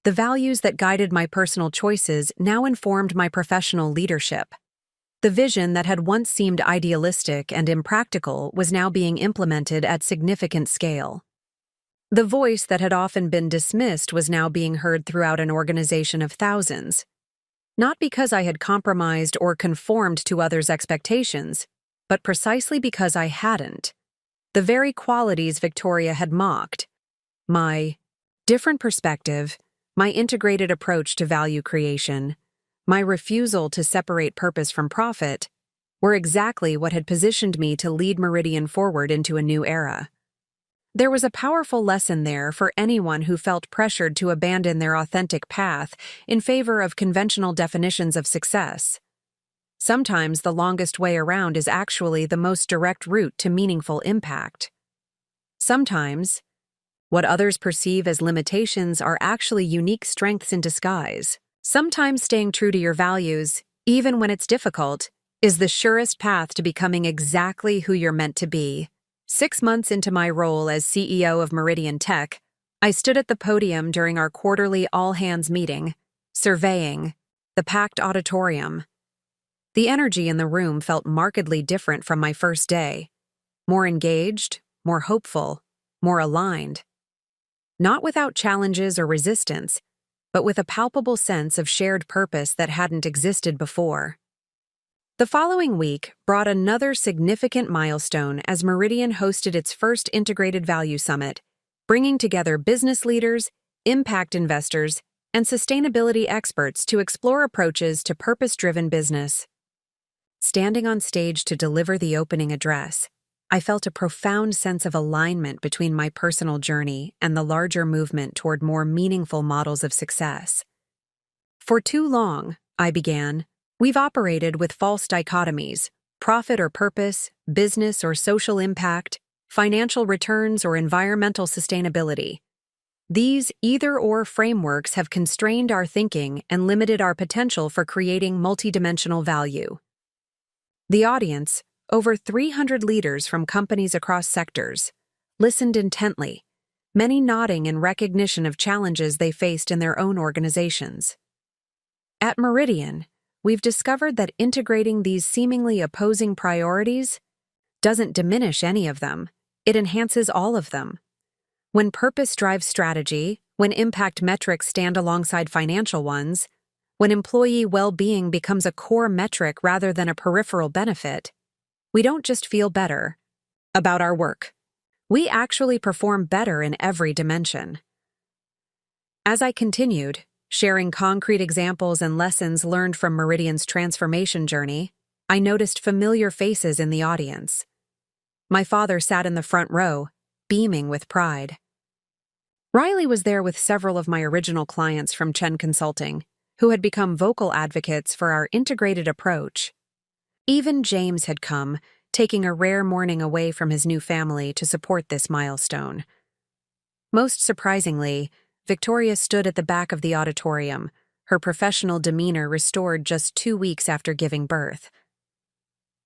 Speaker 1: The values that guided my personal choices now informed my professional leadership. The vision that had once seemed idealistic and impractical was now being implemented at significant scale. The voice that had often been dismissed was now being heard throughout an organization of thousands. Not because I had compromised or conformed to others' expectations, but precisely because I hadn't. The very qualities Victoria had mocked, my different perspective, my integrated approach to value creation, my refusal to separate purpose from profit, were exactly what had positioned me to lead Meridian forward into a new era. There was a powerful lesson there for anyone who felt pressured to abandon their authentic path in favor of conventional definitions of success. Sometimes the longest way around is actually the most direct route to meaningful impact. Sometimes, what others perceive as limitations are actually unique strengths in disguise. Sometimes staying true to your values, even when it's difficult, is the surest path to becoming exactly who you're meant to be. 6 months into my role as CEO of Meridian Tech, I stood at the podium during our quarterly all-hands meeting, surveying the packed auditorium. The energy in the room felt markedly different from my first day. More engaged, more hopeful, more aligned. Not without challenges or resistance, but with a palpable sense of shared purpose that hadn't existed before. The following week brought another significant milestone as Meridian hosted its first Integrated Value Summit, bringing together business leaders, impact investors, and sustainability experts to explore approaches to purpose-driven business. Standing on stage to deliver the opening address, I felt a profound sense of alignment between my personal journey and the larger movement toward more meaningful models of success. For too long, I began, we've operated with false dichotomies, profit or purpose, business or social impact, financial returns or environmental sustainability. These either-or frameworks have constrained our thinking and limited our potential for creating multidimensional value. The audience, over 300 leaders from companies across sectors, listened intently, many nodding in recognition of challenges they faced in their own organizations. At Meridian, we've discovered that integrating these seemingly opposing priorities doesn't diminish any of them, it enhances all of them. When purpose drives strategy, when impact metrics stand alongside financial ones, when employee well-being becomes a core metric rather than a peripheral benefit, we don't just feel better about our work. We actually perform better in every dimension. As I continued, sharing concrete examples and lessons learned from Meridian's transformation journey, I noticed familiar faces in the audience. My father sat in the front row, beaming with pride. Riley was there with several of my original clients from Chen Consulting, who had become vocal advocates for our integrated approach. Even James had come, taking a rare morning away from his new family to support this milestone. Most surprisingly, Victoria stood at the back of the auditorium, her professional demeanor restored just 2 weeks after giving birth.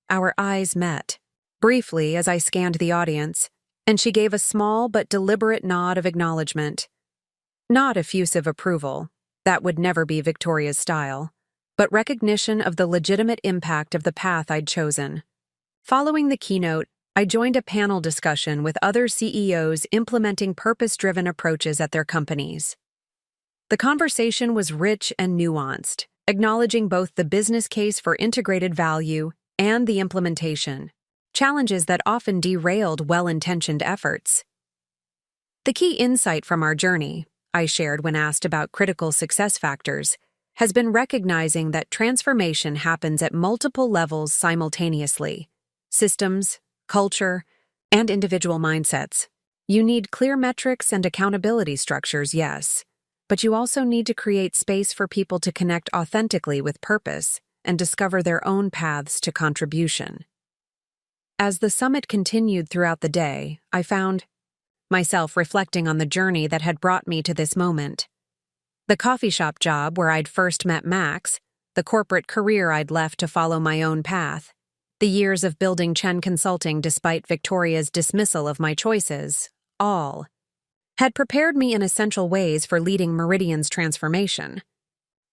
Speaker 1: Our eyes met, briefly as I scanned the audience, and she gave a small but deliberate nod of acknowledgement. Not effusive approval, that would never be Victoria's style, but recognition of the legitimate impact of the path I'd chosen. Following the keynote, I joined a panel discussion with other CEOs implementing purpose-driven approaches at their companies. The conversation was rich and nuanced, acknowledging both the business case for integrated value and the implementation, challenges that often derailed well-intentioned efforts. The key insight from our journey, I shared when asked about critical success factors, has been recognizing that transformation happens at multiple levels simultaneously: systems, culture, and individual mindsets. You need clear metrics and accountability structures, yes, but you also need to create space for people to connect authentically with purpose and discover their own paths to contribution. As the summit continued throughout the day, I found myself reflecting on the journey that had brought me to this moment. The coffee shop job where I'd first met Max, the corporate career I'd left to follow my own path, the years of building Chen Consulting despite Victoria's dismissal of my choices, all had prepared me in essential ways for leading Meridian's transformation.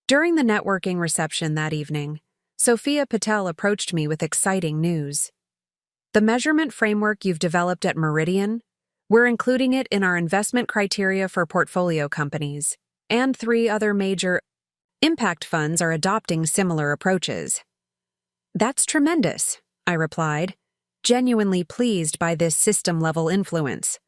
Speaker 1: During the networking reception that evening, Sophia Patel approached me with exciting news. The measurement framework you've developed at Meridian, we're including it in our investment criteria for portfolio companies, and 3 other major impact funds are adopting similar approaches. That's tremendous, I replied, genuinely pleased by this system-level influence.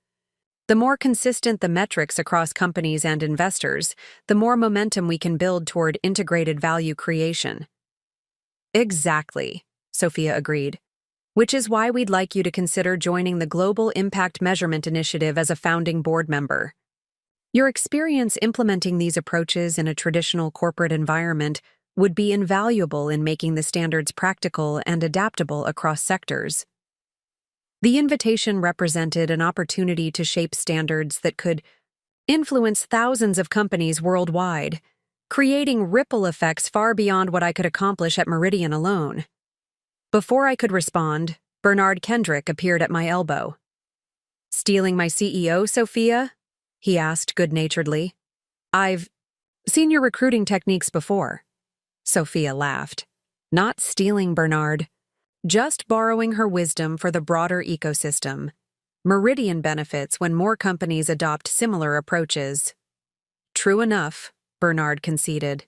Speaker 1: The more consistent the metrics across companies and investors, the more momentum we can build toward integrated value creation. Exactly, Sophia agreed, which is why we'd like you to consider joining the Global Impact Measurement Initiative as a founding board member. Your experience implementing these approaches in a traditional corporate environment would be invaluable in making the standards practical and adaptable across sectors. The invitation represented an opportunity to shape standards that could influence thousands of companies worldwide, creating ripple effects far beyond what I could accomplish at Meridian alone. Before I could respond, Bernard Kendrick appeared at my elbow. "Stealing my CEO, Sophia?" he asked good-naturedly. "I've seen your recruiting techniques before." Sophia laughed. "Not stealing, Bernard. Just borrowing her wisdom for the broader ecosystem. Meridian benefits when more companies adopt similar approaches." "True enough," Bernard conceded.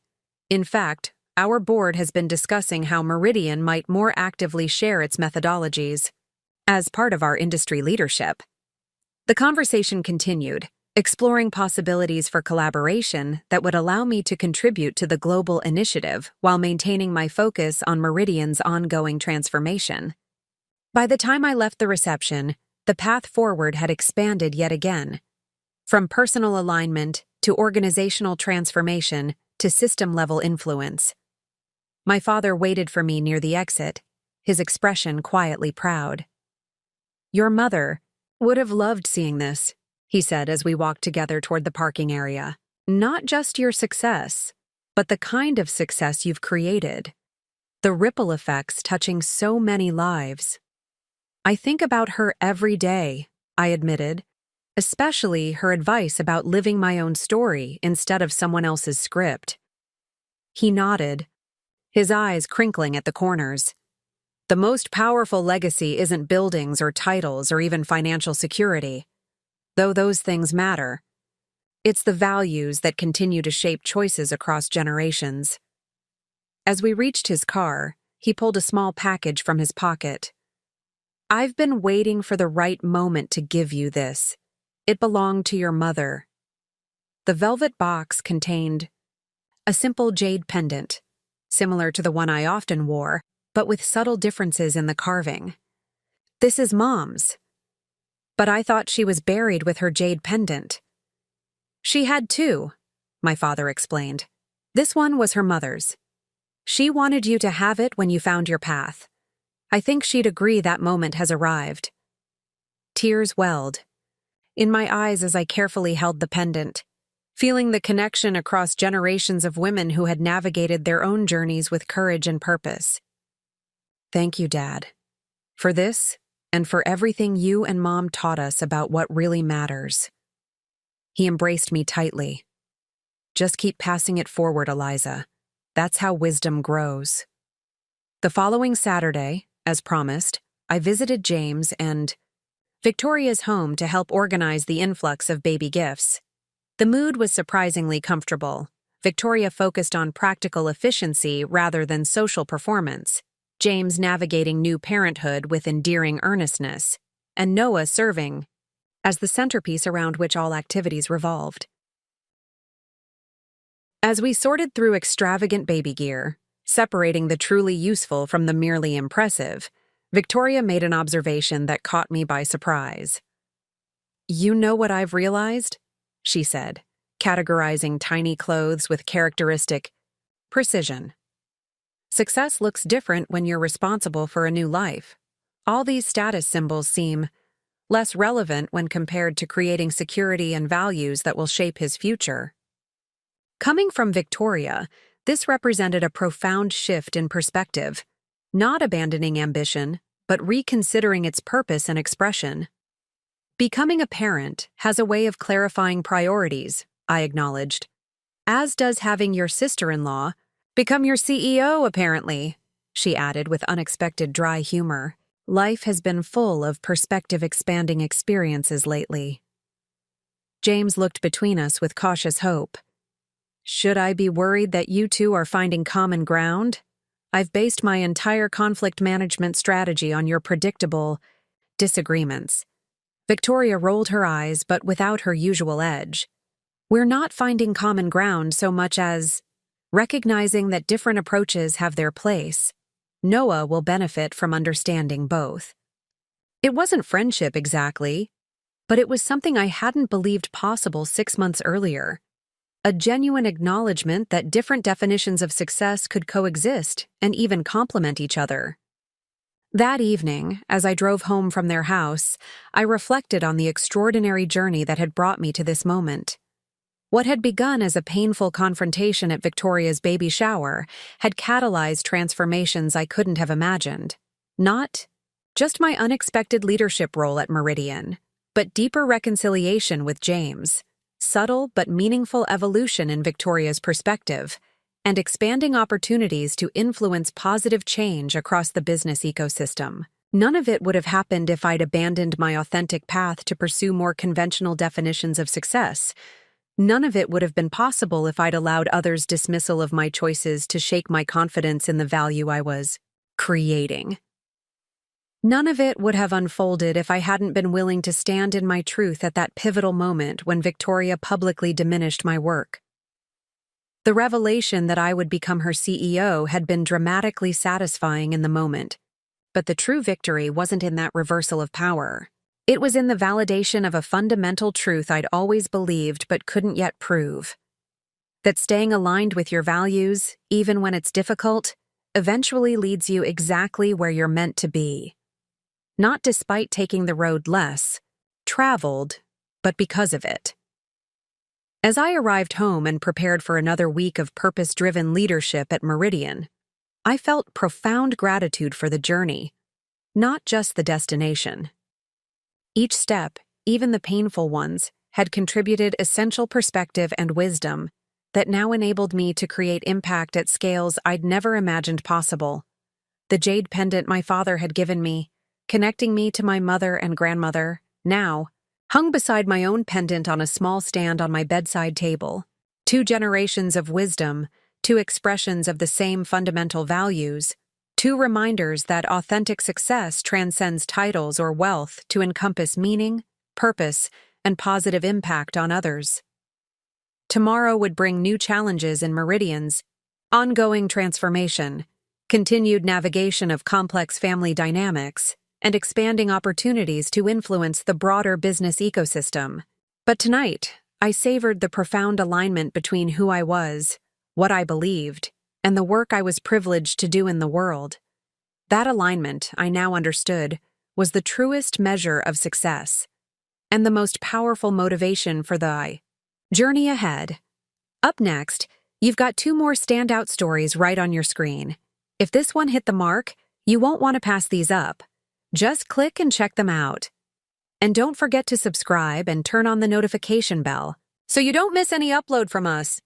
Speaker 1: "In fact, our board has been discussing how Meridian might more actively share its methodologies as part of our industry leadership." The conversation continued, exploring possibilities for collaboration that would allow me to contribute to the global initiative while maintaining my focus on Meridian's ongoing transformation. By the time I left the reception, the path forward had expanded yet again. From personal alignment to organizational transformation to system-level influence. My father waited for me near the exit, his expression quietly proud. "Your mother would have loved seeing this," he said as we walked together toward the parking area. "Not just your success, but the kind of success you've created. The ripple effects touching so many lives." "I think about her every day," I admitted, "especially her advice about living my own story instead of someone else's script." He nodded, his eyes crinkling at the corners. "The most powerful legacy isn't buildings or titles or even financial security, though those things matter. It's the values that continue to shape choices across generations." As we reached his car, he pulled a small package from his pocket. "I've been waiting for the right moment to give you this. It belonged to your mother." The velvet box contained a simple jade pendant, similar to the one I often wore, but with subtle differences in the carving. "This is Mom's." "But I thought she was buried with her jade pendant." "She had 2, my father explained. "This one was her mother's. She wanted you to have it when you found your path. I think she'd agree that moment has arrived." Tears welled in my eyes as I carefully held the pendant. feeling the connection across generations of women who had navigated their own journeys with courage and purpose. Thank you, Dad, for this and for everything you and Mom taught us about what really matters. He embraced me tightly. Just keep passing it forward, Eliza. That's how wisdom grows. The following Saturday, as promised, I visited James and Victoria's home to help organize the influx of baby gifts. The mood was surprisingly comfortable. Victoria focused on practical efficiency rather than social performance, James navigating new parenthood with endearing earnestness, and Noah serving as the centerpiece around which all activities revolved. As we sorted through extravagant baby gear, separating the truly useful from the merely impressive, Victoria made an observation that caught me by surprise. "You know what I've realized?" she said, categorizing tiny clothes with characteristic precision. "Success looks different when you're responsible for a new life. All these status symbols seem less relevant when compared to creating security and values that will shape his future." Coming from Victoria, this represented a profound shift in perspective, not abandoning ambition, but reconsidering its purpose and expression. "Becoming a parent has a way of clarifying priorities," I acknowledged. "As does having your sister-in-law become your CEO, apparently," she added with unexpected dry humor. "Life has been full of perspective-expanding experiences lately." James looked between us with cautious hope. "Should I be worried that you two are finding common ground? I've based my entire conflict management strategy on your predictable disagreements." Victoria rolled her eyes, but without her usual edge. "We're not finding common ground so much as recognizing that different approaches have their place. Noah will benefit from understanding both." It wasn't friendship exactly, but it was something I hadn't believed possible 6 months earlier. A genuine acknowledgement that different definitions of success could coexist and even complement each other. That evening, as I drove home from their house, I reflected on the extraordinary journey that had brought me to this moment. What had begun as a painful confrontation at Victoria's baby shower had catalyzed transformations I couldn't have imagined. Not just my unexpected leadership role at Meridian, but deeper reconciliation with James, subtle but meaningful evolution in Victoria's perspective, and expanding opportunities to influence positive change across the business ecosystem. None of it would have happened if I'd abandoned my authentic path to pursue more conventional definitions of success. None of it would have been possible if I'd allowed others' dismissal of my choices to shake my confidence in the value I was creating. None of it would have unfolded if I hadn't been willing to stand in my truth at that pivotal moment when Victoria publicly diminished my work. The revelation that I would become her CEO had been dramatically satisfying in the moment, but the true victory wasn't in that reversal of power. It was in the validation of a fundamental truth I'd always believed but couldn't yet prove. That staying aligned with your values, even when it's difficult, eventually leads you exactly where you're meant to be. Not despite taking the road less traveled, but because of it. As I arrived home and prepared for another week of purpose-driven leadership at Meridian, I felt profound gratitude for the journey, not just the destination. Each step, even the painful ones, had contributed essential perspective and wisdom that now enabled me to create impact at scales I'd never imagined possible. The jade pendant my father had given me, connecting me to my mother and grandmother, now hung beside my own pendant on a small stand on my bedside table. 2 generations of wisdom, 2 expressions of the same fundamental values, 2 reminders that authentic success transcends titles or wealth to encompass meaning, purpose, and positive impact on others. Tomorrow would bring new challenges in Meridian's ongoing transformation, continued navigation of complex family dynamics, and expanding opportunities to influence the broader business ecosystem. But tonight, I savored the profound alignment between who I was, what I believed, and the work I was privileged to do in the world. That alignment, I now understood, was the truest measure of success, and the most powerful motivation for the Journey ahead. Up next, you've got 2 more standout stories right on your screen. If this one hit the mark, you won't want to pass these up. Just click and check them out. And don't forget to subscribe and turn on the notification bell so you don't miss any upload from us.